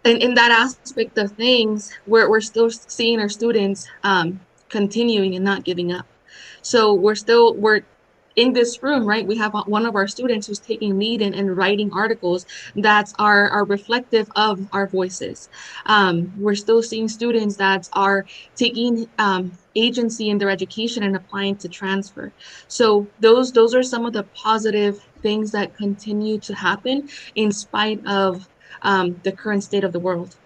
In that aspect of things, we're still seeing our students continuing and not giving up. So we're in this room, right, we have one of our students who's taking lead and writing articles that are reflective of our voices. We're still seeing students that are taking agency in their education and applying to transfer. So those are some of the positive things that continue to happen in spite of the current state of the world.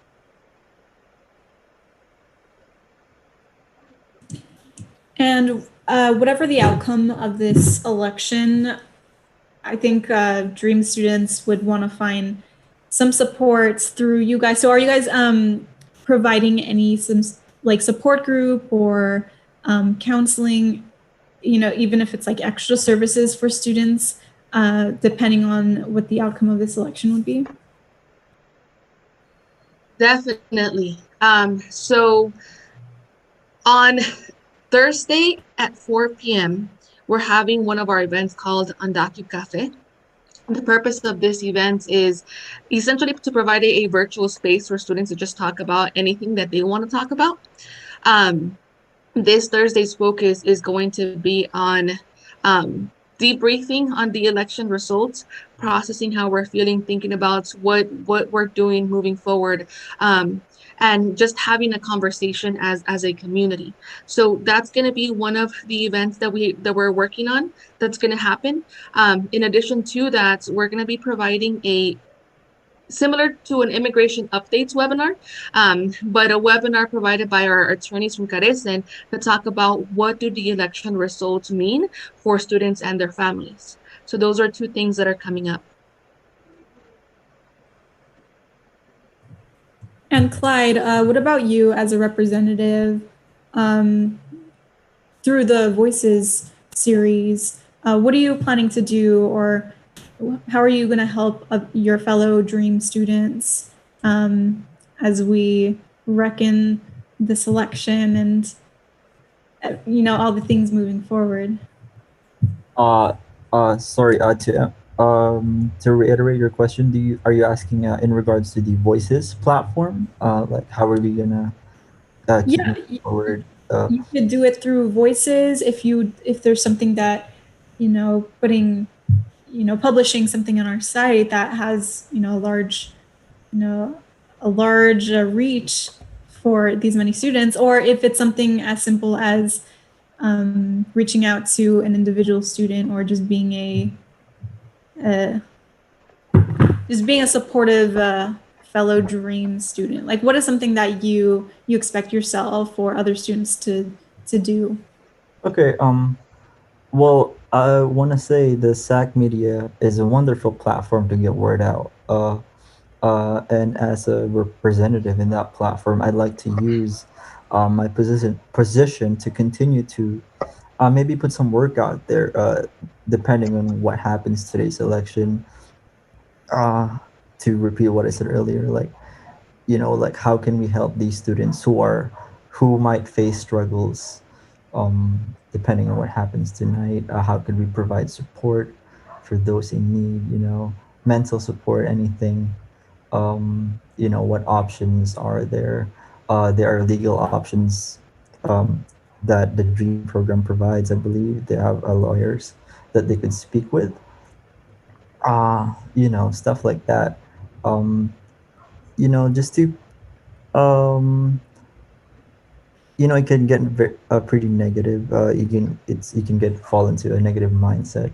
And whatever the outcome of this election, I think Dream students would want to find some supports through you guys. So are you guys providing some like support group or counseling, even if it's like extra services for students, depending on what the outcome of this election would be? Definitely. So on Thursday at 4 p.m., we're having one of our events called Andaku Cafe. The purpose of this event is essentially to provide a virtual space for students to just talk about anything that they want to talk about. This Thursday's focus is going to be on debriefing on the election results, processing how we're feeling, thinking about what we're doing moving forward, and just having a conversation as a community. So that's going to be one of the events that we're working on. That's going to happen. In addition to that, we're going to be providing a similar to an immigration updates webinar, but a webinar provided by our attorneys from Carecen to talk about what do the election results mean for students and their families. So those are two things that are coming up. And Clyde, what about you as a representative through the Voices series? What are you planning to do, or how are you going to help your fellow Dream students as we reckon this election and all the things moving forward? Sorry, to reiterate your question, are you asking in regards to the Voices platform? Like how are we gonna keep moving forward? You could do it through Voices if there's something that putting publishing something on our site that has a large reach for these many students, or if it's something as simple as reaching out to an individual student, or just being a supportive fellow Dream student. Like, what is something that you expect yourself or other students to do? Okay. Well, I want to say the SAC.Media is a wonderful platform to get word out. And as a representative in that platform, I'd like to use my position to continue to maybe put some work out there, depending on what happens today's election. To repeat what I said earlier, like like how can we help these students who might face struggles, depending on what happens tonight. How could we provide support for those in need? Mental support, anything. What options are there? There are legal options that the Dream program provides. I believe they have lawyers that they could speak with. Stuff like that. Just to it can get pretty negative. You can fall into a negative mindset.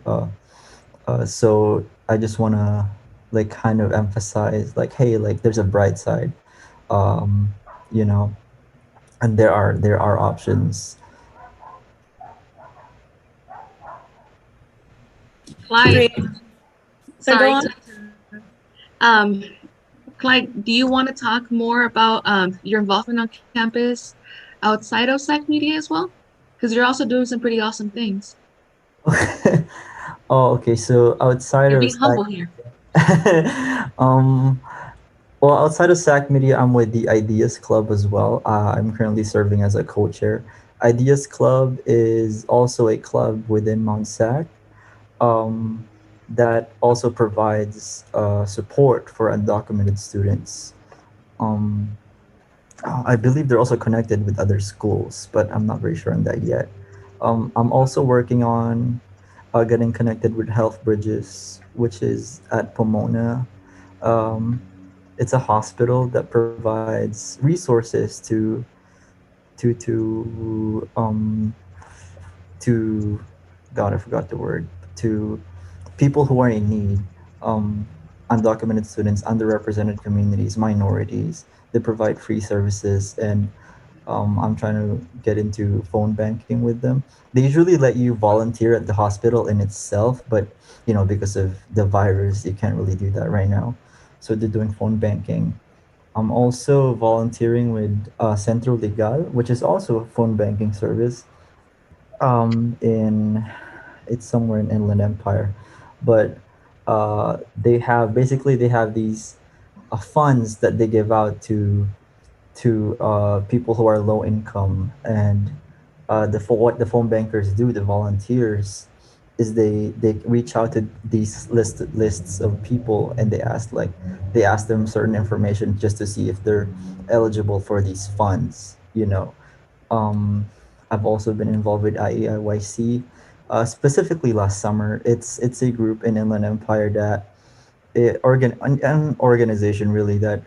So I just wanna like kind of emphasize like, hey, like there's a bright side, um, you know, and there are options. Clyde, sorry. Go on. Clyde, do you want to talk more about your involvement on campus outside of SAC.Media as well? Because you're also doing some pretty awesome things. Oh, okay. So outside You're of being humble here. Well, outside of SAC.Media, I'm with the Ideas Club as well. I'm currently serving as a co-chair. Ideas Club is also a club within Mount SAC, that also provides support for undocumented students. I believe they're also connected with other schools, but I'm not very sure on that yet. I'm also working on getting connected with Health Bridges, which is at Pomona. Um, it's a hospital that provides resources to to God, I forgot the word, to people who are in need, um, undocumented students, underrepresented communities, minorities. They provide free services, and I'm trying to get into phone banking with them. They usually let you volunteer at the hospital in itself, but because of the virus, you can't really do that right now. So they're doing phone banking. I'm also volunteering with Centro Legal, which is also a phone banking service. In It's somewhere in Inland Empire, but they have these funds that they give out to people who are low income, and what the phone bankers do, the volunteers, is they reach out to these lists of people, and they ask them certain information just to see if they're eligible for these funds. um, I've also been involved with IAIYC, specifically last summer. It's a group in Inland Empire that an organization really that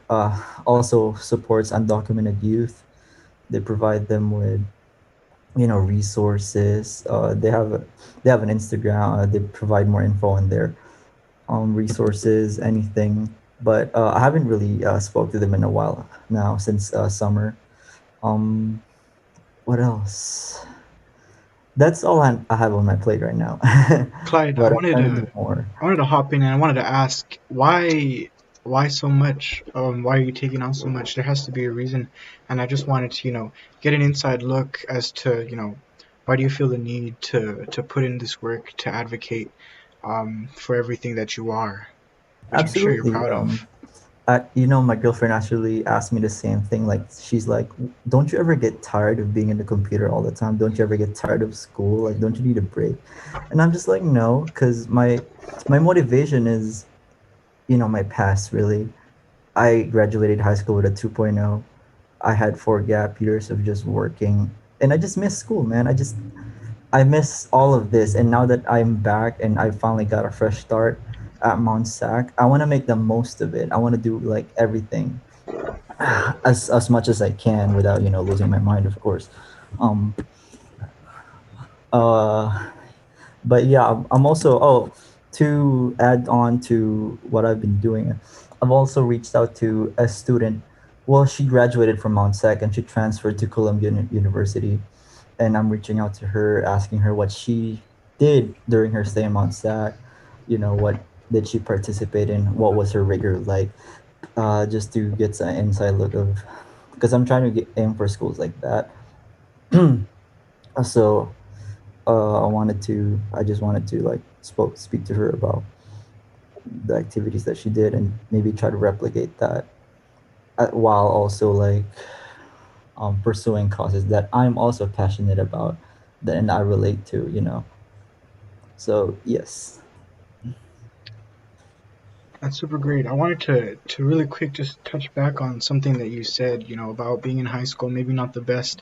also supports undocumented youth. They provide them with resources. They have an Instagram. They provide more info on their resources, anything. But I haven't really spoke to them in a while now since summer. Um, what else? That's all I have on my plate right now. Clyde, But I'm trying to do more. I wanted to hop in and I wanted to ask why so much? Why are you taking on so much? There has to be a reason, and I just wanted to get an inside look as to why do you feel the need to put in this work to advocate for everything that you are, which I'm sure you're Absolutely. proud of. My girlfriend actually asked me the same thing. Like, she's like, "Don't you ever get tired of being in the computer all the time? Don't you ever get tired of school? Like, don't you need a break?" And I'm just like, "No," because my motivation is, my past really. I graduated high school with a 2.0. I had 4 gap years of just working, and I just miss school, man. I miss all of this, and now that I'm back and I finally got a fresh start at Mount Sac, I want to make the most of it. I want to do like everything as much as I can without losing my mind, of course. Um, uh, but yeah, I'm also to add on to what I've been doing. I've also reached out to a student. Well, she graduated from Mount Sac and she transferred to Columbia University, and I'm reaching out to her, asking her what she did during her stay in Mount Sac. What did she participate in? What was her rigor like? Just to get an inside look of, because I'm trying to get aim for schools like that. So I just wanted to like speak to her about the activities that she did and maybe try to replicate that, while also like pursuing causes that I'm also passionate about, that and I relate to. So yes. That's super great. I wanted to really quick just touch back on something that you said, about being in high school, maybe not the best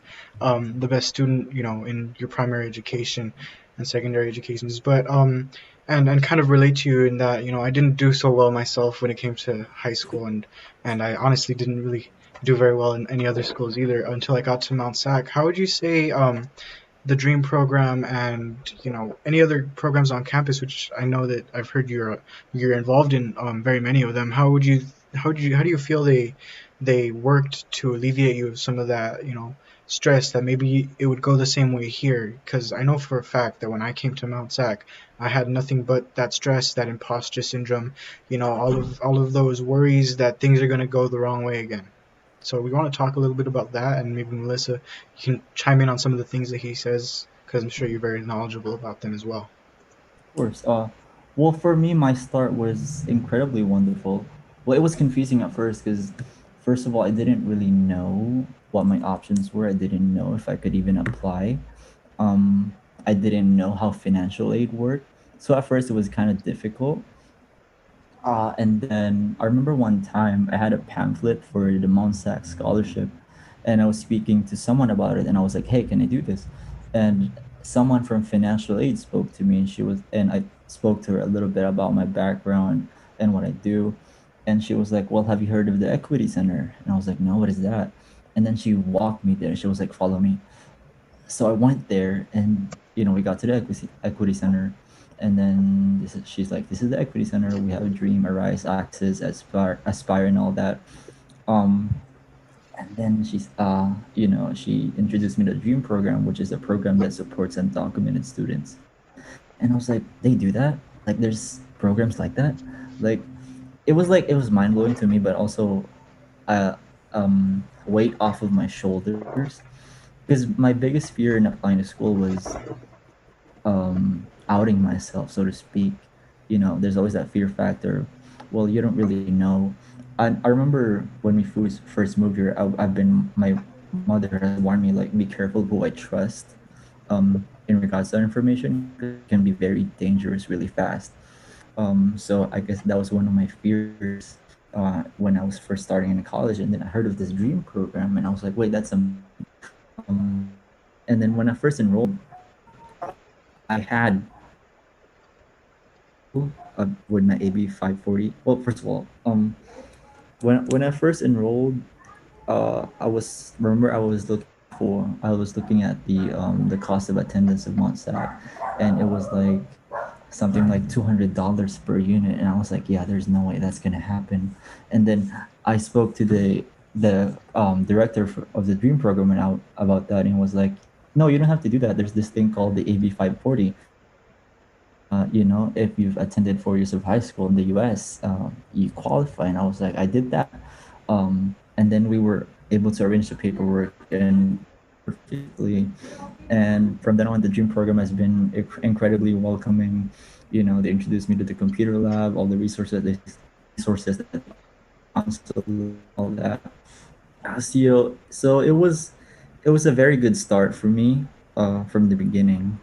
student, in your primary education and secondary educations, but and kind of relate to you in that, I didn't do so well myself when it came to high school, and I honestly didn't really do very well in any other schools either until I got to Mount Sac. How would you say the Dream program and any other programs on campus, which I know that I've heard you're involved in very many of them. How do you feel they worked to alleviate you of some of that stress that maybe it would go the same way here? Because I know for a fact that when I came to Mount Sac, I had nothing but that stress, that imposter syndrome, all of those worries that things are going to go the wrong way again. So we want to talk a little bit about that, and maybe Melissa, you can chime in on some of the things that he says, because I'm sure you're very knowledgeable about them as well. Of course. Well, for me, my start was incredibly wonderful. Well, it was confusing at first because, first of all, I didn't really know what my options were. I didn't know if I could even apply. I didn't know how financial aid worked. So at first, it was kind of difficult. And then I remember one time I had a pamphlet for the Mount Sac scholarship, and I was speaking to someone about it, and I was like, "Hey, can I do this?" And someone from financial aid spoke to me, and I spoke to her a little bit about my background and what I do. And she was like, well, have you heard of the Equity Center? And I was like, no, what is that? And then she walked me there. She was like, follow me. So I went there, and we got to the Equity Center. And then she's like, this is the Equity Center. We have a dream, arise, access, aspire, and all that. And then she introduced me to the Dream program, which is a program that supports undocumented students. And I was like, they do that? Like, there's programs like that? Like, it was mind blowing to me, but also weight off of my shoulders, because my biggest fear in applying to school was outing myself, so to speak. There's always that fear factor. Well, you don't really know. I remember when we first moved here, my mother has warned me, like, be careful who I trust in regards to that information. It can be very dangerous really fast. So I guess that was one of my fears when I was first starting in college. And then I heard of this Dream program, and I was like, wait, that's and then when I first enrolled, I had with my AB 540. Well, first of all, when I first enrolled, I was looking at the cost of attendance of MontSat, and it was like something like $200 per unit, and I was like, yeah, there's no way that's gonna happen. And then I spoke to the director of the Dream program about that, and was like, no, you don't have to do that. There's this thing called the AB 540. If you've attended 4 years of high school in the U.S., you qualify. And I was like, I did that. And then we were able to arrange the paperwork and perfectly. And from then on, the Dream program has been incredibly welcoming. They introduced me to the computer lab, all the resources, all that. So it was a very good start for me from the beginning.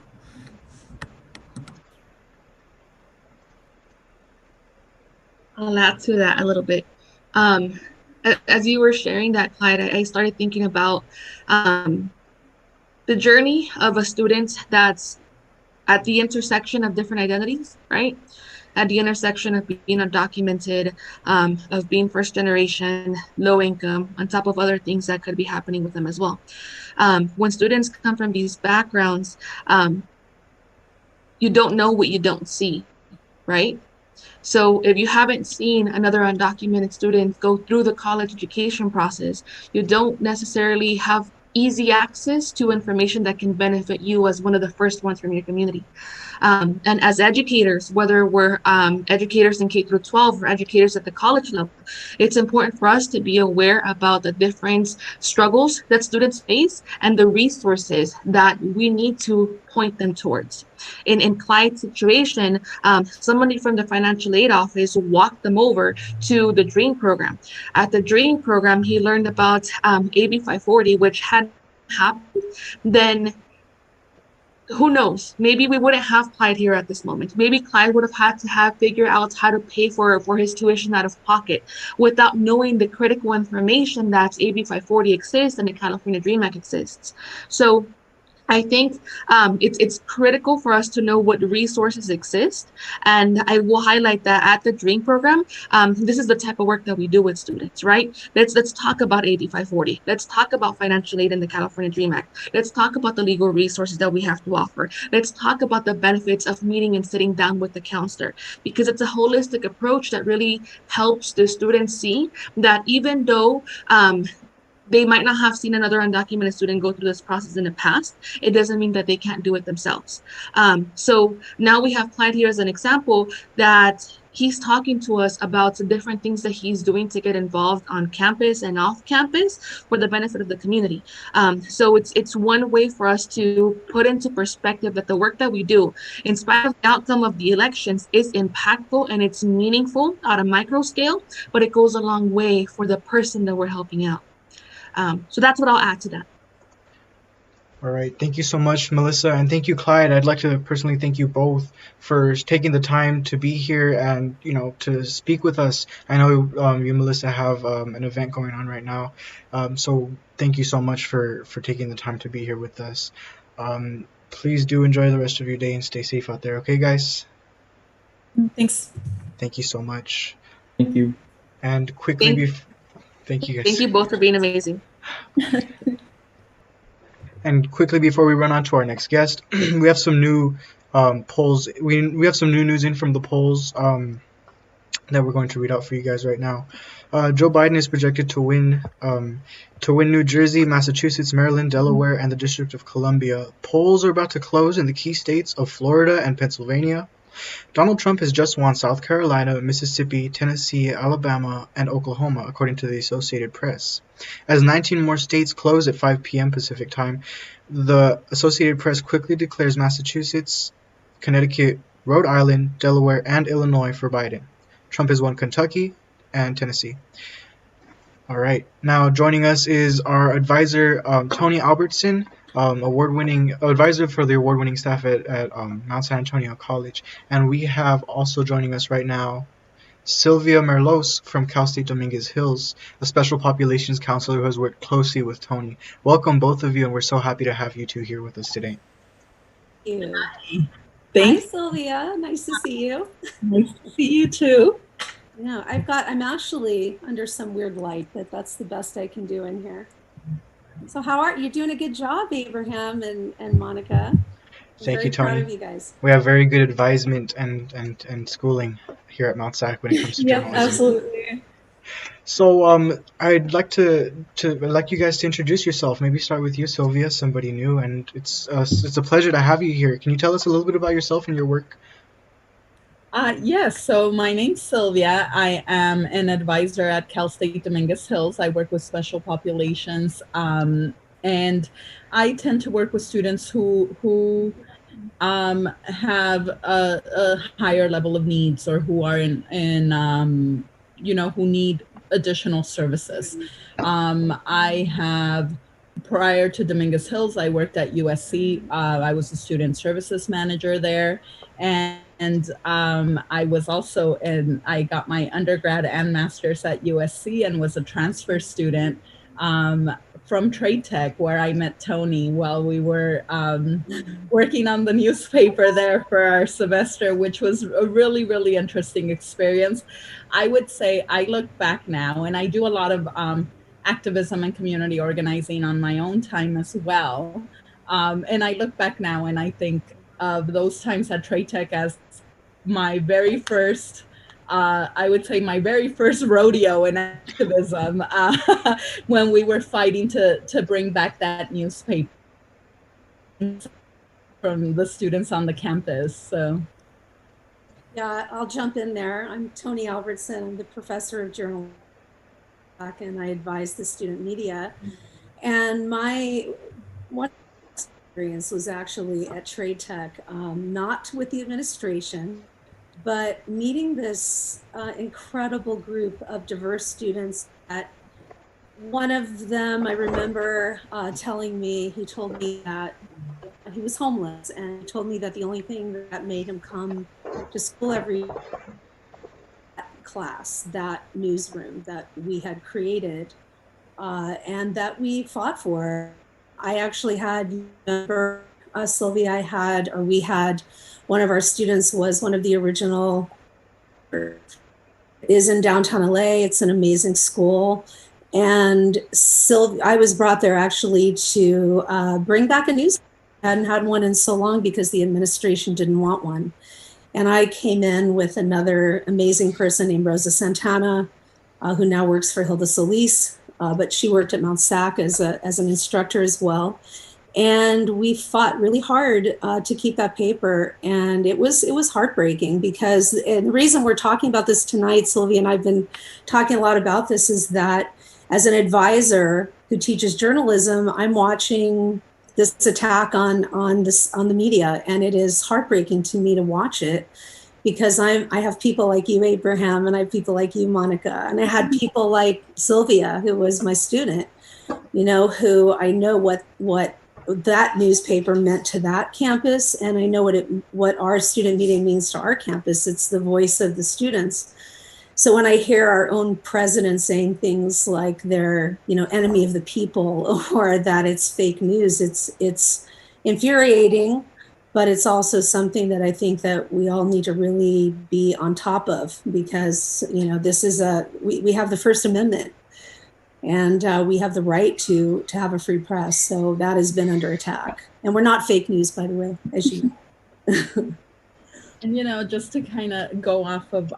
I'll add to that a little bit. As you were sharing that, Clyde, I started thinking about the journey of a student that's at the intersection of different identities, right? At the intersection of being undocumented, of being first generation, low income, on top of other things that could be happening with them as well. When students come from these backgrounds, you don't know what you don't see, right? So if you haven't seen another undocumented student go through the college education process, you don't necessarily have easy access to information that can benefit you as one of the first ones from your community. And as educators, whether we're educators in K through 12 or educators at the college level, it's important for us to be aware about the different struggles that students face and the resources that we need to point them towards. In Clyde's situation, somebody from the financial aid office walked them over to the Dream program. At the Dream program, he learned about AB 540, which had happened, then who knows? Maybe we wouldn't have Clyde here at this moment. Maybe Clyde would have had to figure out how to pay for his tuition out of pocket without knowing the critical information that AB 540 exists and the California Dream Act exists. So I think it's critical for us to know what resources exist. And I will highlight that at the Dream program, this is the type of work that we do with students, right? Let's talk about AB 540. Let's talk about financial aid in the California Dream Act. Let's talk about the legal resources that we have to offer. Let's talk about the benefits of meeting and sitting down with the counselor, because it's a holistic approach that really helps the students see that even though they might not have seen another undocumented student go through this process in the past, it doesn't mean that they can't do it themselves. So now we have Clyde here as an example that he's talking to us about the different things that he's doing to get involved on campus and off campus for the benefit of the community. So it's one way for us to put into perspective that the work that we do, in spite of the outcome of the elections, is impactful and it's meaningful at a micro scale, but it goes a long way for the person that we're helping out. So that's what I'll add to that. All right. Thank you so much, Melissa. And thank you, Clyde. I'd like to personally thank you both for taking the time to be here and, to speak with us. I know you, Melissa, have an event going on right now. So thank you so much for taking the time to be here with us. Please do enjoy the rest of your day and stay safe out there. Okay, guys? Thanks. Thank you so much. Thank you. And quickly, thank you guys. Thank you both for being amazing. And quickly before we run on to our next guest, we have some new polls. We have some new news in from the polls that we're going to read out for you guys right now. Joe Biden is projected to win New Jersey, Massachusetts, Maryland, Delaware, and the District of Columbia. Polls are about to close in the key states of Florida and Pennsylvania. Donald Trump has just won South Carolina, Mississippi, Tennessee, Alabama, and Oklahoma, according to the Associated Press. As 19 more states close at 5 p.m. Pacific time, the Associated Press quickly declares Massachusetts, Connecticut, Rhode Island, Delaware, and Illinois for Biden. Trump has won Kentucky and Tennessee. All right. Now joining us is our advisor, Tony Albertson, award-winning advisor for the award-winning staff at Mount San Antonio College. And we have also joining us right now Sylvia Merlos from Cal State Dominguez Hills, a special populations counselor who has worked closely with Tony. Welcome, both of you, and we're so happy to have you two here with us today. Thank you. Thanks. Hi, Sylvia. Nice to see you. Nice to see you too. Yeah, I'm actually under some weird light, but that's the best I can do in here. So how are you? Doing a good job, Abraham and Monica. Thank you, Proud Tony. of you guys. We have very good advisement and schooling here at Mount SAC when it comes to journalism. Absolutely. So I'd like you guys to introduce yourself. Maybe start with you, Sylvia, somebody new, and it's a pleasure to have you here. Can you tell us a little bit about yourself and your work? Yes, so my name's Sylvia. I am an advisor at Cal State Dominguez Hills. I work with special populations, and I tend to work with students who have a higher level of needs, or who are who need additional services. I have, prior to Dominguez Hills, I worked at USC. I was a student services manager there, and I was also I got my undergrad and master's at USC, and was a transfer student from Trade Tech, where I met Tony while we were working on the newspaper there for our semester, which was a really, really interesting experience. I would say I look back now, and I do a lot of activism and community organizing on my own time as well. And I look back now and I think of those times at Trade Tech as my very first, I would say my very first rodeo in activism, when we were fighting to bring back that newspaper from the students on the campus. So. Yeah, I'll jump in there. I'm Tony Albertson. I'm the professor of journalism, and I advise the student media. And my one experience was actually at Trade Tech, not with the administration, but meeting this incredible group of diverse students. That one of them, I remember telling me, he told me that he was homeless, and he told me that the only thing that made him come to school every class, that newsroom that we had created, and that we fought for. I actually had, remember, Sylvia, we had one of our students was one of the original, is in downtown LA. It's an amazing school. And I was brought there actually to bring back a newspaper. I hadn't had one in so long because the administration didn't want one. And I came in with another amazing person named Rosa Santana, who now works for Hilda Solis, but she worked at Mount SAC as an instructor as well. And we fought really hard to keep that paper. And it was heartbreaking because, and the reason we're talking about this tonight, Sylvia and I've been talking a lot about this, is that as an advisor who teaches journalism, I'm watching this attack on the media, and it is heartbreaking to me to watch it, because I have people like you, Abraham, and I have people like you, Monica, and I had people like Sylvia, who was my student, who I know what that newspaper meant to that campus, and I know what our student media means to our campus. It's the voice of the students. So when I hear our own president saying things like they're, enemy of the people, or that it's fake news, it's infuriating, but it's also something that I think that we all need to really be on top of, because, this is we have the First Amendment, and we have the right to have a free press. So that has been under attack. And we're not fake news, by the way, as you know. And just to kind of go off of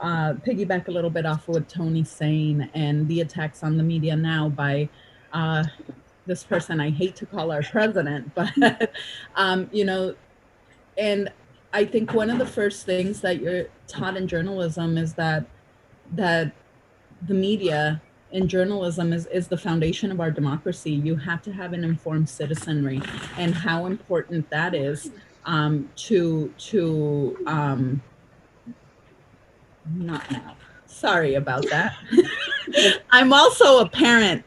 piggyback a little bit off of what Tony's saying and the attacks on the media now by this person I hate to call our president, but and I think one of the first things that you're taught in journalism is that the media in journalism is the foundation of our democracy. You have to have an informed citizenry, and how important that is to not now. Sorry about that. I'm also a parent,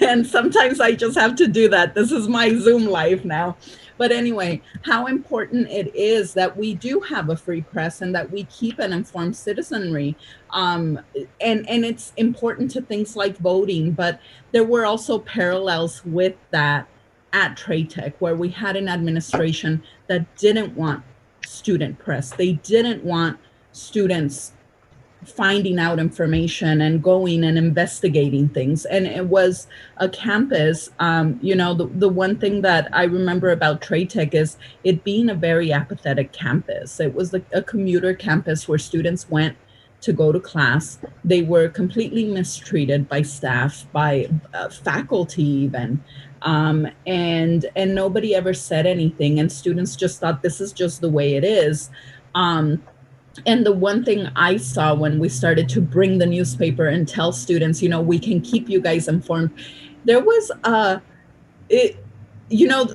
and sometimes I just have to do that. This is my Zoom life now. But anyway, how important it is that we do have a free press and that we keep an informed citizenry. And it's important to things like voting, but there were also parallels with that at Trade Tech, where we had an administration that didn't want student press. They didn't want students finding out information and going and investigating things. And it was a campus, the one thing that I remember about Trade Tech is it being a very apathetic campus. It was a commuter campus where students went to go to class. They were completely mistreated by staff, by faculty even. And nobody ever said anything, and students just thought this is just the way it is. And the one thing I saw when we started to bring the newspaper and tell students, we can keep you guys informed, there was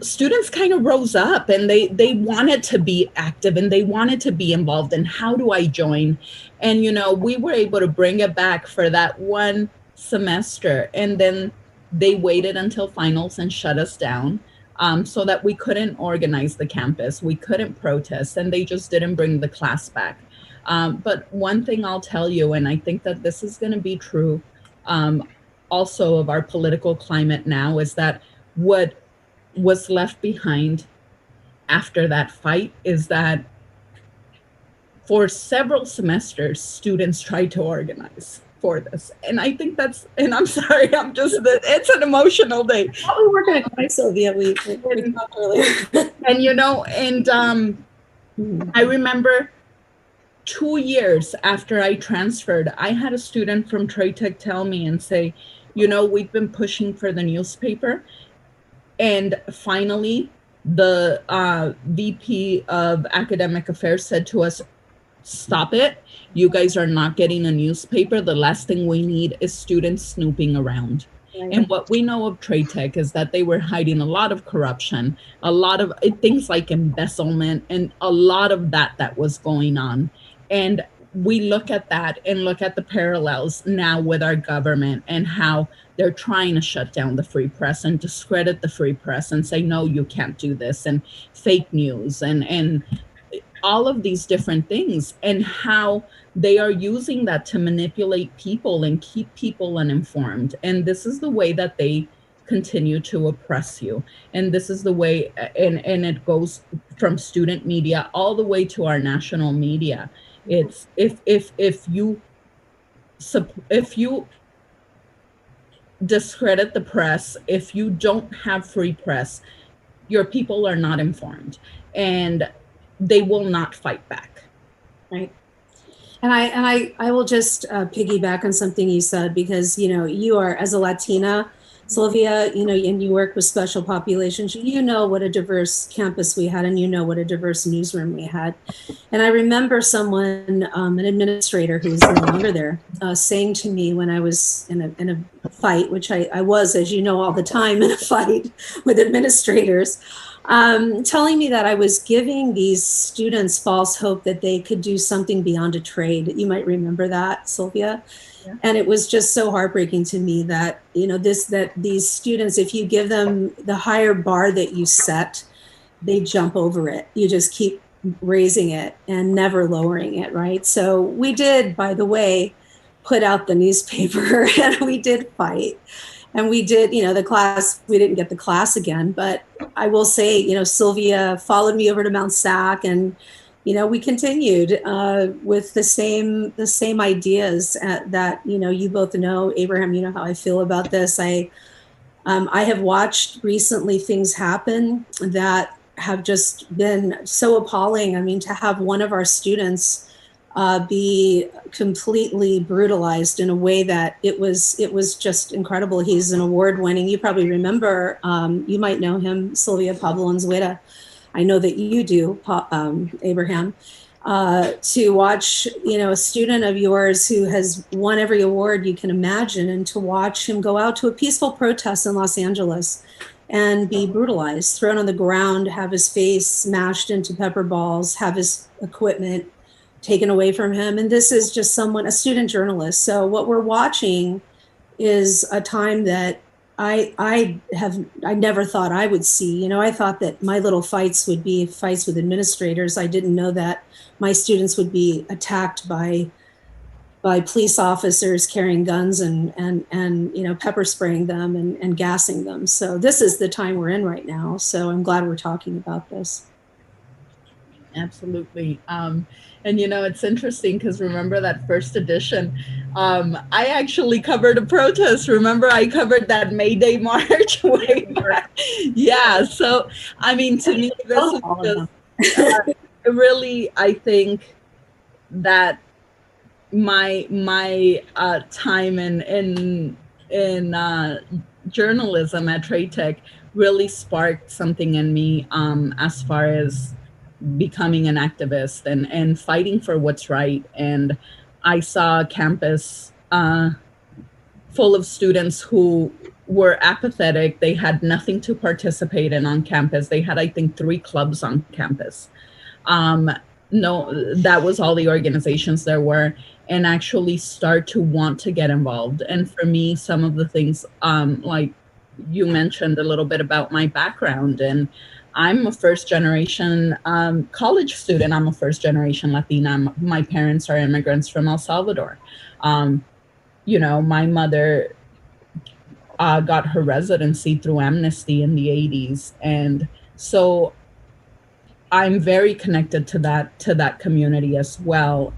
students kind of rose up, and they wanted to be active, and they wanted to be involved. And how do I join? And, we were able to bring it back for that one semester. And then they waited until finals and shut us down. So that we couldn't organize the campus, we couldn't protest, and they just didn't bring the class back. But one thing I'll tell you, and I think that this is going to be true also of our political climate now, is that what was left behind after that fight is that for several semesters, students tried to organize for this. And I think and I'm sorry, it's an emotional day. We were going to cry, Sylvia. We talked earlier. And I remember 2 years after I transferred, I had a student from Trade Tech tell me and say, we've been pushing for the newspaper. And finally, the VP of Academic Affairs said to us, stop it. You guys are not getting a newspaper. The last thing we need is students snooping around. Right. And what we know of Trade Tech is that they were hiding a lot of corruption, a lot of things like embezzlement, and a lot of that was going on. And we look at that and look at the parallels now with our government and how they're trying to shut down the free press and discredit the free press and say, no, you can't do this, and fake news and all of these different things, and how they are using that to manipulate people and keep people uninformed. And this is the way that they continue to oppress you. And this is the way, and it goes from student media all the way to our national media. It's if you discredit the press, if you don't have free press, your people are not informed, and they will not fight back. Right. And I will just piggyback on something you said, because, you are, as a Latina, Sylvia, and you work with special populations, what a diverse campus we had, and what a diverse newsroom we had. And I remember someone, an administrator who's no longer there, saying to me when I was in a fight, which I was, as you know, all the time in a fight with administrators, telling me that I was giving these students false hope that they could do something beyond a trade. You might remember that, Sylvia. Yeah. And it was just so heartbreaking to me that, that these students, if you give them the higher bar that you set, they jump over it. You just keep raising it and never lowering it, right? So we did, by the way, put out the newspaper, and we did fight. and we did, the class, we didn't get the class again, but I will say, Sylvia followed me over to Mount SAC, and we continued with the same ideas that you both know. Abraham, you know how I feel about this. I have watched recently things happen that have just been so appalling. I mean, to have one of our students be completely brutalized in a way that it was just incredible. He's an award-winning. You probably remember. You might know him, Sylvia Pablo Anzueta. I know that you do, Abraham. To watch, a student of yours who has won every award you can imagine, and to watch him go out to a peaceful protest in Los Angeles and be brutalized, thrown on the ground, have his face smashed into pepper balls, have his equipment taken away from him. And this is just a student journalist. So what we're watching is a time that I never thought I would see. I thought that my little fights would be fights with administrators. I didn't know that my students would be attacked by police officers carrying guns and pepper spraying them and gassing them. So this is the time we're in right now. So I'm glad we're talking about this. Absolutely. And it's interesting because remember that first edition, I actually covered a protest. Remember, I covered that May Day march way back. Yeah. So, I mean, to me, this is just really, I think that my time in journalism at Trade Tech really sparked something in me as far as becoming an activist and fighting for what's right. And I saw a campus full of students who were apathetic. They had nothing to participate in on campus. They had, I think, 3 clubs on campus. No, that was all the organizations there were, and actually start to want to get involved. And for me, some of the things, like you mentioned a little bit about my background, and I'm a first generation college student. I'm a first generation Latina. My parents are immigrants from El Salvador. My mother got her residency through Amnesty in the 80s. And so I'm very connected to that community as well,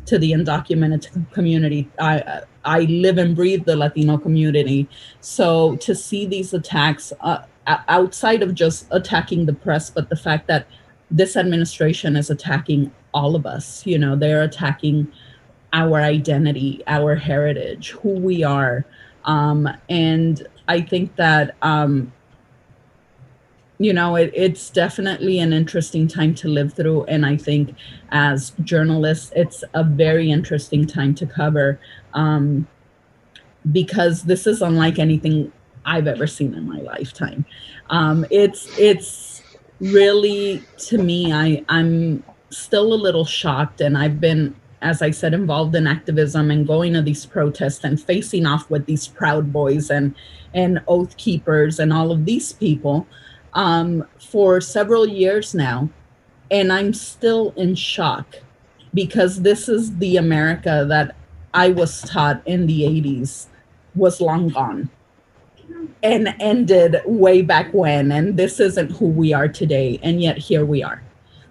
to the undocumented community. I live and breathe the Latino community. So to see these attacks outside of just attacking the press, but the fact that this administration is attacking all of us, they're attacking our identity, our heritage, who we are. And I think that, it's definitely an interesting time to live through. And I think as journalists, it's a very interesting time to cover, because this is unlike anything I've ever seen in my lifetime. It's really, to me, I'm still a little shocked, and I've been, as I said, involved in activism and going to these protests and facing off with these Proud Boys and Oath Keepers and all of these people for several years now. And I'm still in shock, because this is the America that I was taught in the 80s was long gone and ended way back when. And this isn't who we are today. And yet here we are.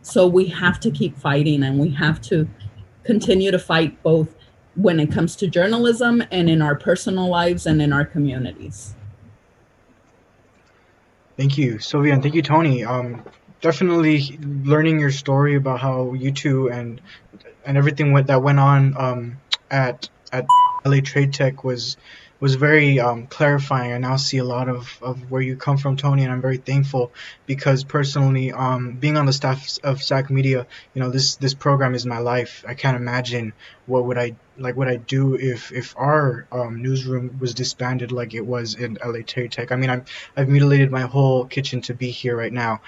So we have to keep fighting, and we have to continue to fight, both when it comes to journalism and in our personal lives and in our communities. Thank you, Sylvia, and thank you, Tony. Definitely learning your story about how you two and everything that went on at LA Trade Tech was very clarifying. I now see a lot of where you come from, Tony, and I'm very thankful, because personally, being on the staff of SAC.Media, this program is my life. I can't imagine what I do if our newsroom was disbanded like it was in LA Trade Tech. I mean, I've mutilated my whole kitchen to be here right now.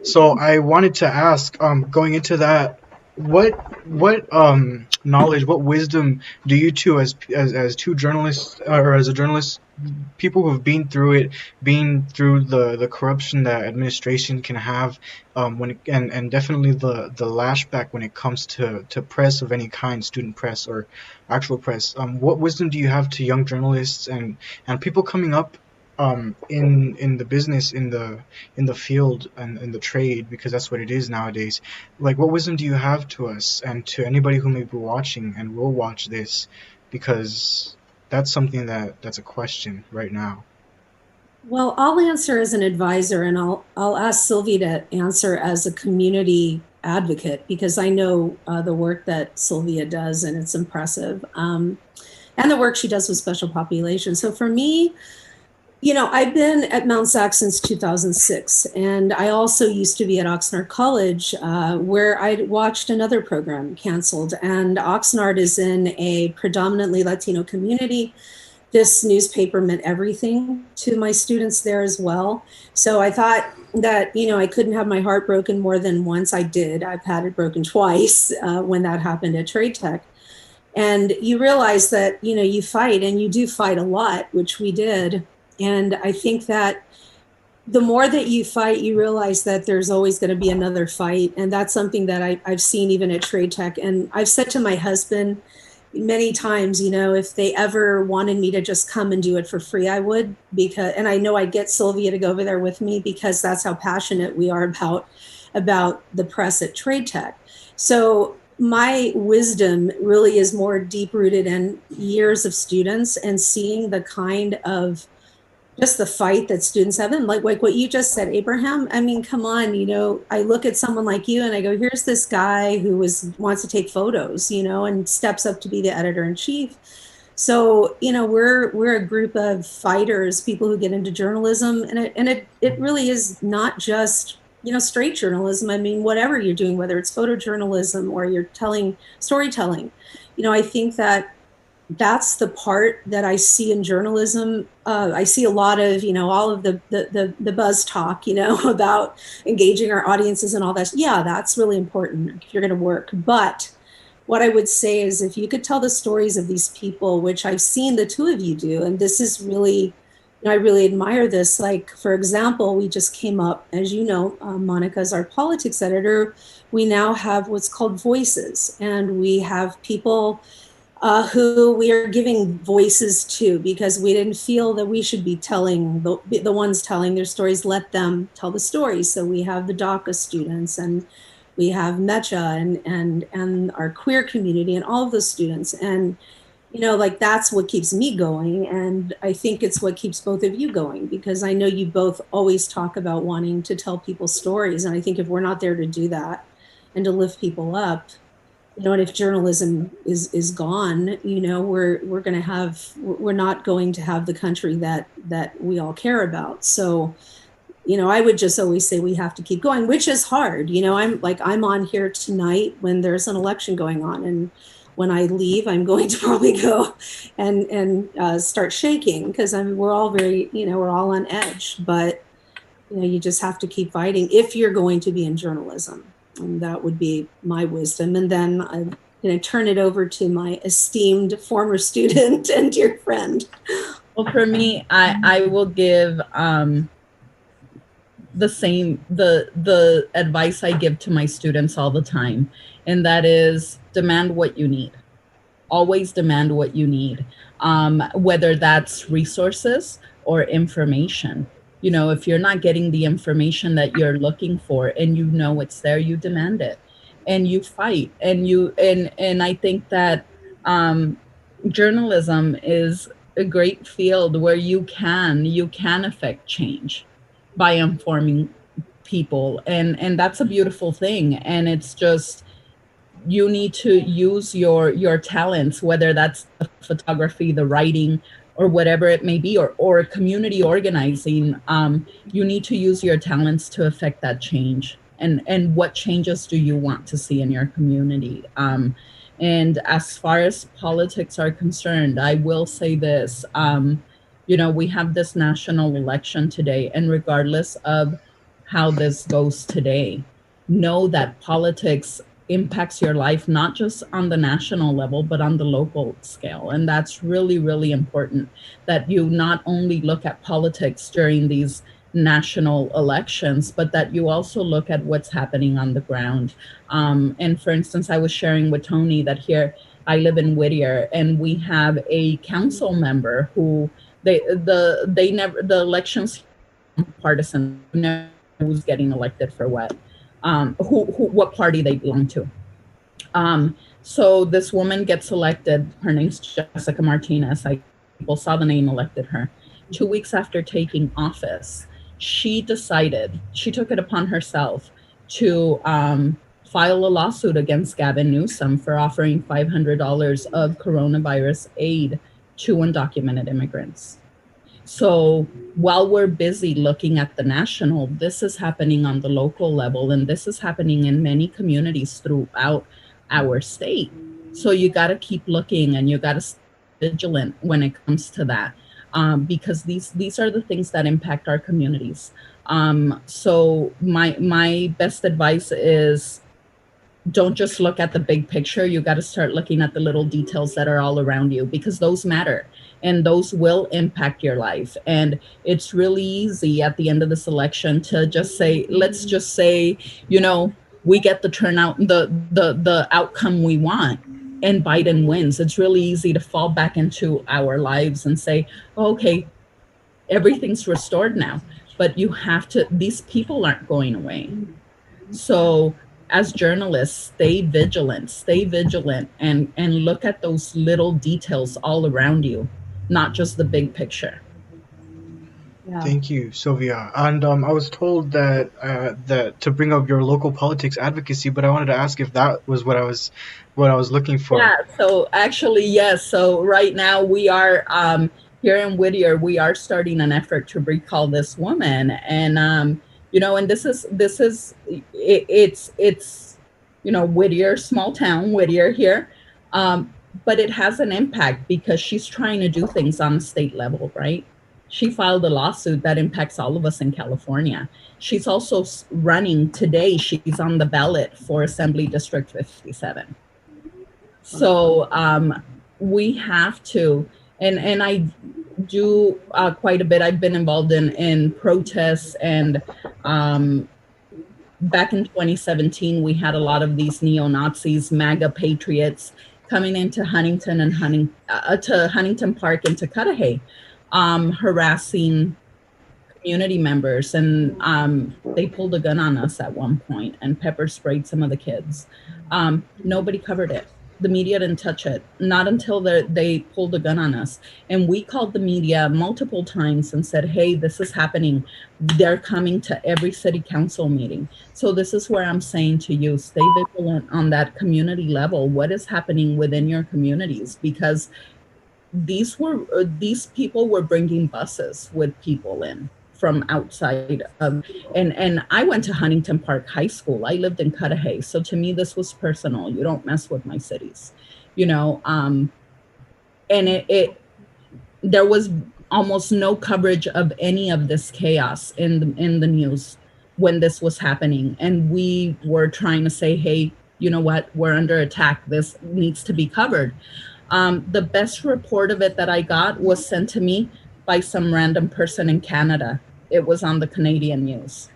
So I wanted to ask, going into that, what knowledge, what wisdom do you two, as two journalists, or as a journalist, people who have been through the corruption that administration can have, and definitely the lashback when it comes to press of any kind, student press or actual press. What wisdom do you have to young journalists and people coming up in the business, in the field and in the trade, because that's what it is nowadays? Like, what wisdom do you have to us and to anybody who may be watching and will watch this? Because that's something that's a question right now. Well, I'll answer as an advisor, and I'll ask Sylvie to answer as a community advocate, because I know the work that Sylvia does, and it's impressive, and the work she does with special populations. So for me, I've been at Mount SAC since 2006, and I also used to be at Oxnard College, where I watched another program canceled. And Oxnard is in a predominantly Latino community. This newspaper meant everything to my students there as well. So I thought that, I couldn't have my heart broken more than once. I did. I've had it broken twice when that happened at Trade Tech. And you realize that, you fight, and you do fight a lot, which we did. And I think that the more that you fight, you realize that there's always going to be another fight. And that's something that I've seen even at Trade Tech. And I've said to my husband many times, if they ever wanted me to just come and do it for free, I would, and I know I'd get Sylvia to go over there with me, because that's how passionate we are about the press at Trade Tech. So my wisdom really is more deep rooted in years of students and seeing the kind of just the fight that students have. And like what you just said, Abraham, I mean, come on, I look at someone like you and I go, here's this guy who wants to take photos, and steps up to be the editor-in-chief. So, we're a group of fighters, people who get into journalism, and it really is not just, straight journalism. I mean, whatever you're doing, whether it's photojournalism or you're storytelling, I think that's the part that I see in journalism. I see a lot of, all of the buzz talk, about engaging our audiences and all that. Yeah, that's really important if you're going to work. But what I would say is, if you could tell the stories of these people, which I've seen the two of you do, and this is really, I really admire this. Like, for example, we just came up, as you know, Monica's our politics editor. We now have what's called Voices, and we have people who we are giving voices to, because we didn't feel that we should be telling the ones telling their stories, let them tell the stories. So we have the DACA students, and we have MECHA and our queer community, and all of those students. And, like, that's what keeps me going. And I think it's what keeps both of you going, because I know you both always talk about wanting to tell people stories. And I think if we're not there to do that and to lift people up, and if journalism is gone, we're not going to have the country that we all care about. So, I would just always say we have to keep going, which is hard. I'm on here tonight when there's an election going on, and when I leave, I'm going to probably go and start shaking, because we're all very, we're all on edge. But you just have to keep fighting if you're going to be in journalism. And that would be my wisdom. And then I'm going to turn it over to my esteemed former student and dear friend. Well, for me, I will give the advice I give to my students all the time, and that is demand what you need. Always demand what you need, whether that's resources or information. If you're not getting the information that you're looking for, and it's there, you demand it, and you fight, and I think that journalism is a great field where you can affect change by informing people, and that's a beautiful thing. And it's just, you need to use your talents, whether that's the photography, the writing, or whatever it may be, or community organizing. You need to use your talents to affect that change. And what changes do you want to see in your community? And as far as politics are concerned, I will say this. We have this national election today, and regardless of how this goes today, know that politics impacts your life, not just on the national level, but on the local scale. And that's really, really important, that you not only look at politics during these national elections, but that you also look at what's happening on the ground. And for instance, I was sharing with Tony that here I live in Whittier, and we have a council member who the elections partisan, never who's getting elected for what, what party they belong to. So this woman gets elected. Her name's Jessica Martinez. People saw the name, elected her. 2 weeks after taking office, she took it upon herself to file a lawsuit against Gavin Newsom for offering $500 of coronavirus aid to undocumented immigrants. So while we're busy looking at the national, this is happening on the local level, and this is happening in many communities throughout our state. So you got to keep looking, and you got to stay vigilant when it comes to that, because these are the things that impact our communities. So my best advice is, don't just look at the big picture. You got to start looking at the little details that are all around you, because those matter and those will impact your life. And it's really easy at the end of this election to just say, let's just say, we get the turnout, the outcome we want, and Biden wins. It's really easy to fall back into our lives and say, okay, everything's restored now. But you have to, these people aren't going away. So as journalists, stay vigilant, and look at those little details all around you, not just the big picture. Yeah. Thank you, Sylvia. And I was told that to bring up your local politics advocacy, but I wanted to ask if that was what I was looking for. Yeah. So actually, yes. So right now we are here in Whittier. We are starting an effort to recall this woman, and and this is it's Whittier, small town Whittier here, but it has an impact because she's trying to do things on a state level, right? She filed a lawsuit that impacts all of us in California. She's also running today. She's on the ballot for Assembly District 57. So we have to, and I do quite a bit. I've been involved in protests, and back in 2017, we had a lot of these neo-Nazis, MAGA patriots coming into Huntington and to Huntington Park and to Cudahy, harassing community members, and they pulled a gun on us at one point and pepper sprayed some of the kids. Nobody covered it. The media didn't touch it, not until they pulled a gun on us. And we called the media multiple times and said, hey, this is happening. They're coming to every city council meeting. So this is where I'm saying to you, stay vigilant on that community level. What is happening within your communities? Because these people were bringing buses with people in from outside of, and I went to Huntington Park High School. I lived in Cudahy. So to me, this was personal. You don't mess with my cities, and there was almost no coverage of any of this chaos in the news when this was happening. And we were trying to say, hey, you know what? We're under attack. This needs to be covered. The best report of it that I got was sent to me by some random person in Canada. It was on the Canadian news.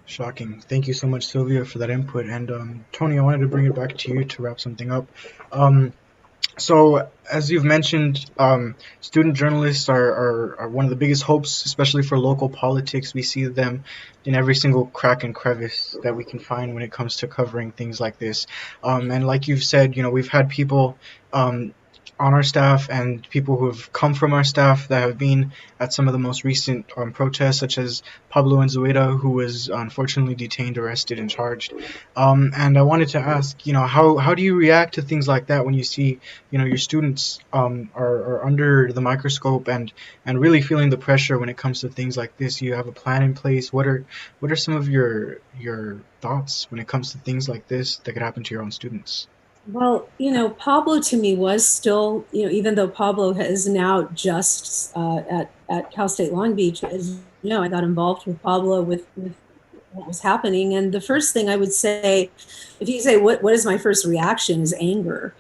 Shocking. Thank you so much, Sylvia, for that input. And Tony, I wanted to bring it back to you to wrap something up. So, as you've mentioned, student journalists are one of the biggest hopes, especially for local politics. We see them in every single crack and crevice that we can find when it comes to covering things like this. And like you've said, we've had people on our staff and people who have come from our staff that have been at some of the most recent protests, such as Pablo Enzueta, who was unfortunately detained, arrested, and charged. And I wanted to ask, how do you react to things like that when you see, your students are under the microscope and really feeling the pressure when it comes to things like this? You have a plan in place. What are some of your thoughts when it comes to things like this that could happen to your own students? Well, Pablo to me was still, even though Pablo is now just at Cal State Long Beach, as I got involved with Pablo with what was happening. And the first thing I would say, if you say, what is my first reaction, is anger.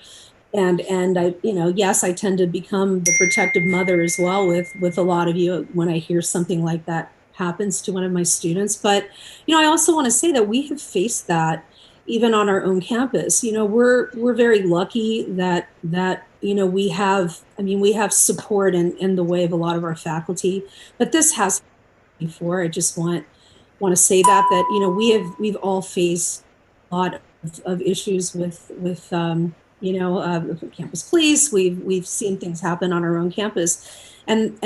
And I, yes, I tend to become the protective mother as well with a lot of you when I hear something like that happens to one of my students. But, I also want to say that we have faced that even on our own campus. We're very lucky that we have support in the way of a lot of our faculty, but this has before. I just want to say that we've all faced a lot of issues with campus police. We've seen things happen on our own campus, and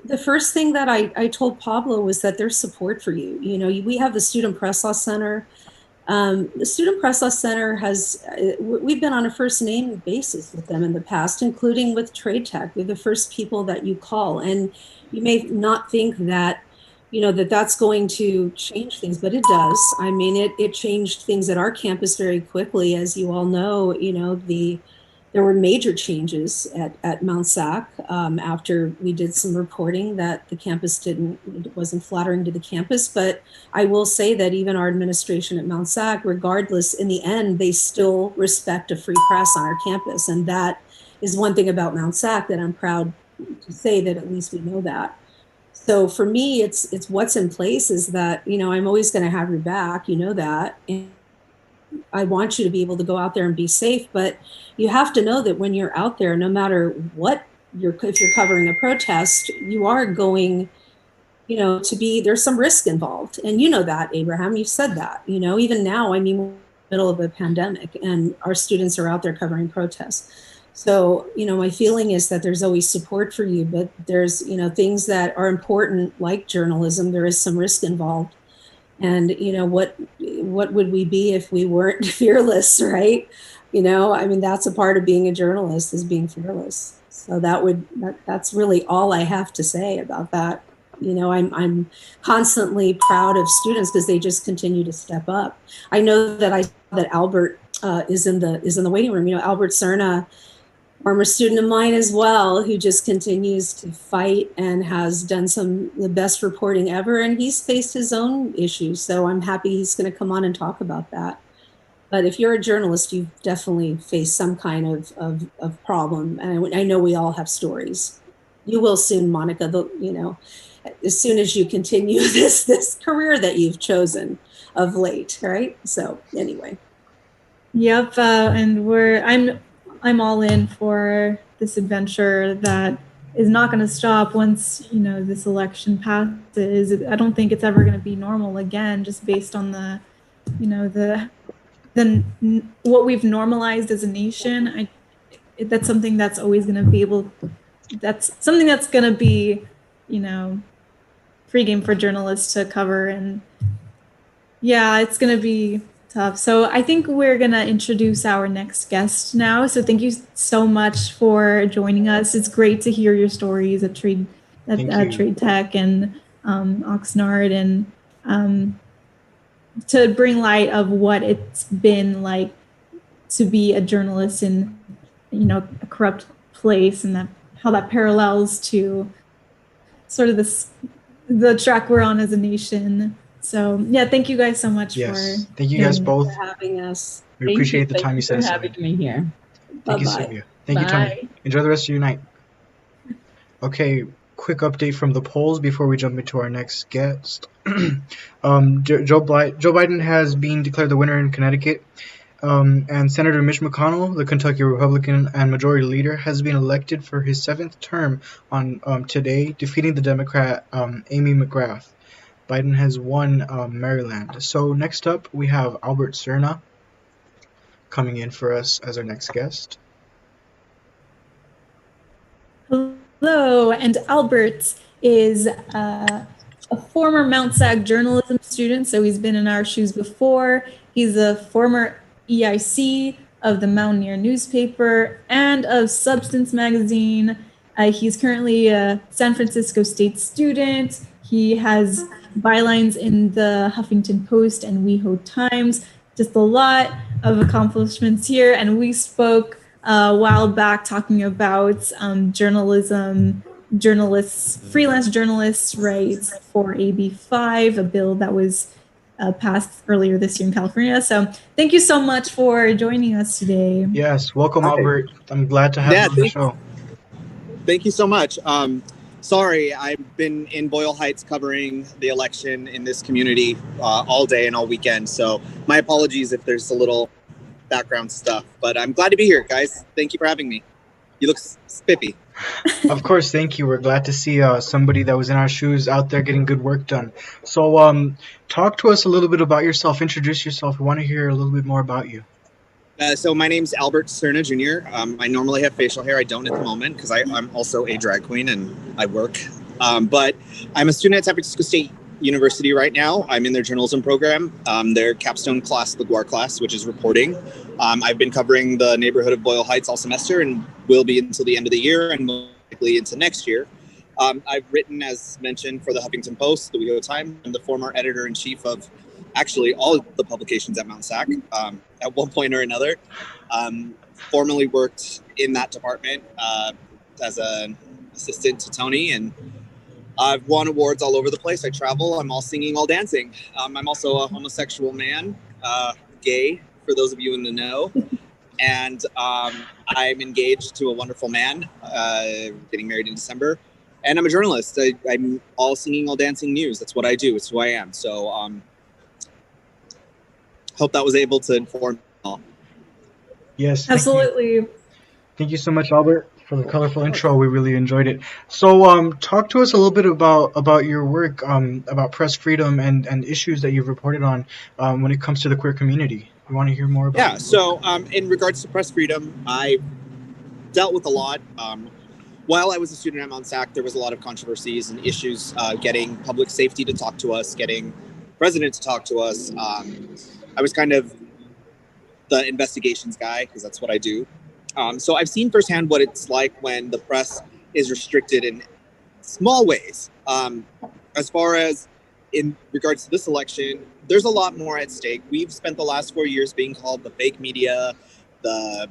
the first thing that I told Pablo was that there's support for you. We have the Student Press Law Center. The Student Press Law Center we've been on a first name basis with them in the past, including with Trade Tech. We're the first people that you call. And you may not think that, that's going to change things, but it does. I mean, it changed things at our campus very quickly. As you all know, there were major changes at Mount SAC after we did some reporting that the campus wasn't flattering to the campus. But I will say that even our administration at Mount SAC, regardless, in the end, they still respect a free press on our campus. And that is one thing about Mount SAC that I'm proud to say, that at least we know that. So for me, it's what's in place is that, I'm always going to have your back, that. And I want you to be able to go out there and be safe, but you have to know that when you're out there, no matter what if you're covering a protest, you are going, there's some risk involved. And that, Abraham, you said that, even now, middle of a pandemic and our students are out there covering protests. So, my feeling is that there's always support for you, but there's, things that are important like journalism, there is some risk involved. And, what would we be if we weren't fearless, right? That's a part of being a journalist, is being fearless. So that's really all I have to say about that. I'm constantly proud of students because they just continue to step up. I know that Albert is in the waiting room. Albert Cerna, former student of mine as well, who just continues to fight and has done the best reporting ever. And he's faced his own issues. So I'm happy he's going to come on and talk about that. But if you're a journalist, you've definitely faced some kind of problem. And I know we all have stories. You will soon, Monica, as soon as you continue this career that you've chosen of late, right? So anyway. Yep, and I'm all in for this adventure that is not going to stop once this election passes. I don't think it's ever going to be normal again, just based on the what we've normalized as a nation. That's something that's always going to be that's something that's going to be free game for journalists to cover. And yeah, it's going to be tough. So I think we're going to introduce our next guest now. So thank you so much for joining us. It's great to hear your stories at Trade Tech and Oxnard, and to bring light of what it's been like to be a journalist in a corrupt place, and how that parallels to sort of the track we're on as a nation. So yeah, thank you guys so much thank you guys both for having us. We appreciate the time you set aside. Having me here. Thank you, Sylvia. Thank you, Tony. Enjoy the rest of your night. Okay, quick update from the polls before we jump into our next guest. Joe Biden has been declared the winner in Connecticut, and Senator Mitch McConnell, the Kentucky Republican and Majority Leader, has been elected for his 7th term on today, defeating the Democrat Amy McGrath. Biden has won Maryland. So next up, we have Albert Cerna coming in for us as our next guest. Hello, and Albert is a former Mount SAC journalism student, so he's been in our shoes before. He's a former EIC of the Mountaineer newspaper and of Substance magazine. He's currently a San Francisco State student. He has bylines in the Huffington Post and WeHo Times. Just a lot of accomplishments here. And we spoke a while back talking about journalism, freelance journalists' rights for AB 5, a bill that was passed earlier this year in California. So thank you so much for joining us today. Yes, welcome, Albert. I'm glad to have you on the show. Thank you so much. Sorry, I've been in Boyle Heights covering the election in this community all day and all weekend. So my apologies if there's a little background stuff, but I'm glad to be here, guys. Thank you for having me. You look spiffy. Of course, thank you. We're glad to see somebody that was in our shoes out there getting good work done. So, talk to us a little bit about yourself. Introduce yourself. We want to hear a little bit more about you. So my name's Albert Cerna Jr. I normally have facial hair. I don't at the moment because I'm also a drag queen and I work. But I'm a student at San Francisco State University right now. I'm in their journalism program, their capstone class, the GUAR class, which is reporting. I've been covering the neighborhood of Boyle Heights all semester and will be until the end of the year and most likely into next year. I've written, as mentioned, for the Huffington Post, the WeGo Time. I'm the former editor-in-chief of actually all of the publications at Mount SAC at one point or another. Formerly worked in that department as an assistant to Tony, and I've won awards all over the place. I travel. I'm all singing, all dancing. I'm also a homosexual man, gay, for those of you in the know. And I'm engaged to a wonderful man, getting married in December. And I'm a journalist. I'm all singing, all dancing news. That's what I do. It's who I am. So hope that was able to inform you all. Yes. Absolutely. Thank you so much, Albert, for the colorful intro. We really enjoyed it. So, talk to us a little bit about your work, about press freedom and issues that you've reported on when it comes to the queer community. We want to hear more about it. Yeah, so in regards to press freedom, I dealt with a lot. While I was a student at Mount SAC, there was a lot of controversies and issues getting public safety to talk to us, getting president to talk to us. I was kind of the investigations guy because that's what I do. So I've seen firsthand what it's like when the press is restricted in small ways. As far as in regards to this election, there's a lot more at stake. We've spent the last 4 years being called the fake media, the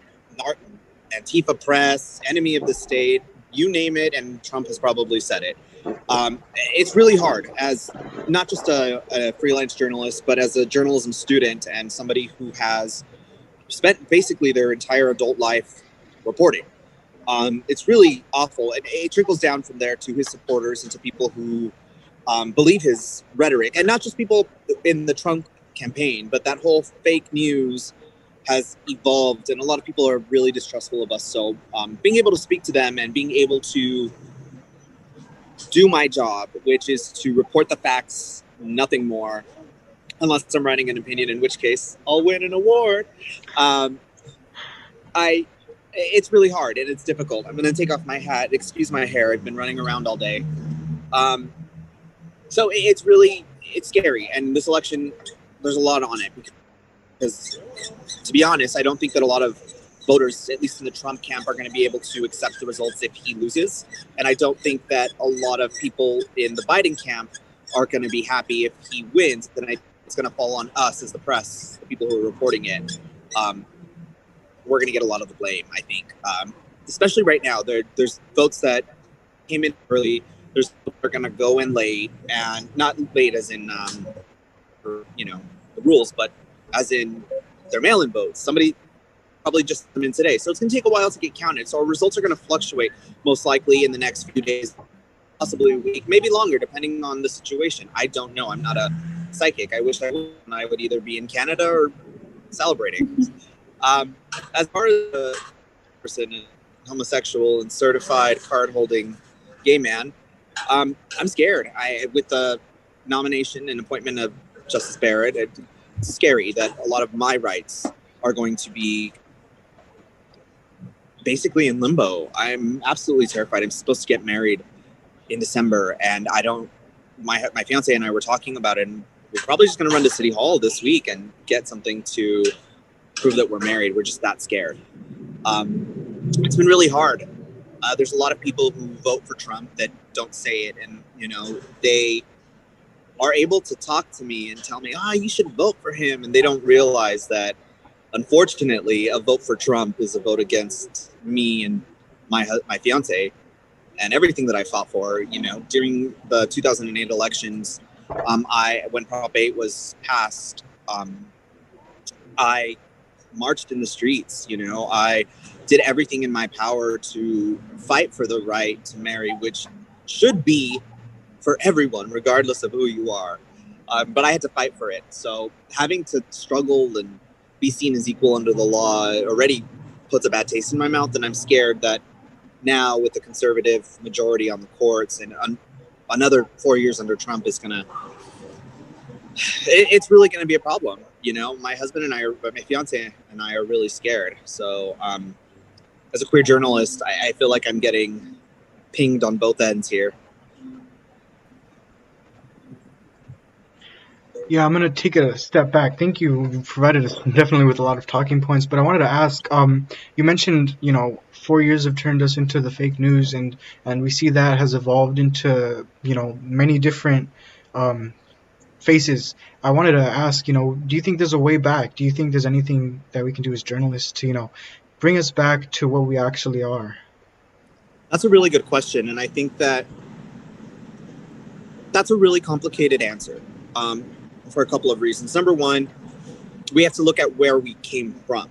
Antifa press, enemy of the state, you name it, and Trump has probably said it. It's really hard as not just a freelance journalist, but as a journalism student and somebody who has spent basically their entire adult life reporting. It's really awful. And it trickles down from there to his supporters and to people who believe his rhetoric. And not just people in the Trump campaign, but that whole fake news has evolved. And a lot of people are really distrustful of us. So being able to speak to them and being able to do my job, which is to report the facts, nothing more, unless I'm writing an opinion, in which case I'll win an award. It's really hard and it's difficult. I'm going to take off my hat. Excuse my hair. I've been running around all day. So it's scary. And this election, there's a lot on it because, to be honest, I don't think that a lot of voters, at least in the Trump camp, are going to be able to accept the results if he loses. And I don't think that a lot of people in the Biden camp are going to be happy if he wins. Then it's going to fall on us as the press, the people who are reporting it. We're going to get a lot of the blame, I think. Especially right now, there's votes that came in early. There's people that are going to go in late, and not late as in, the rules, but as in their mail-in votes. Somebody probably just come in today. So it's going to take a while to get counted. So our results are going to fluctuate most likely in the next few days, possibly a week, maybe longer, depending on the situation. I don't know. I'm not a psychic. I wish I would. And I would either be in Canada or celebrating. As far as a person, homosexual and certified card-holding gay man, I'm scared. With the nomination and appointment of Justice Barrett, it's scary that a lot of my rights are going to be basically in limbo. I'm absolutely terrified. I'm supposed to get married in December, and my fiance and I were talking about it, and we're probably just going to run to City Hall this week and get something to prove that we're married. We're just that scared. It's been really hard. There's a lot of people who vote for Trump that don't say it, and they are able to talk to me and tell me, you should vote for him, and they don't realize that unfortunately a vote for Trump is a vote against me and my fiance and everything that I fought for. During the 2008 elections, When Prop 8 was passed, I marched in the streets. I did everything in my power to fight for the right to marry, which should be for everyone, regardless of who you are. But I had to fight for it. So having to struggle and be seen as equal under the law already puts a bad taste in my mouth. And I'm scared that now, with the conservative majority on the courts and another 4 years under Trump is going to, it's really going to be a problem. My husband and my fiance and I are really scared. So as a queer journalist, I feel like I'm getting pinged on both ends here. Yeah, I'm gonna take a step back. Thank you. You provided us definitely with a lot of talking points, but I wanted to ask. You mentioned, 4 years have turned us into the fake news, and we see that has evolved into, many different faces. I wanted to ask, do you think there's a way back? Do you think there's anything that we can do as journalists to, bring us back to what we actually are? That's a really good question, and I think that's a really complicated answer for a couple of reasons. Number one, we have to look at where we came from,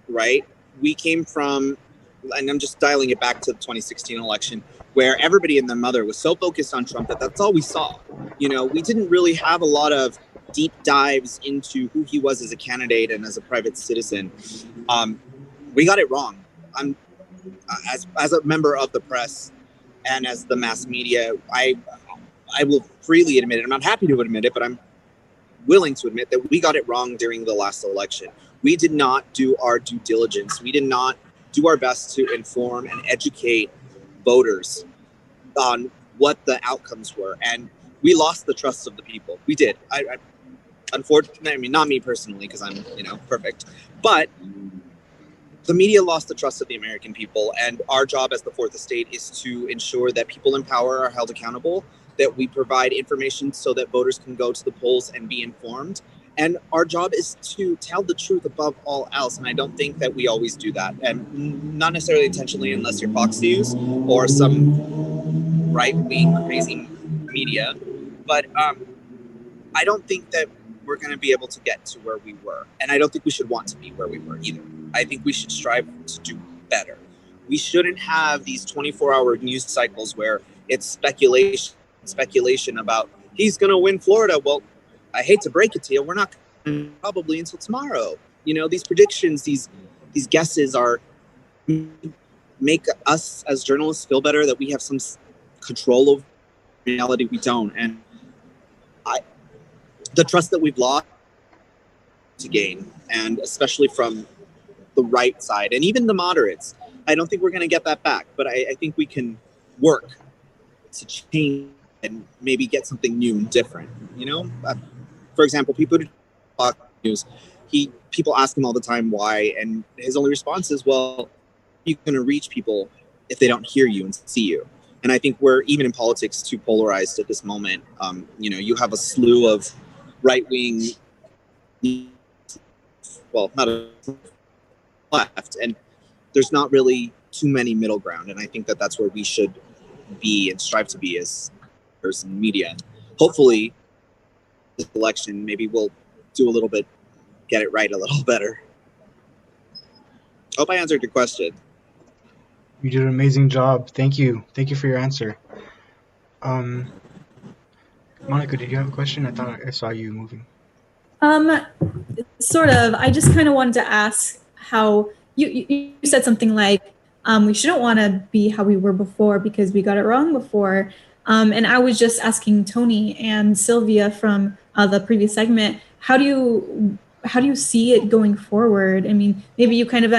right? We came from, and I'm just dialing it back to the 2016 election, where everybody and their mother was so focused on Trump that that's all we saw. We didn't really have a lot of deep dives into who he was as a candidate and as a private citizen. We got it wrong. As a member of the press and as the mass media, I will freely admit it. I'm not happy to admit it, but I'm willing to admit that we got it wrong during the last election. We did not do our due diligence. We did not do our best to inform and educate voters on what the outcomes were. And we lost the trust of the people. We did. Unfortunately, not me personally, because I'm, perfect. But the media lost the trust of the American people. And our job as the Fourth Estate is to ensure that people in power are held accountable, that we provide information so that voters can go to the polls and be informed. And our job is to tell the truth above all else. And I don't think that we always do that. And not necessarily intentionally, unless you're Fox News or some right-wing crazy media. But I don't think that we're going to be able to get to where we were. And I don't think we should want to be where we were either. I think we should strive to do better. We shouldn't have these 24-hour news cycles where it's speculation about he's going to win Florida. Well, I hate to break it to you, we're not going to probably until tomorrow. These predictions, these guesses are make us as journalists feel better that we have some control over reality. We don't. And the trust that we've lost to gain, and especially from the right side and even the moderates, I don't think we're going to get that back. But I think we can work to change and maybe get something new and different. For example, people who talk news, people ask him all the time why, and his only response is, "Well, you're going to reach people if they don't hear you and see you." And I think we're, even in politics, too polarized at this moment. You have a slew of right-wing, well, not a left, and there's not really too many middle ground. And I think that that's where we should be and strive to be as person media. Hopefully, this election, maybe we'll do a little bit, get it right a little better. Hope I answered your question. You did an amazing job. Thank you. Thank you for your answer. Monica, did you have a question? I thought I saw you moving. Sort of. I just kind of wanted to ask how you said something like, we shouldn't want to be how we were before because we got it wrong before. And I was just asking Tony and Sylvia from the previous segment, how do you see it going forward? I mean, maybe you kind of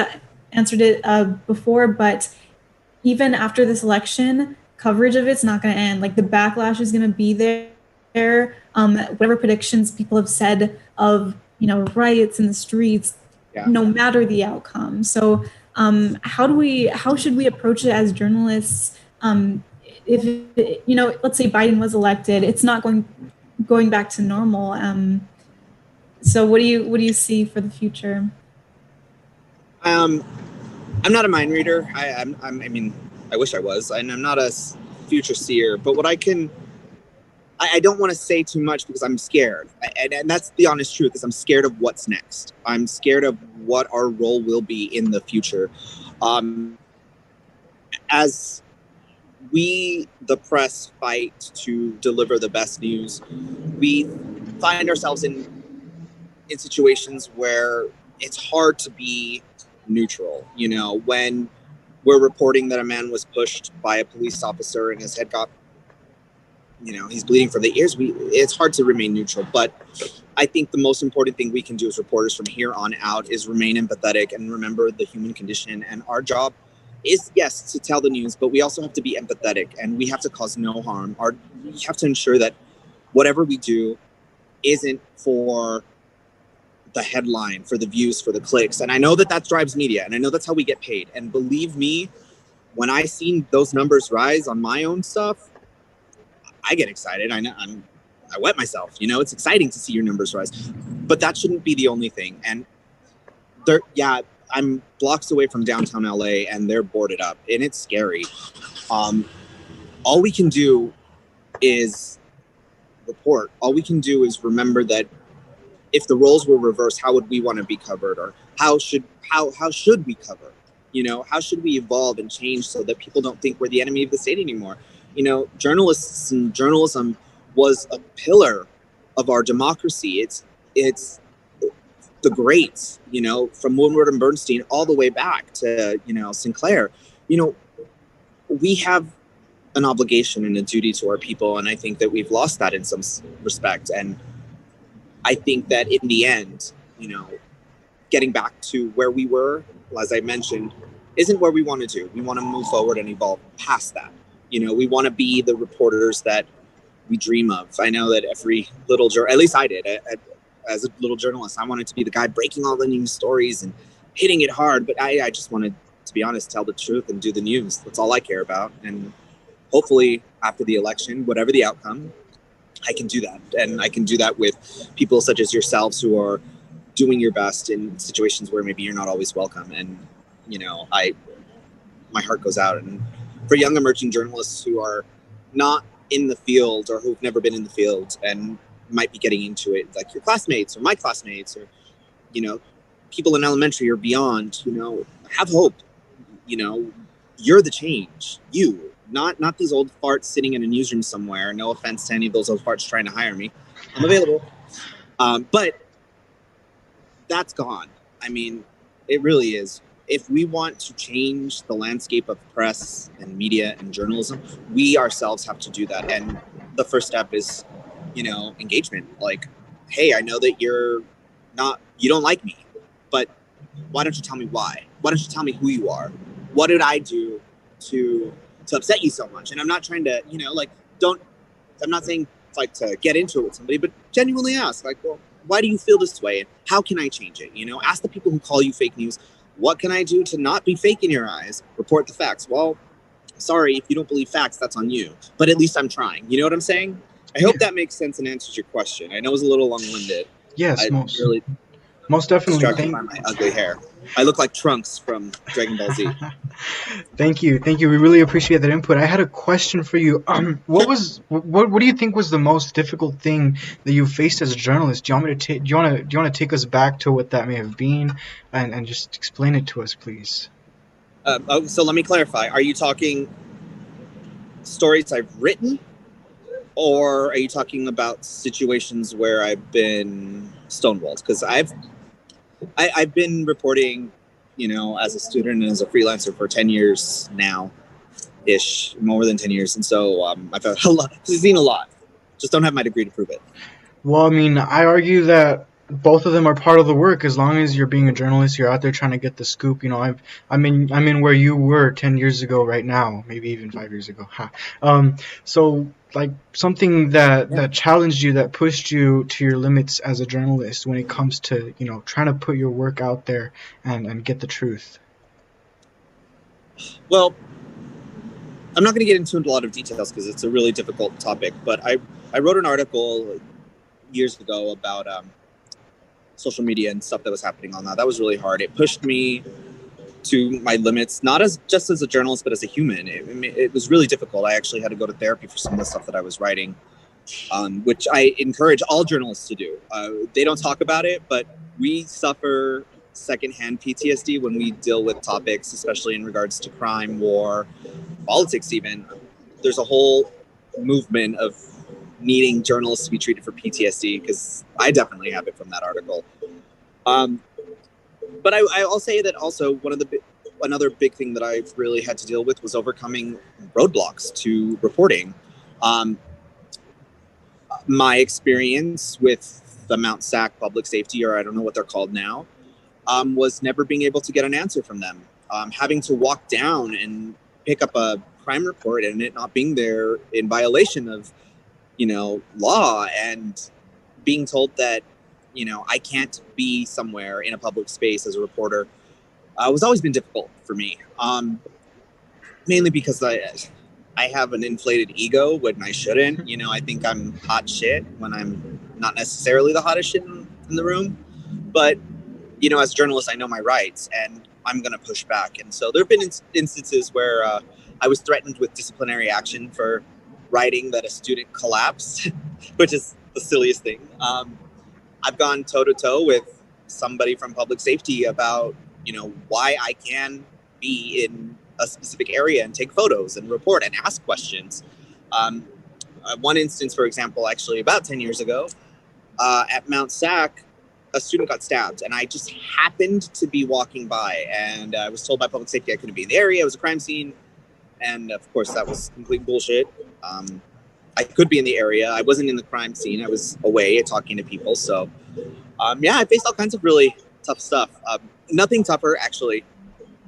answered it before, but even after this election, coverage of it's not going to end. Like, the backlash is going to be there. Whatever predictions people have said of, riots in the streets, no matter the outcome. So how should we approach it as journalists? If let's say Biden was elected, it's not going back to normal. So what do you see for the future? I'm not a mind reader. I mean, I wish I was, and I'm not a future seer. But what I can I don't want to say too much because I'm scared. And that's the honest truth, is I'm scared of what's next. I'm scared of what our role will be in the future. As we, the press, fight to deliver the best news, we find ourselves in situations where it's hard to be neutral. You know, when we're reporting that a man was pushed by a police officer and his head got, you know, he's bleeding from the ears, it's hard to remain neutral. But I think the most important thing we can do as reporters from here on out is remain empathetic and remember the human condition. And our job is, yes, to tell the news, but we also have to be empathetic, and we have to cause no harm. We have to ensure that whatever we do isn't for the headline, for the views, for the clicks. And I know that drives media, and I know that's how we get paid. And believe me, when I seen those numbers rise on my own stuff, I get excited. I wet myself. You know, it's exciting to see your numbers rise, but that shouldn't be the only thing. And I'm blocks away from downtown LA, and they're boarded up, and it's scary. All we can do is report. All we can do is remember that if the roles were reversed, how would we want to be covered, or how should we cover? You know, how should we evolve and change so that people don't think we're the enemy of the state anymore? You know, journalists and journalism was a pillar of our democracy. It's the greats, you know, from Woodward and Bernstein all the way back to, you know, Sinclair. You know, we have an obligation and a duty to our people, and I think that we've lost that in some respect. And I think that in the end, you know, getting back to where we were, as I mentioned, isn't where we want to do. We want to move forward and evolve past that. You know, we want to be the reporters that we dream of. I know that every little at least I did, as a little journalist, I wanted to be the guy breaking all the news stories and hitting it hard. But I just wanted, to be honest, tell the truth and do the news. That's all I care about. And hopefully after the election, whatever the outcome, I can do that. And I can do that with people such as yourselves who are doing your best in situations where maybe you're not always welcome. And, you know, my heart goes out. And for young emerging journalists who are not in the field or who've never been in the field and might be getting into it, like your classmates or my classmates, or, you know, people in elementary or beyond, you know, have hope. You know, you're the change. Not these old farts sitting in a newsroom somewhere. No offense to any of those old farts trying to hire me. I'm available. But that's gone. I mean, it really is. If we want to change the landscape of press and media and journalism, we ourselves have to do that. And the first step is, you know, engagement. Like, hey, I know that you don't like me, but why don't you tell me why? Why don't you tell me who you are? What did I do to upset you so much? And I'm not trying to, you know, like, I'm not saying like to get into it with somebody, but genuinely ask, like, well, why do you feel this way? And how can I change it? You know, ask the people who call you fake news, what can I do to not be fake in your eyes? Report the facts. Well, sorry, if you don't believe facts, that's on you. But at least I'm trying. You know what I'm saying? I hope that makes sense and answers your question. I know it was a little long-winded. Yes, most definitely. Distracted by my ugly hair. I look like Trunks from Dragon Ball Z. Thank you. We really appreciate that input. I had a question for you. What do you think was the most difficult thing that you faced as a journalist? Do you want to take us back to what that may have been, and just explain it to us, please? So let me clarify. Are you talking stories I've written, or are you talking about situations where I've been stonewalled? Because I've been reporting, you know, as a student and as a freelancer for 10 years now, more than 10 years. And so I've seen a lot. Just don't have my degree to prove it. Well, I mean, I argue that both of them are part of the work. As long as you're being a journalist, you're out there trying to get the scoop. You know, I'm in where you were 10 years ago right now, maybe even 5 years ago. So like something that challenged you, that pushed you to your limits as a journalist when it comes to, you know, trying to put your work out there and get the truth. Well, I'm not going to get into a lot of details because it's a really difficult topic, but I wrote an article years ago about social media and stuff that was happening on that. That was really hard. It pushed me to my limits, not just as a journalist, but as a human. It was really difficult. I actually had to go to therapy for some of the stuff that I was writing. which I encourage all journalists to do. They don't talk about it, but we suffer secondhand PTSD when we deal with topics, especially in regards to crime, war, politics even. There's a whole movement of needing journalists to be treated for PTSD, because I definitely have it from that article. But I'll say that also another big thing that I've really had to deal with was overcoming roadblocks to reporting. My experience with the Mount SAC public safety, or I don't know what they're called now, was never being able to get an answer from them. Having to walk down and pick up a crime report and it not being there in violation of, law, and being told that, I can't be somewhere in a public space as a reporter, was always been difficult for me. Mainly because I have an inflated ego when I shouldn't. I think I'm hot shit when I'm not necessarily the hottest shit in the room. But, as a journalist, I know my rights and I'm going to push back. And so there have been instances where I was threatened with disciplinary action for writing that a student collapsed, which is the silliest thing. I've gone toe-to-toe with somebody from public safety about, why I can be in a specific area and take photos and report and ask questions. One instance, for example, actually about 10 years ago, at Mount SAC, a student got stabbed, and I just happened to be walking by, and I was told by public safety I couldn't be in the area. It was a crime scene, and of course that was complete bullshit. I could be in the area. I wasn't in the crime scene. I was away talking to people. So, I faced all kinds of really tough stuff. Nothing tougher, actually,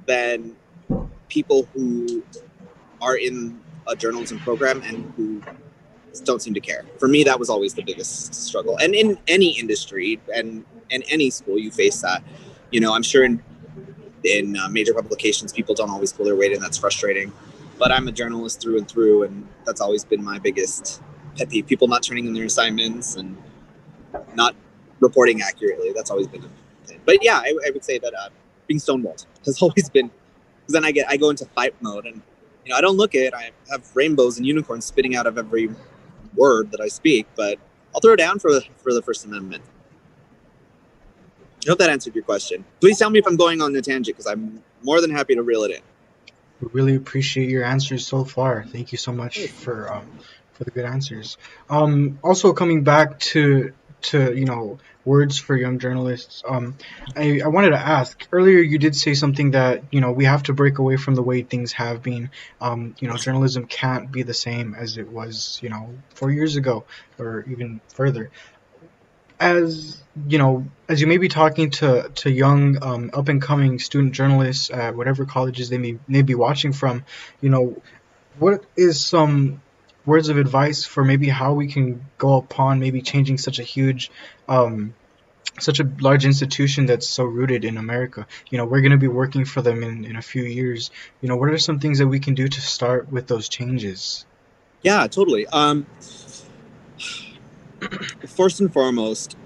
than people who are in a journalism program and who don't seem to care. For me, that was always the biggest struggle. And in any industry and in any school, you face that. I'm sure in major publications, people don't always pull their weight, and that's frustrating. But I'm a journalist through and through, and that's always been my biggest pet peeve. People not turning in their assignments and not reporting accurately. That's always been a thing. But yeah, I would say that being stonewalled has always been, because then I go into fight mode, and I don't look it. I have rainbows and unicorns spitting out of every word that I speak, but I'll throw down for the First Amendment. I hope that answered your question. Please tell me if I'm going on a tangent, because I'm more than happy to reel it in. We really appreciate your answers so far. Thank you so much for the good answers. Also coming back to words for young journalists. I wanted to ask earlier. You did say something that we have to break away from the way things have been. Journalism can't be the same as it was 4 years ago or even further. As as you may be talking to young up and coming student journalists at whatever colleges they may be watching from, what is some words of advice for maybe how we can go upon maybe changing such a large institution that's so rooted in America? We're going to be working for them in a few years. What are some things that we can do to start with those changes? Yeah, totally. First and foremost,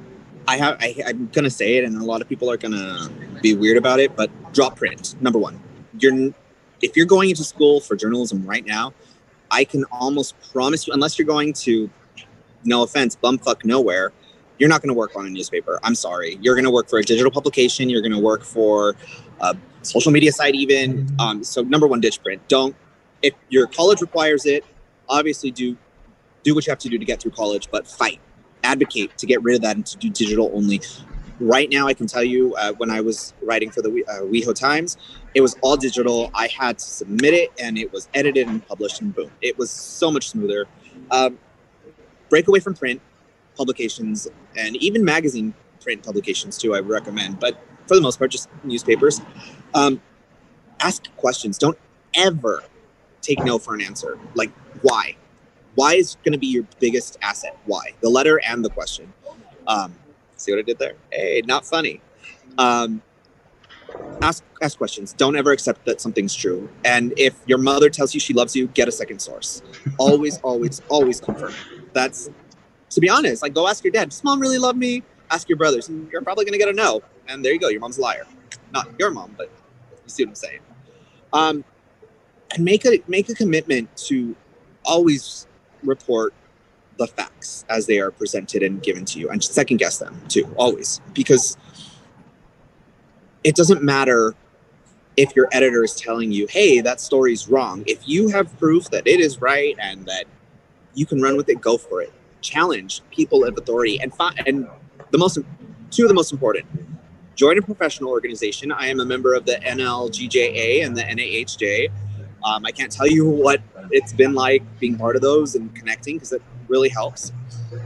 I'm gonna say it, and a lot of people are gonna be weird about it, but drop print. Number one, if you're going into school for journalism right now, I can almost promise you, unless you're going to, no offense, bumfuck nowhere, you're not going to work on a newspaper. I'm sorry. You're going to work for a digital publication. You're going to work for a social media site even. So number one, ditch print. If your college requires it, obviously do what you have to do to get through college, but fight, advocate to get rid of that and to do digital only. Right now, I can tell you, when I was writing for the WeHo Times, it was all digital. I had to submit it, and it was edited and published, and boom. It was so much smoother. Break away from print publications, and even magazine print publications too, I would recommend. But for the most part, just newspapers. Ask questions. Don't ever take no for an answer. Like, why? Why is going to be your biggest asset? Why? The letter and the question. See what I did there? Hey, not funny. Ask questions. Don't ever accept that something's true. And if your mother tells you she loves you, get a second source. Always, always, always confirm it. That's, to be honest, like, go ask your dad, does mom really love me? Ask your brothers. You're probably going to get a no. And there you go. Your mom's a liar. Not your mom, but you see what I'm saying. And make a commitment to always report the facts as they are presented and given to you, and second guess them too, always, because it doesn't matter if your editor is telling you, hey, that story's wrong. If you have proof that it is right and that you can run with it, go for it. Challenge people of authority, and two of the most important: join a professional organization. I am a member of the NLGJA and the NAHJ. I can't tell you what it's been like being part of those and connecting, because it really helps.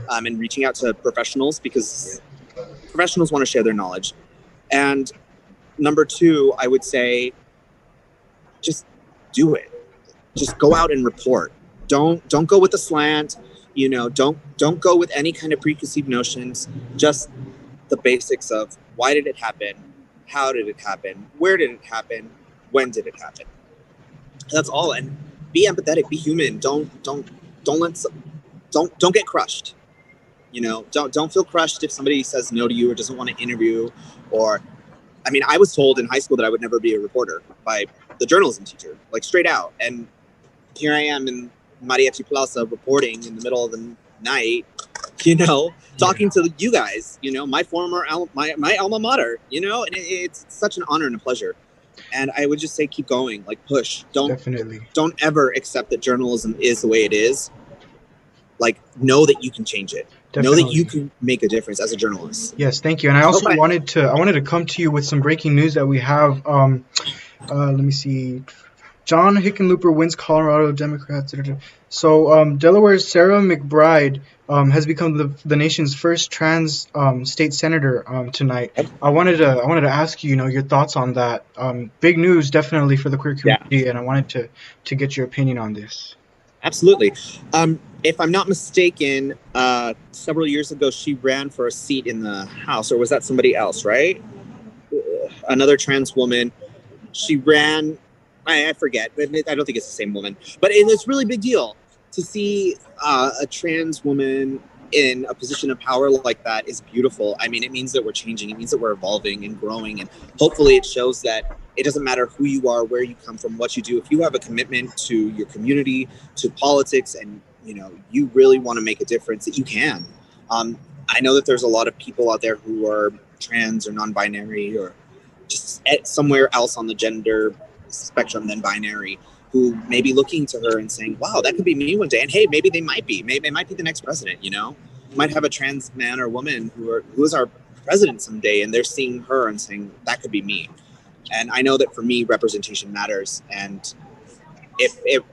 And reaching out to professionals, because professionals want to share their knowledge. And number two, I would say, just do it. Just go out and report. Don't go with the slant. Don't go with any kind of preconceived notions. Just the basics of why did it happen, how did it happen, where did it happen, when did it happen. That's all. And be empathetic. Be human. Don't get crushed. Don't feel crushed if somebody says no to you or doesn't want to interview. Or, I mean, I was told in high school that I would never be a reporter by the journalism teacher, like straight out. And here I am in Mariachi Plaza reporting in the middle of the night, talking to you guys, my former my alma mater, and it's such an honor and a pleasure. And I would just say, keep going, like push. Don't ever accept that journalism is the way it is. Like, know that you can change it. Definitely. Know that you can make a difference as a journalist. Yes, thank you. And I also wanted to come to you with some breaking news that we have. Let me see. John Hickenlooper wins Colorado Democrats. So Delaware's Sarah McBride has become the nation's first trans state senator tonight. I wanted to ask you, your thoughts on that. Big news, definitely, for the queer community, and I wanted to get your opinion on this. Absolutely. If I'm not mistaken, several years ago, she ran for a seat in the House, or was that somebody else, right? Another trans woman. She ran, I forget, but I don't think it's the same woman. But it's a really big deal to see a trans woman in a position of power like that. Is beautiful. I mean, it means that we're changing. It means that we're evolving and growing. And hopefully it shows that it doesn't matter who you are, where you come from, what you do. If you have a commitment to your community, to politics, and you really want to make a difference, that you can. I know that there's a lot of people out there who are trans or non-binary or just somewhere else on the gender spectrum than binary, who may be looking to her and saying, wow, that could be me one day. And hey, maybe they might be. Maybe they might be the next president, Might have a trans man or woman who is our president someday, and they're seeing her and saying, that could be me. And I know that for me, representation matters. And if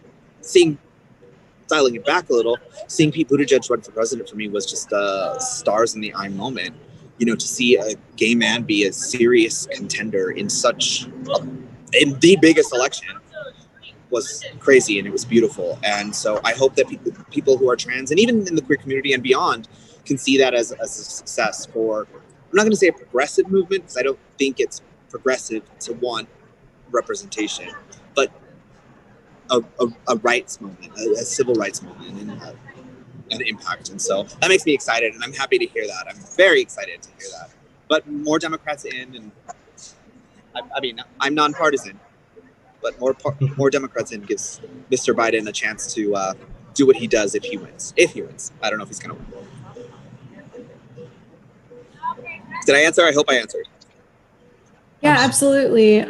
dialing it back a little, seeing Pete Buttigieg run for president for me was just a stars in the eye moment. To see a gay man be a serious contender in the biggest election was crazy, and it was beautiful. And so I hope that people who are trans, and even in the queer community and beyond, can see that as a success for, I'm not going to say a progressive movement, because I don't think it's progressive to want representation, but a rights movement, a civil rights movement, and an impact. And so that makes me excited, and I'm happy to hear that. I'm very excited to hear that. But more Democrats in, and I mean, I'm nonpartisan, but more Democrats in gives Mr. Biden a chance to do what he does if he wins. If he wins. I don't know if he's going to win. Did I answer? I hope I answered. Yeah, absolutely.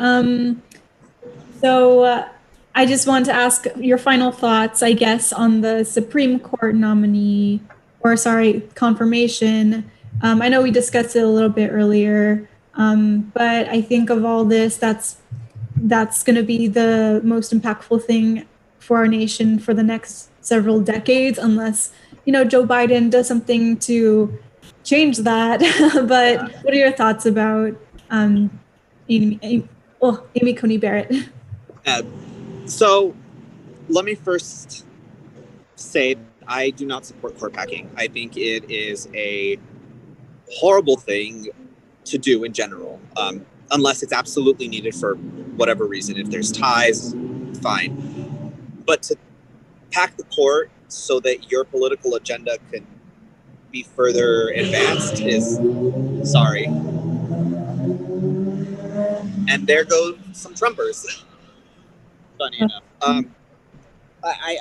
So I just want to ask your final thoughts, I guess, on the Supreme Court confirmation. I know we discussed it a little bit earlier, but I think of all this, that's going to be the most impactful thing for our nation for the next several decades, unless, Joe Biden does something to change that. But what are your thoughts about Amy Coney Barrett? So let me first say I do not support court packing. I think it is a horrible thing to do in general, unless it's absolutely needed for whatever reason. If there's ties, fine. But to pack the court so that your political agenda can be further advanced is sorry. And there go some Trumpers. Funny enough.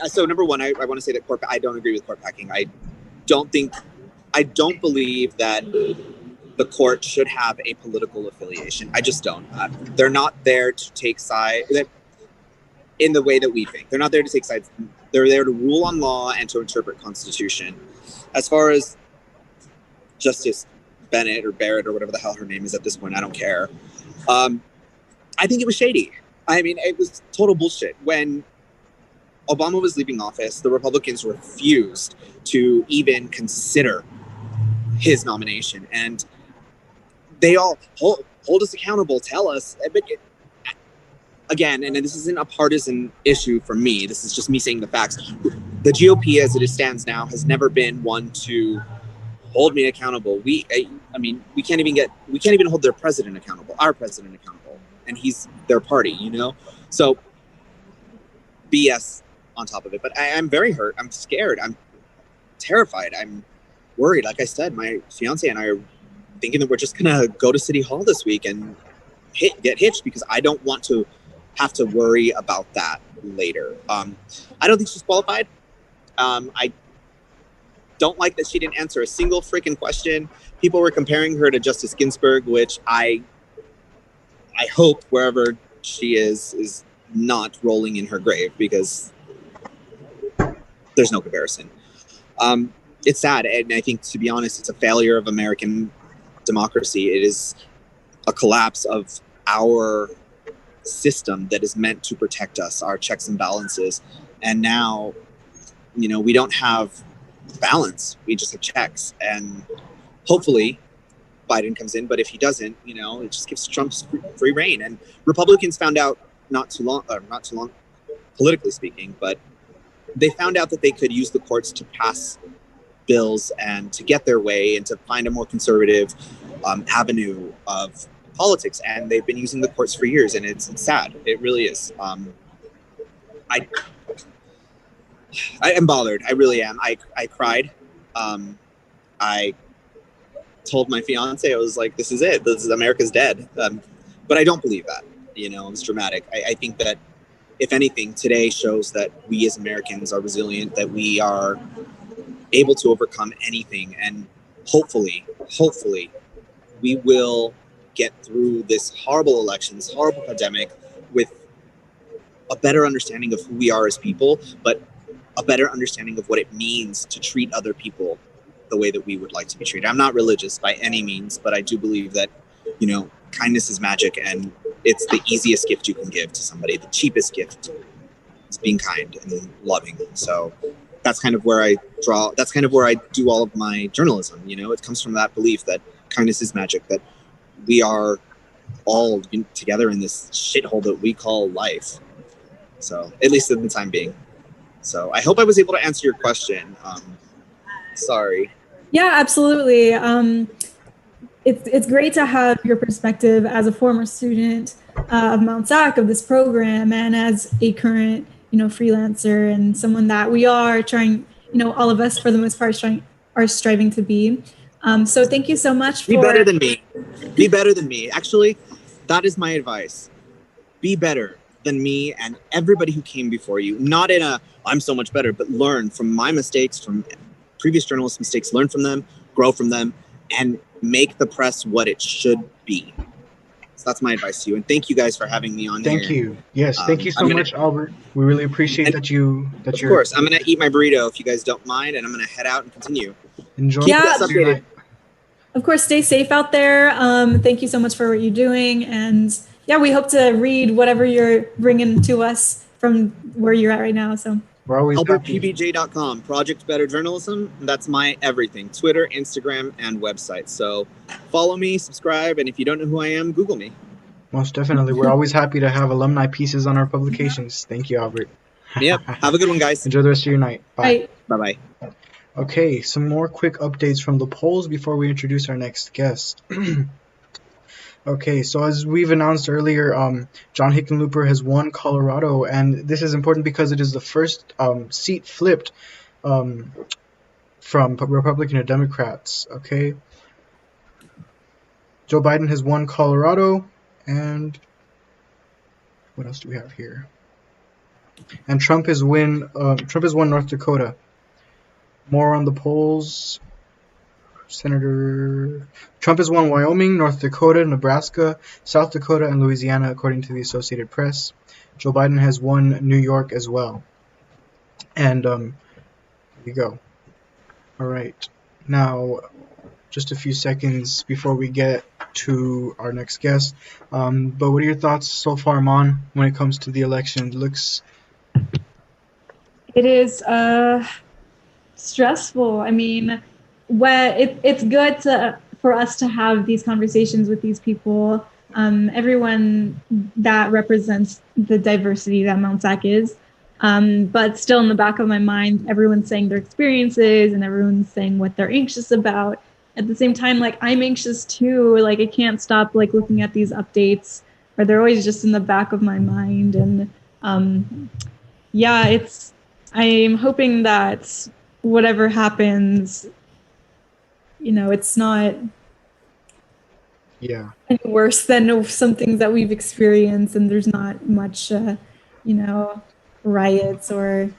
So number one, I want to say that I don't agree with court packing. I don't believe that the court should have a political affiliation. I just don't. They're not there to take sides in the way that we think. They're not there to take sides. They're there to rule on law and to interpret Constitution. As far as Justice Bennett or Barrett or whatever the hell her name is at this point, I don't care. I think it was shady. I mean, it was total bullshit. When Obama was leaving office, the Republicans refused to even consider his nomination. And they all hold us accountable, tell us. But again, and this isn't a partisan issue for me, this is just me saying the facts. The GOP, as it stands now, has never been one to hold me accountable. I mean, we can't even hold their president accountable, our president accountable, and he's their party, you know? So BS on top of it. But I'm very hurt. I'm scared. I'm terrified. I'm worried. Like I said, my fiance and I are thinking that we're just gonna go to City Hall this week and get hitched, because I don't want to have to worry about that later. I don't think she's qualified. I don't like that she didn't answer a single freaking question. People were comparing her to Justice Ginsburg, which I hope wherever she is not rolling in her grave, because there's no comparison. It's sad, and I think, to be honest, it's a failure of American democracy. It is a collapse of our system that is meant to protect us, our checks and balances. And now, we don't have balance. We just have checks. And hopefully Biden comes in, but if he doesn't, it just gives Trump free reign. And Republicans found out not too long, politically speaking, but they found out that they could use the courts to pass bills and to get their way and to find a more conservative avenue of politics. And they've been using the courts for years, and it's sad. It really is. I am bothered. I really am. I cried. I told my fiance, I was like, this is it. This is America's dead. But I don't believe that. It was dramatic. I think that, if anything, today shows that we as Americans are resilient, that we are able to overcome anything. And hopefully, we will get through this horrible election, this horrible pandemic, with a better understanding of who we are as people, but a better understanding of what it means to treat other people the way that we would like to be treated. I'm not religious by any means, but I do believe that, kindness is magic, and it's the easiest gift you can give to somebody. The cheapest gift is being kind and loving. So that's kind of where I draw. That's kind of where I do all of my journalism. It comes from that belief that kindness is magic, that we are all together in this shithole that we call life. So, at least in the time being. So I hope I was able to answer your question. Sorry. Yeah, absolutely. It's great to have your perspective as a former student of Mount SAC, of this program, and as a current, freelancer, and someone that we are trying, all of us for the most part are striving to be. So thank you so much for— Be better than me. Be better than me. Actually, that is my advice. Be better than me and everybody who came before you. Not in a, I'm so much better, but learn from my mistakes, from previous journalists' mistakes, learn from them, grow from them, and make the press what it should be. So that's my advice to you. And thank you guys for having me on here. Thank you. Yes, thank you so much, Albert. We really appreciate that you're— Of course, I'm going to eat my burrito if you guys don't mind, and I'm going to head out and continue. Enjoy. Keep us updated. Of course, stay safe out there. Thank you so much for what you're doing. And yeah, we hope to read whatever you're bringing to us from where you're at right now. So we're always AlbertPBJ.com, Project Better Journalism. That's my everything: Twitter, Instagram, and website. So follow me, subscribe, and if you don't know who I am, Google me. Most definitely. We're always happy to have alumni pieces on our publications. Thank you, Albert. Yep. Have a good one, guys. Enjoy the rest of your night. Bye. Bye-bye. Okay, some more quick updates from the polls before we introduce our next guest. Okay, so as we've announced earlier, John Hickenlooper has won Colorado, and this is important because it is the first seat flipped from Republican to Democrats. Okay, Joe Biden has won Colorado, and what else do we have here? And Trump has won North Dakota. More on the polls. Senator Trump has won Wyoming, North Dakota, Nebraska, South Dakota, and Louisiana, according to the Associated Press. Joe Biden has won New York as well. And here we go. All right. Now, just a few seconds before we get to our next guest. But what are your thoughts so far, Mon, when it comes to the election? It is stressful. I mean, it's good for us to have these conversations with these people, everyone that represents the diversity that Mount SAC is. But still, in the back of my mind, everyone's saying their experiences and everyone's saying what they're anxious about. At the same time, like, I'm anxious too. Like, I can't stop like looking at these updates, or they're always just in the back of my mind. And yeah, I'm hoping that whatever happens, it's not any worse than some things that we've experienced, and there's not much, riots or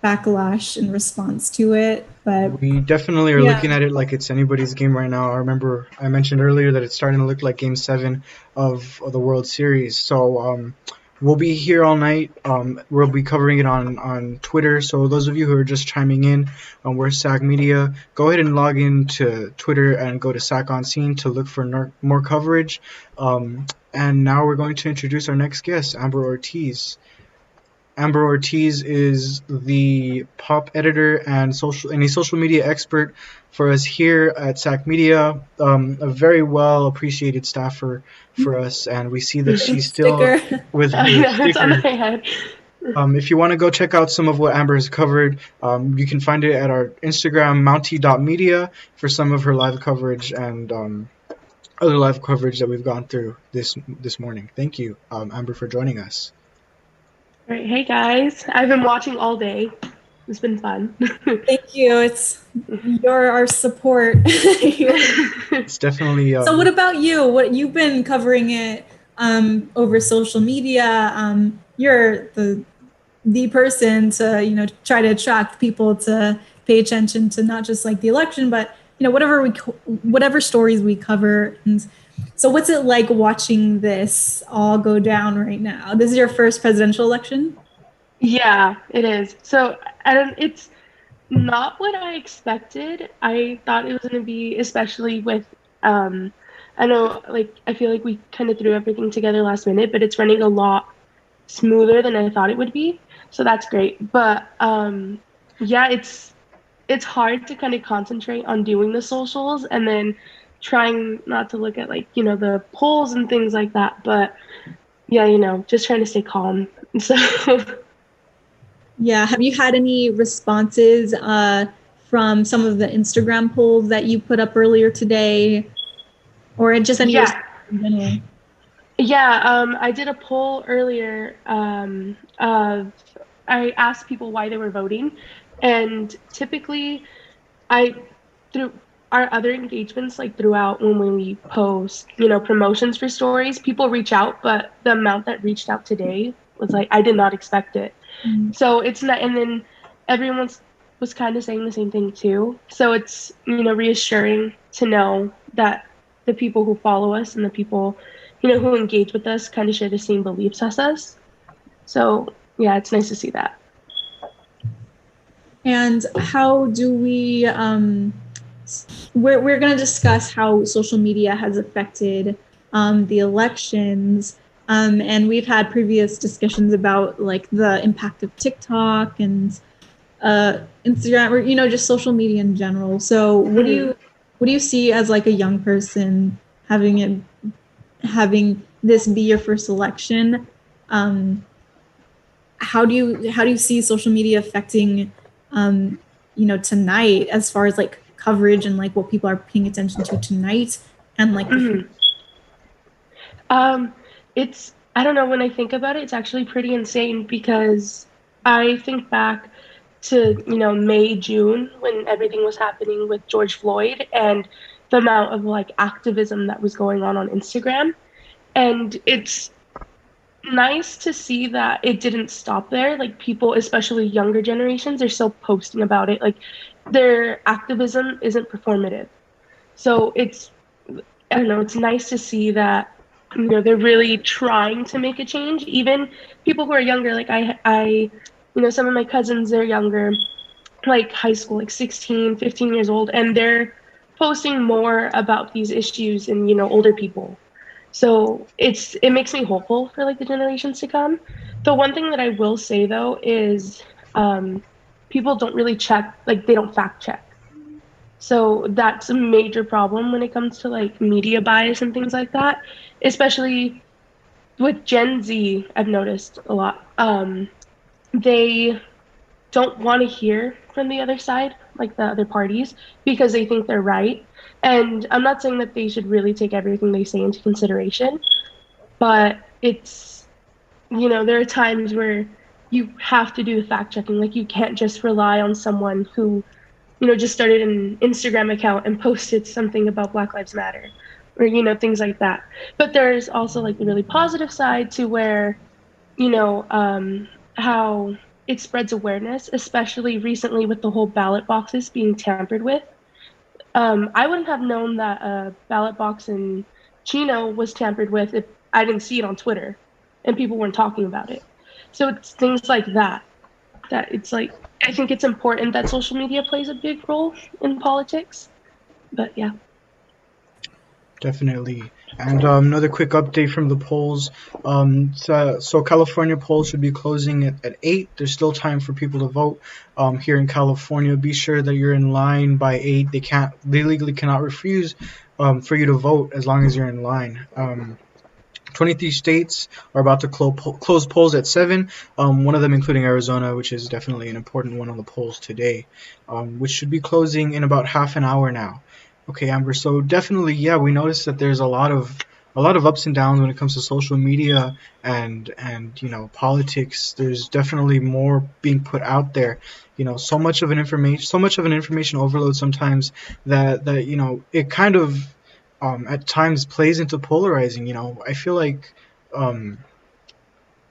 backlash in response to it. But we definitely are looking at it like it's anybody's game right now. I remember I mentioned earlier that it's starting to look like Game 7 of the World Series. So we'll be here all night. We'll be covering it on Twitter. So those of you who are just chiming in, we're SAC.Media. Go ahead and log in to Twitter and go to SAC on Scene to look for more coverage. And now we're going to introduce our next guest, Amber Ortiz. Amber Ortiz is the pop editor and a social media expert for us here at SAC.Media, a very well appreciated staffer for us, and we see that she's still with her sticker. If you want to go check out some of what Amber has covered, you can find it at our Instagram, mounty.media, for some of her live coverage and other live coverage that we've gone through this morning. Thank you, Amber, for joining us. All right. Hey guys, I've been watching all day. It's been fun. Thank you. You're our support. It's definitely. So what about you? What you've been covering it over social media? You're the person to try to attract people to pay attention to not just like the election, but whatever stories we cover. And so what's it like watching this all go down right now? This is your first presidential election? Yeah, it is. So it's not what I expected. I thought it was going to be, especially with, I know, like, I feel like we kind of threw everything together last minute, but it's running a lot smoother than I thought it would be. So that's great. But yeah, it's hard to kind of concentrate on doing the socials and then trying not to look at the polls and things like that. But yeah, just trying to stay calm. So yeah, have you had any responses from some of the Instagram polls that you put up earlier today, or just any? Yeah, I did a poll earlier. I asked people why they were voting, and typically, through our other engagements, like throughout when we post, promotions for stories, people reach out, but the amount that reached out today was like, I did not expect it. Mm-hmm. So it's not, and then everyone was kind of saying the same thing too. So it's, reassuring to know that the people who follow us and the people, who engage with us kind of share the same beliefs as us. So yeah, it's nice to see that. And how do we, we're going to discuss how social media has affected the elections. And we've had previous discussions about like the impact of TikTok and Instagram, or just social media in general. So what do you see as like a young person having this be your first election? How do you see social media affecting tonight, as far as like coverage and like what people are paying attention to tonight, and like it's, I don't know, when I think about it, it's actually pretty insane, because I think back to May, June, when everything was happening with George Floyd and the amount of like activism that was going on Instagram, and it's nice to see that it didn't stop there. Like people, especially younger generations, are still posting about it. Like their activism isn't performative. So I don't know, it's nice to see that, you know, they're really trying to make a change. Even people who are younger, like you know, some of my cousins, they're younger, like high school, like 16, 15 years old, and they're posting more about these issues than, you know, older people. So it makes me hopeful for like the generations to come. The one thing that I will say though is people don't really check, like they don't fact check. So that's a major problem when it comes to like media bias and things like that, especially with Gen Z. I've noticed a lot. They don't want to hear from the other side, like the other parties, because they think they're right. And I'm not saying that they should really take everything they say into consideration, but it's, you know, there are times where you have to do the fact checking. Like you can't just rely on someone who, you know, just started an Instagram account and posted something about Black Lives Matter or, you know, things like that. But there's also like the really positive side to where, you know, how it spreads awareness, especially recently with the whole ballot boxes being tampered with. I wouldn't have known that a ballot box in Chino was tampered with if I didn't see it on Twitter and people weren't talking about it. So it's things like that, that it's like, I think it's important that social media plays a big role in politics. But yeah. Definitely. And another quick update from the polls. So California polls should be closing at 8. There's still time for people to vote here in California. Be sure that you're in line by 8. They legally cannot refuse for you to vote as long as you're in line. 23 states are about to close polls at 7, one of them including Arizona, which is definitely an important one on the polls today, which should be closing in about half an hour now. Okay, Amber, so definitely, yeah, we noticed that there's a lot of ups and downs when it comes to social media and you know, politics. There's definitely more being put out there. You know, so much of an information overload sometimes that you know, it kind of at times plays into polarizing. You know, I feel like I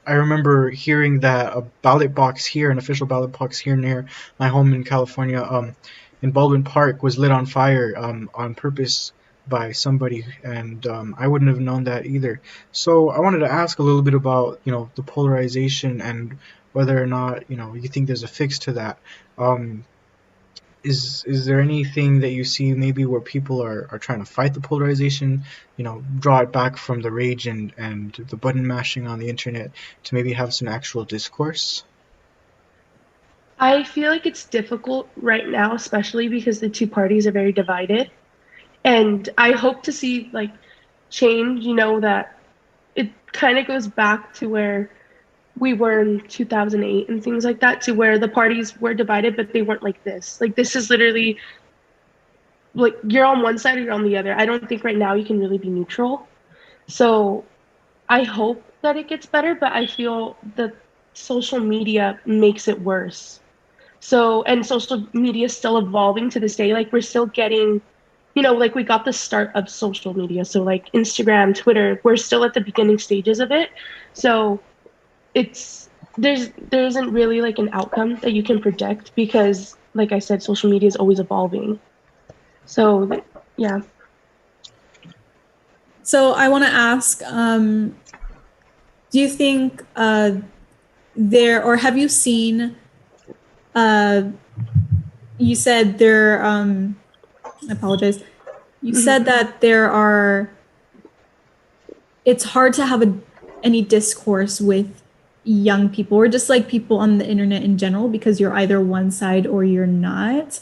remember hearing that a ballot box here, an official ballot box here near my home in California, in Baldwin Park, was lit on fire on purpose by somebody, and I wouldn't have known that either. So I wanted to ask a little bit about, you know, the polarization and whether or not, you know, you think there's a fix to that. Um, is there anything that you see maybe where people are trying to fight the polarization, you know, draw it back from the rage and the button mashing on the internet to maybe have some actual discourse? I feel like it's difficult right now, especially because the two parties are very divided. And I hope to see like change, you know, that it kind of goes back to where we were in 2008 and things like that, to where the parties were divided, but they weren't like this. Like this is literally like you're on one side or you're on the other. I don't think right now you can really be neutral. So I hope that it gets better, but I feel that social media makes it worse. So, and social media is still evolving to this day. Like we're still getting, you know, like we got the start of social media. So like Instagram, Twitter, we're still at the beginning stages of it. So there isn't really like an outcome that you can predict because like I said, social media is always evolving. So yeah. So I want to ask, do you think or have you seen, you said there, I apologize. You said that it's hard to have any discourse with young people or just like people on the internet in general because you're either one side or you're not.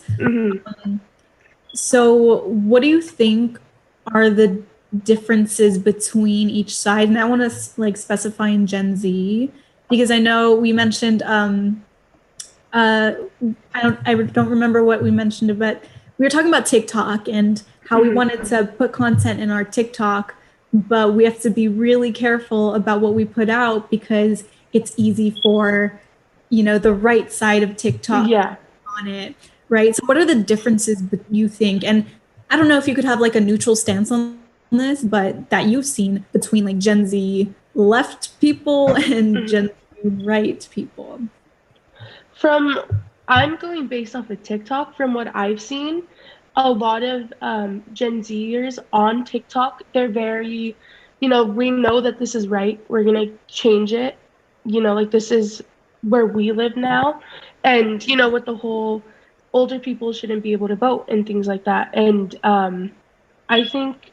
So what do you think are the differences between each side? And I want to like specify in Gen Z because I know we mentioned I don't remember what we mentioned, but we were talking about TikTok and how we wanted to put content in our TikTok, but we have to be really careful about what we put out because it's easy for, you know, the right side of TikTok on it, right? So what are the differences you think? And I don't know if you could have like a neutral stance on this, but that you've seen between like Gen Z left people and Gen Z right people? I'm going based off of TikTok. From what I've seen, a lot of Gen Zers on TikTok, they're very, we know that this is right. We're going to change it. Like this is where we live now. And, with the whole older people shouldn't be able to vote and things like that. And I think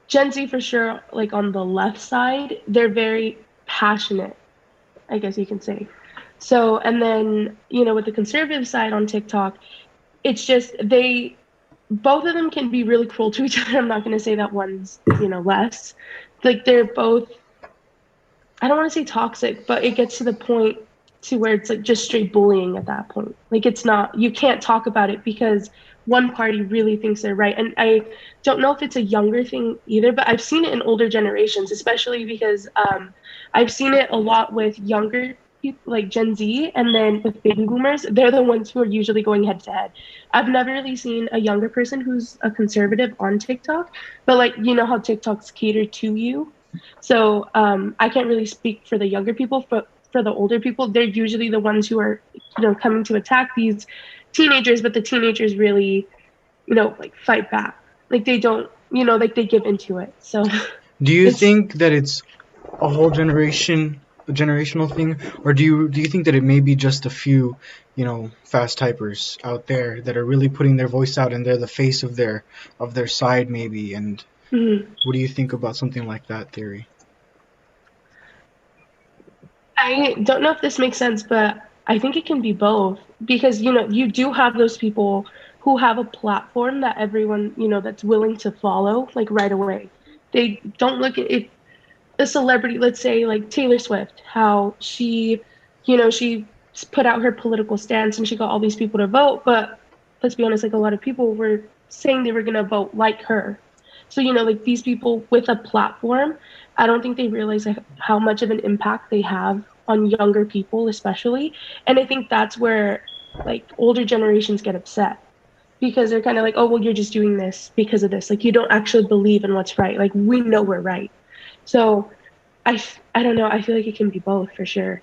Gen Z for sure, like on the left side, they're very passionate, I guess you can say. So, and then, with the conservative side on TikTok, it's just both of them can be really cruel to each other. I'm not going to say that one's, less. Like they're both, I don't want to say toxic, but it gets to the point to where it's like just straight bullying at that point. Like it's not, you can't talk about it because one party really thinks they're right. And I don't know if it's a younger thing either, but I've seen it in older generations, especially because I've seen it a lot with younger people like Gen Z, and then with baby boomers. They're the ones who are usually going head to head. I've never really seen a younger person who's a conservative on TikTok, but like, how TikTok's cater to you. So I can't really speak for the younger people, but for the older people, they're usually the ones who are, coming to attack these teenagers, but the teenagers really, like fight back. Like they don't, like they give into it. So Do you think that it's a whole generational thing, or do you think that it may be just a few, fast typers out there that are really putting their voice out and they're the face of their side maybe? And what do you think about something like that theory? I don't know if this makes sense, but I think it can be both because, you do have those people who have a platform that everyone, that's willing to follow like right away. They don't look at it. A celebrity, let's say like Taylor Swift, how she, she put out her political stance and she got all these people to vote. But let's be honest, like a lot of people were saying they were going to vote like her. So, like these people with a platform, I don't think they realize like how much of an impact they have on younger people, especially. And I think that's where like older generations get upset because they're kind of like, oh, well, you're just doing this because of this. Like, you don't actually believe in what's right. Like, we know we're right. So I don't know. I feel like it can be both for sure.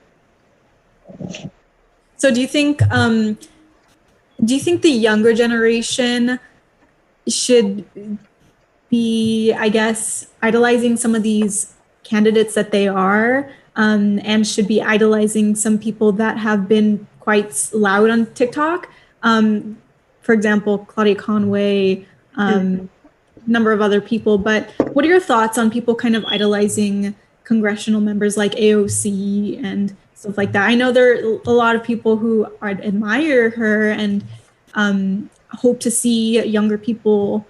So do you think the younger generation should be, I guess, idolizing some of these candidates that they are, and should be idolizing some people that have been quite loud on TikTok? For example, Claudia Conway, number of other people. But what are your thoughts on people kind of idolizing congressional members like AOC and stuff like that? I know there are a lot of people who admire her and hope to see younger people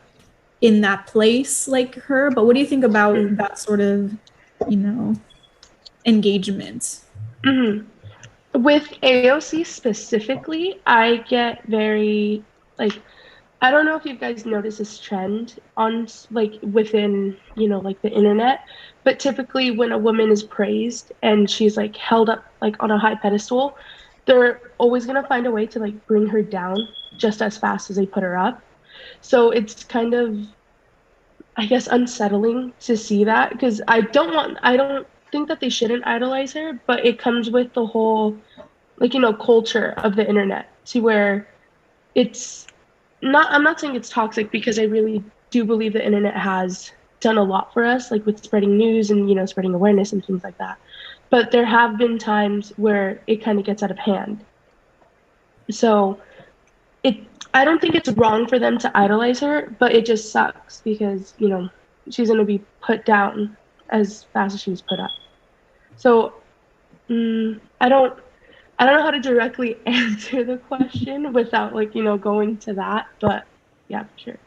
in that place like her. But what do you think about that sort of, engagement? With AOC specifically, I get very like, I don't know if you guys notice this trend on like within, like the internet, but typically when a woman is praised and she's like held up like on a high pedestal, they're always going to find a way to like bring her down just as fast as they put her up. So it's kind of, I guess, unsettling to see that because I don't think that they shouldn't idolize her, but it comes with the whole like, culture of the internet to where it's not, I'm not saying it's toxic because I really do believe the internet has done a lot for us, like with spreading news and, spreading awareness and things like that. But there have been times where it kind of gets out of hand. So I don't think it's wrong for them to idolize her, but it just sucks because, she's going to be put down as fast as she was put up. So I don't know how to directly answer the question without like, going to that, but yeah, for sure.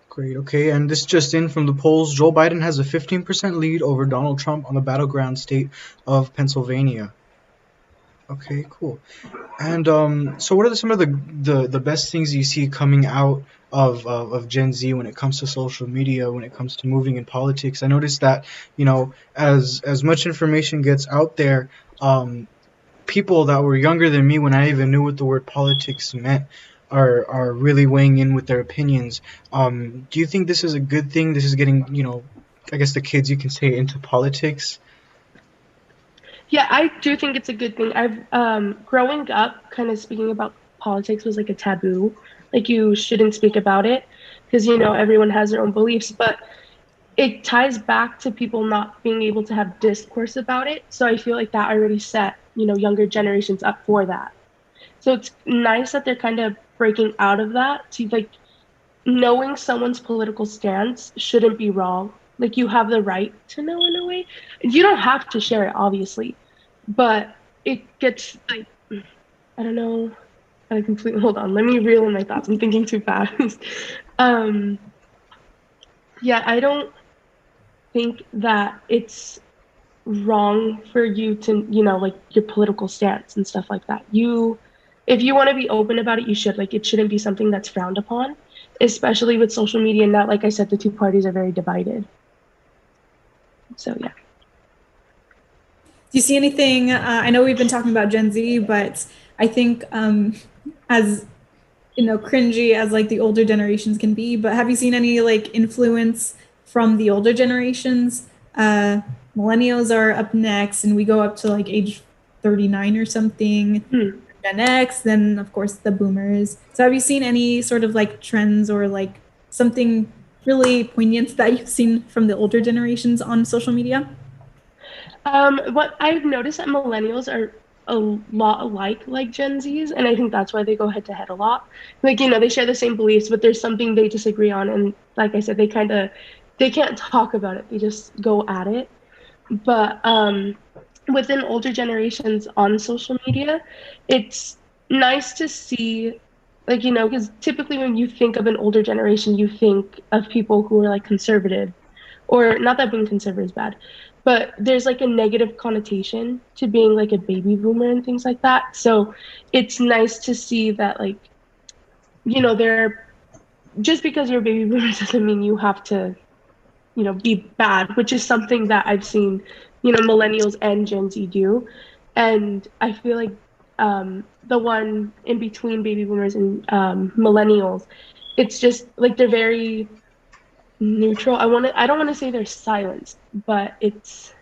Great. Okay, and this just in from the polls. Joe Biden has a 15% lead over Donald Trump on the battleground state of Pennsylvania. Okay, cool. And so what are some of the best things you see coming out of Gen Z when it comes to social media, when it comes to moving in politics? I noticed that, as much information gets out there, people that were younger than me when I even knew what the word politics meant are really weighing in with their opinions. Do you think this is a good thing? This is getting, I guess the kids, you can say, into politics? Yeah, I do think it's a good thing. I've growing up, kind of speaking about politics was like a taboo. Like you shouldn't speak about it because everyone has their own beliefs, but it ties back to people not being able to have discourse about it. So I feel like that already set, younger generations up for that. So it's nice that they're kind of breaking out of that to like knowing someone's political stance shouldn't be wrong. Like you have the right to know in a way. You don't have to share it, obviously, but it gets like I don't know. I completely hold on. Let me reel in my thoughts. I'm thinking too fast. um, yeah, I don't think that it's wrong for you to, like your political stance and stuff like that. If you want to be open about it, you should. Like, it shouldn't be something that's frowned upon, especially with social media. Now, like I said, the two parties are very divided. So, yeah. Do you see anything? I know we've been talking about Gen Z, but I think as cringy as like the older generations can be, but have you seen any like influence from the older generations? Millennials are up next, and we go up to like age 39 or something. Gen X, then of course the boomers. So have you seen any sort of like trends or like something really poignant that you've seen from the older generations on social media? What I've noticed that millennials are a lot alike like Gen Zs, and I think that's why they go head to head a lot. Like, they share the same beliefs, but there's something they disagree on, and like I said, they can't talk about it. They just go at it. But within older generations on social media, it's nice to see, like, because typically when you think of an older generation, you think of people who are like conservative, or not that being conservative is bad, but there's like a negative connotation to being like a baby boomer and things like that. So it's nice to see that, like, they're just because you're a baby boomer doesn't mean you have to be bad, which is something that I've seen, millennials and Gen Z do. And I feel like the one in between baby boomers and millennials, it's just like they're very neutral. I don't want to say they're silenced, but it's,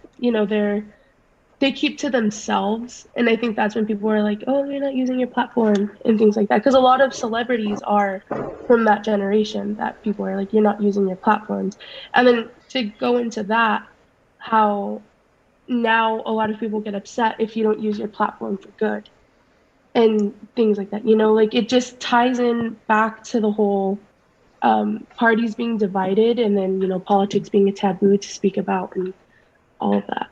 they keep to themselves. And I think that's when people are like, oh, you're not using your platform and things like that. Because a lot of celebrities are from that generation that people are like, you're not using your platforms. And then to go into that, how now a lot of people get upset if you don't use your platform for good and things like that. Like it just ties in back to the whole parties being divided and then, politics being a taboo to speak about and all of that.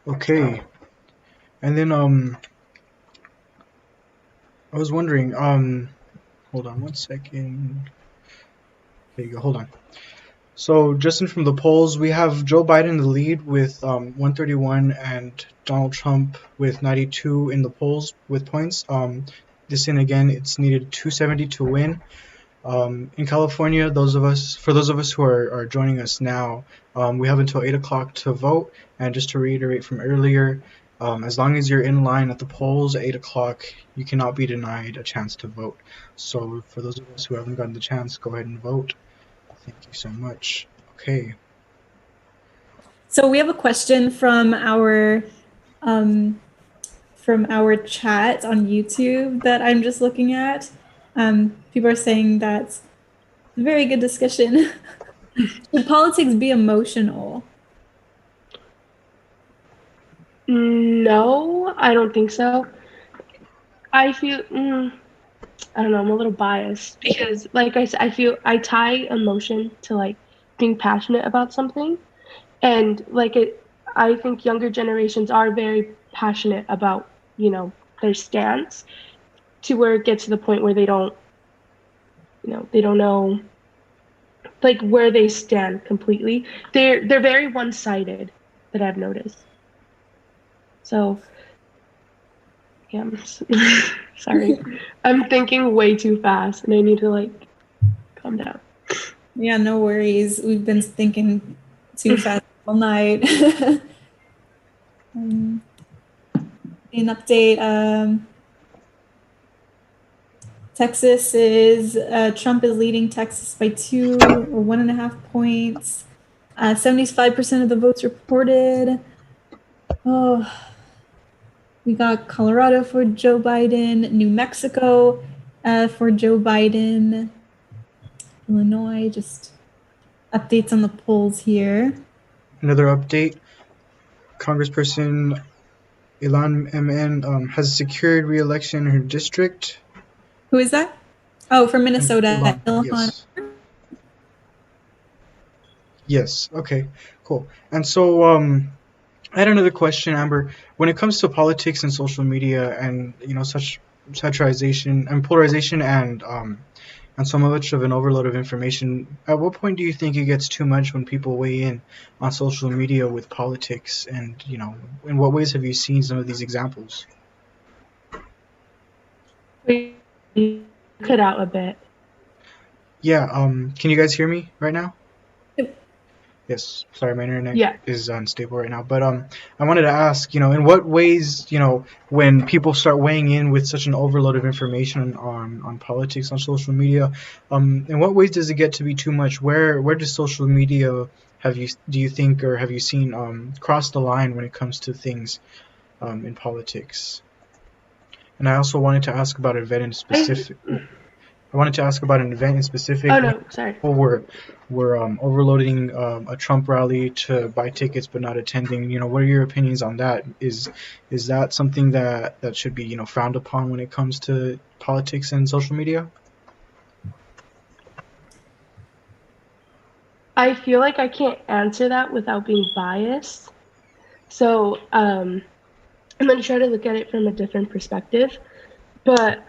Okay. And then I was wondering, hold on one second. There you go, hold on. So just in from the polls, we have Joe Biden in the lead with 131 and Donald Trump with 92 in the polls with points. This in again, it's needed 270 to win. In California, for those of us who are joining us now, we have until 8 o'clock to vote. And just to reiterate from earlier, as long as you're in line at the polls at 8 o'clock, you cannot be denied a chance to vote. So for those of us who haven't gotten the chance, go ahead and vote. Thank you so much. Okay. So we have a question from our chat on YouTube that I'm just looking at. People are saying that's a very good discussion. Should politics be emotional? No, I don't think so. I feel, I don't know, I'm a little biased because, like I said, I tie emotion to like being passionate about something. And I think younger generations are very passionate about, their stance to where it gets to the point where they don't know like where they stand completely. They're very one-sided that I've noticed. So yeah, I'm sorry. I'm thinking way too fast and I need to like calm down. Yeah, no worries. We've been thinking too fast all night. An update. Texas is Trump is leading Texas by 2 or 1.5 points. 75% of the votes reported. Oh, we got Colorado for Joe Biden, New Mexico for Joe Biden, Illinois. Just updates on the polls here. Another update: Congressperson Ilan MN has secured re-election in her district. Who is that? Oh, from Minnesota. Ilan, yes. Yes. Okay. Cool. And so, I had another question, Amber. When it comes to politics and social media, and such saturation and polarization, and so much of an overload of information, at what point do you think it gets too much when people weigh in on social media with politics? And in what ways have you seen some of these examples? We cut out a bit. Yeah. Can you guys hear me right now? Yes, sorry, my internet is unstable right now. But I wanted to ask, in what ways, when people start weighing in with such an overload of information on politics on social media, in what ways does it get to be too much? Where does social media do you think, or have you seen cross the line when it comes to things in politics? And I also wanted to ask about an event in specific. Oh no, sorry. People were overloading a Trump rally to buy tickets but not attending. What are your opinions on that? Is that something that should be frowned upon when it comes to politics and social media? I feel like I can't answer that without being biased. So I'm going to try to look at it from a different perspective. But,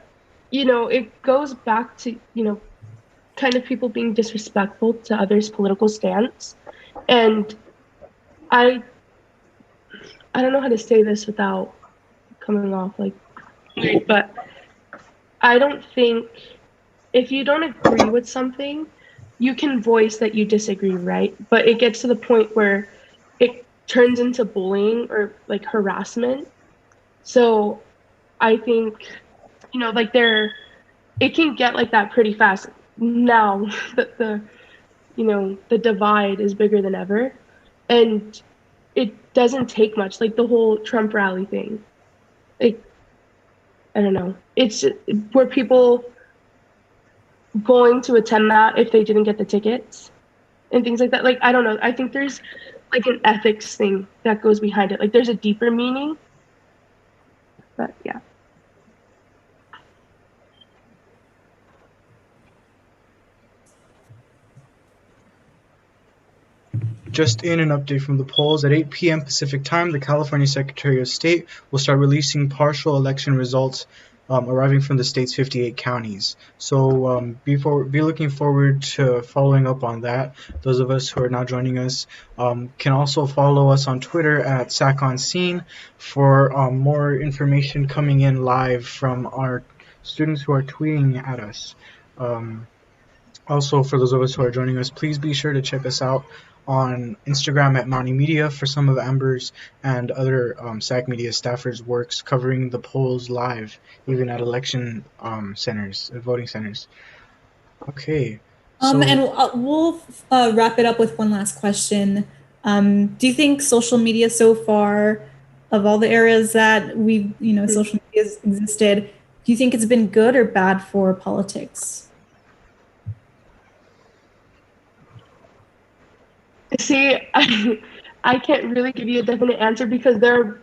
it goes back to, kind of people being disrespectful to others' political stance. And I don't know how to say this without coming off like weird, but I don't think if you don't agree with something, you can voice that you disagree, right? But it gets to the point where it turns into bullying or like harassment. So I think, it can get like that pretty fast now that the divide is bigger than ever. And it doesn't take much, like the whole Trump rally thing. Like, I don't know. It's were people going to attend that if they didn't get the tickets and things like that? Like, I don't know. I think there's like an ethics thing that goes behind it. Like, there's a deeper meaning. But yeah. Just in an update from the polls, at 8 p.m. Pacific time, the California Secretary of State will start releasing partial election results arriving from the state's 58 counties. So be looking forward to following up on that. Those of us who are now joining us can also follow us on Twitter at SAC.Scene for more information coming in live from our students who are tweeting at us. Also, for those of us who are joining us, please be sure to check us out on Instagram at SAC.Media for some of Amber's and other SAC.Media staffers' works covering the polls live, even at election centers, voting centers. Okay. So, And we'll wrap it up with one last question. Do you think social media so far, of all the areas that we've, social media has existed, do you think it's been good or bad for politics? See, I can't really give you a definite answer because there are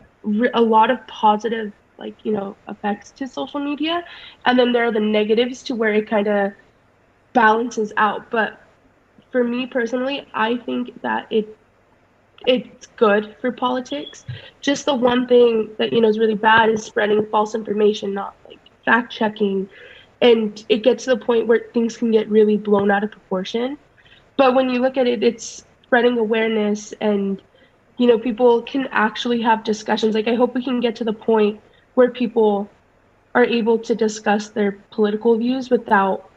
a lot of positive, effects to social media, and then there are the negatives to where it kind of balances out. But for me personally, I think that it's good for politics. Just the one thing that is really bad is spreading false information, not like fact checking, and it gets to the point where things can get really blown out of proportion. But when you look at it, it's spreading awareness and people can actually have discussions. Like, I hope we can get to the point where people are able to discuss their political views without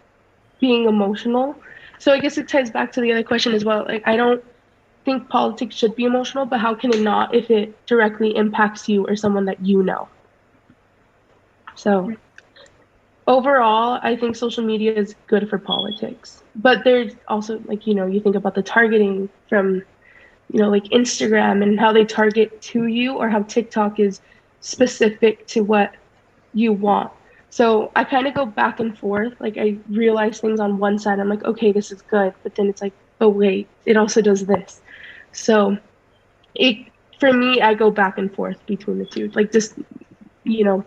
being emotional. So I guess it ties back to the other question as well. Like, I don't think politics should be emotional, but how can it not if it directly impacts you or someone that you know? So overall, I think social media is good for politics, but there's also like, you think about the targeting from, like Instagram and how they target to you, or how TikTok is specific to what you want. So I kind of go back and forth. Like I realize things on one side, I'm like, okay, this is good, but then it's like, oh wait, it also does this. So it for me, I go back and forth between the two. Like just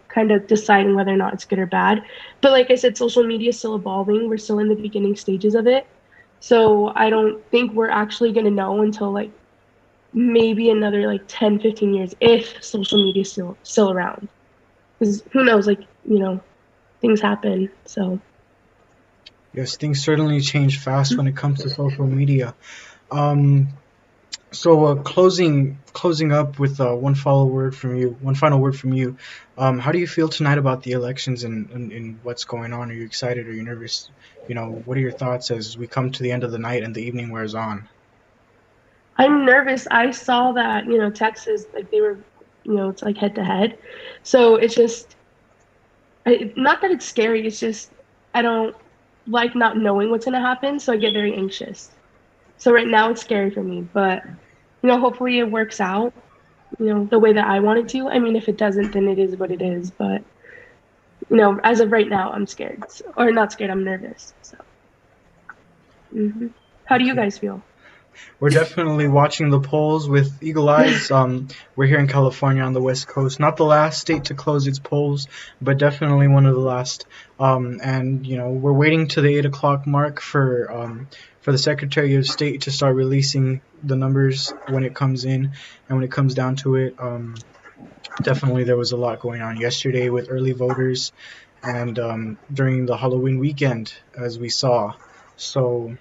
kind of deciding whether or not it's good or bad. But like I said, social media is still evolving. We're still in the beginning stages of it. So I don't think we're actually going to know until like maybe another like 10, 15 years if social media is still around. Because who knows, like, things happen. So Yes, things certainly change fast when it comes to social media. Um, so closing up with one final word from you. How do you feel tonight about the elections and what's going on? Are you excited? Are you nervous? What are your thoughts as we come to the end of the night and the evening wears on? I'm nervous. I saw that, Texas, like they were, it's like head to head. So it's just, not that it's scary. It's just, I don't like not knowing what's going to happen. So I get very anxious. So right now it's scary for me, but, hopefully it works out, the way that I want it to. I mean, if it doesn't, then it is what it is. But, as of right now, I'm scared. Or not scared, I'm nervous. So, How do you guys feel? We're definitely watching the polls with eagle eyes. We're here in California on the West Coast, not the last state to close its polls, but definitely one of the last. And we're waiting to the 8 o'clock mark for the Secretary of State to start releasing the numbers when it comes in, and when it comes down to it. Definitely there was a lot going on yesterday with early voters, and during the Halloween weekend, as we saw. So,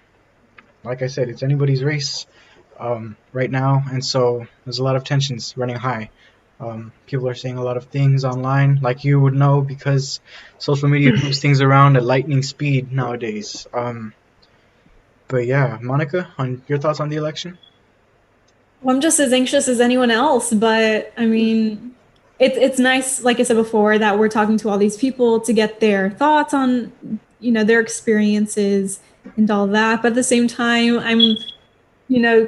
like I said, it's anybody's race right now, and so there's a lot of tensions running high. People are saying a lot of things online, like you would know, because social media moves things around at lightning speed nowadays. But yeah, Monica, on your thoughts on the election? Well, I'm just as anxious as anyone else, but I mean, it's nice, like I said before, that we're talking to all these people to get their thoughts on, their experiences and all that. But at the same time, I'm,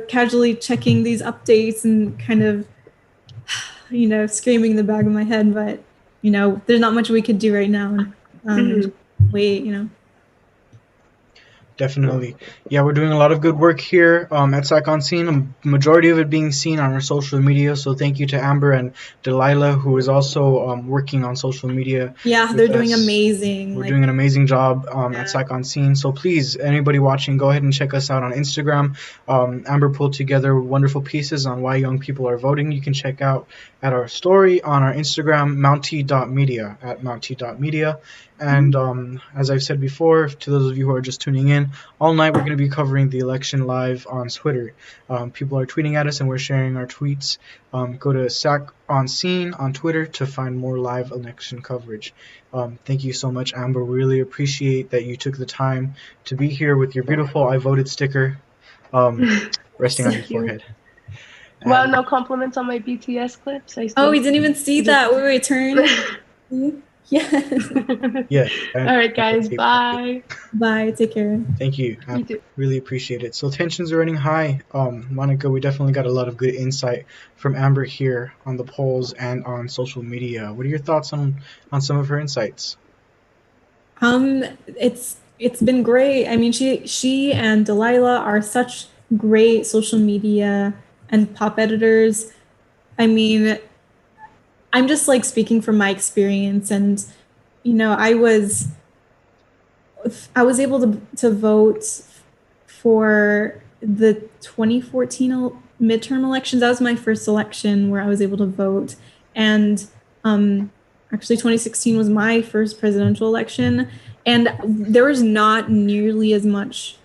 casually checking these updates and kind of, screaming in the back of my head. But, there's not much we could do right now. Wait. Definitely. Yeah, we're doing a lot of good work here at SAC on Scene, a majority of it being seen on our social media. So thank you to Amber and Delilah, who is also working on social media. Yeah, they're doing amazing. We're doing an amazing job at SAC on Scene. So please, anybody watching, go ahead and check us out on Instagram. Amber pulled together wonderful pieces on why young people are voting. You can check out at our story on our Instagram, Mountie.media, at Mountie.media. And as I've said before, to those of you who are just tuning in, all night we're going to be covering the election live on Twitter. People are tweeting at us and we're sharing our tweets. Go to SAC on Scene on Twitter to find more live election coverage. Thank you so much, Amber. Really appreciate that you took the time to be here with your beautiful I voted sticker resting on your forehead. Wow, no compliments on my BTS clips. Oh, we didn't even see that. Wait, turn. Yes. Yeah. All right, guys. Bye. Bye. Take care. Thank you. I really appreciate it. So tensions are running high. Monica, we definitely got a lot of good insight from Amber here on the polls and on social media. What are your thoughts on some of her insights? It's been great. I mean, she and Delilah are such great social media and pop editors. I mean, I'm just like speaking from my experience, and I was able to vote for the 2014 midterm elections. That was my first election where I was able to vote, and actually 2016 was my first presidential election, and there was not nearly as much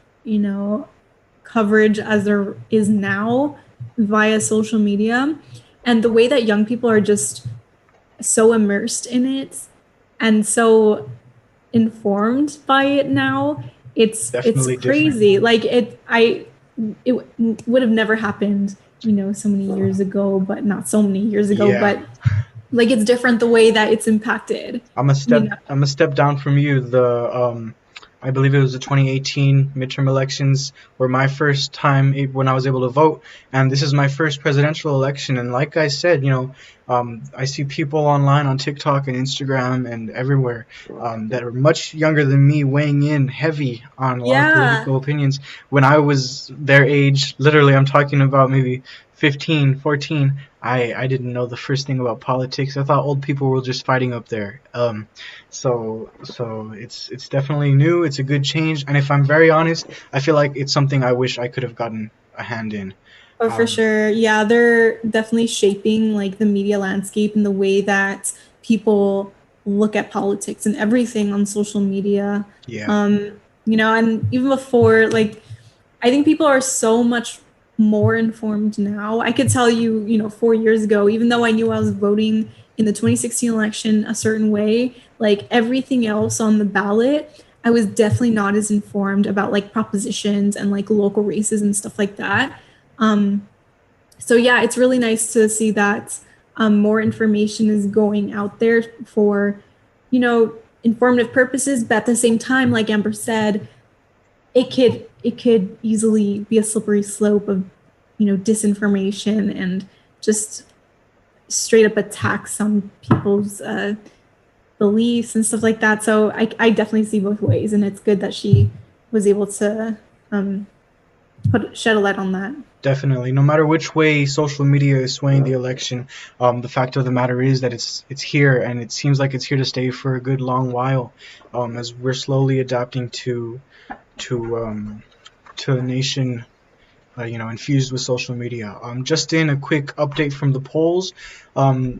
coverage as there is now via social media. And the way that young people are just so immersed in it and so informed by it now, it's crazy. Different. Like it would have never happened, so many years ago, but not so many years ago. Yeah. But like it's different the way that it's impacted. I'm a step down from you. I believe it was the 2018 midterm elections were my first time when I was able to vote, and this is my first presidential election. And like I said, I see people online on TikTok and Instagram and everywhere that are much younger than me weighing in heavy on a lot of political opinions. When I was their age, literally, I'm talking about maybe 15, 14, I didn't know the first thing about politics. I thought old people were just fighting up there. So it's definitely new. It's a good change, and if I'm very honest, I feel like it's something I wish I could have gotten a hand in. Oh, for sure. Yeah, they're definitely shaping like the media landscape and the way that people look at politics and everything on social media. Yeah. And even before, like, I think people are so much more informed now. I could tell you, 4 years ago, even though I knew I was voting in the 2016 election a certain way, like everything else on the ballot, I was definitely not as informed about like propositions and like local races and stuff like that. So yeah, it's really nice to see that more information is going out there for, informative purposes. But at the same time, like Amber said, it could easily be a slippery slope of, disinformation and just straight up attacks on people's beliefs and stuff like that. So I definitely see both ways, and it's good that she was able to shed a light on that. Definitely. No matter which way social media is swaying the election, the fact of the matter is that it's here, and it seems like it's here to stay for a good long while, as we're slowly adapting to a nation, infused with social media. Just in a quick update from the polls,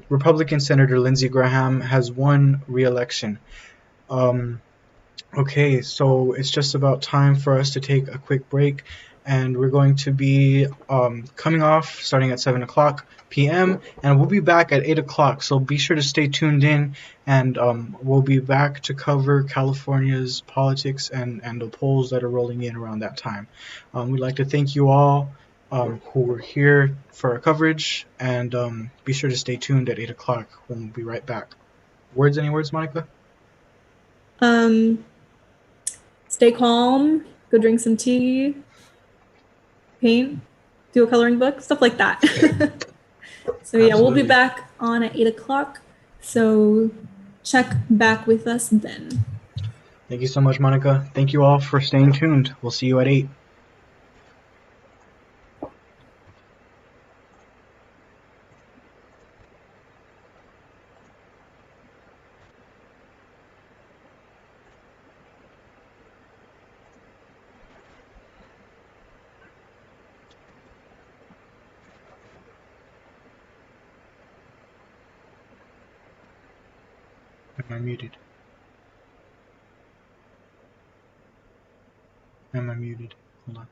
Republican Senator Lindsey Graham has won re-election. Okay, so it's just about time for us to take a quick break, and we're going to be coming off starting at 7 o'clock p.m., and we'll be back at 8 o'clock, so be sure to stay tuned in, and we'll be back to cover California's politics and the polls that are rolling in around that time. We'd like to thank you all who were here for our coverage, and be sure to stay tuned at 8 o'clock when we'll be right back. Any words, Monica? Stay calm, go drink some tea, paint, do a coloring book, stuff like that. So yeah, we'll be back on at 8 o'clock. So check back with us then. Thank you so much, Monica. Thank you all for staying tuned. We'll see you at 8. Am I muted? Am I muted? Hold on.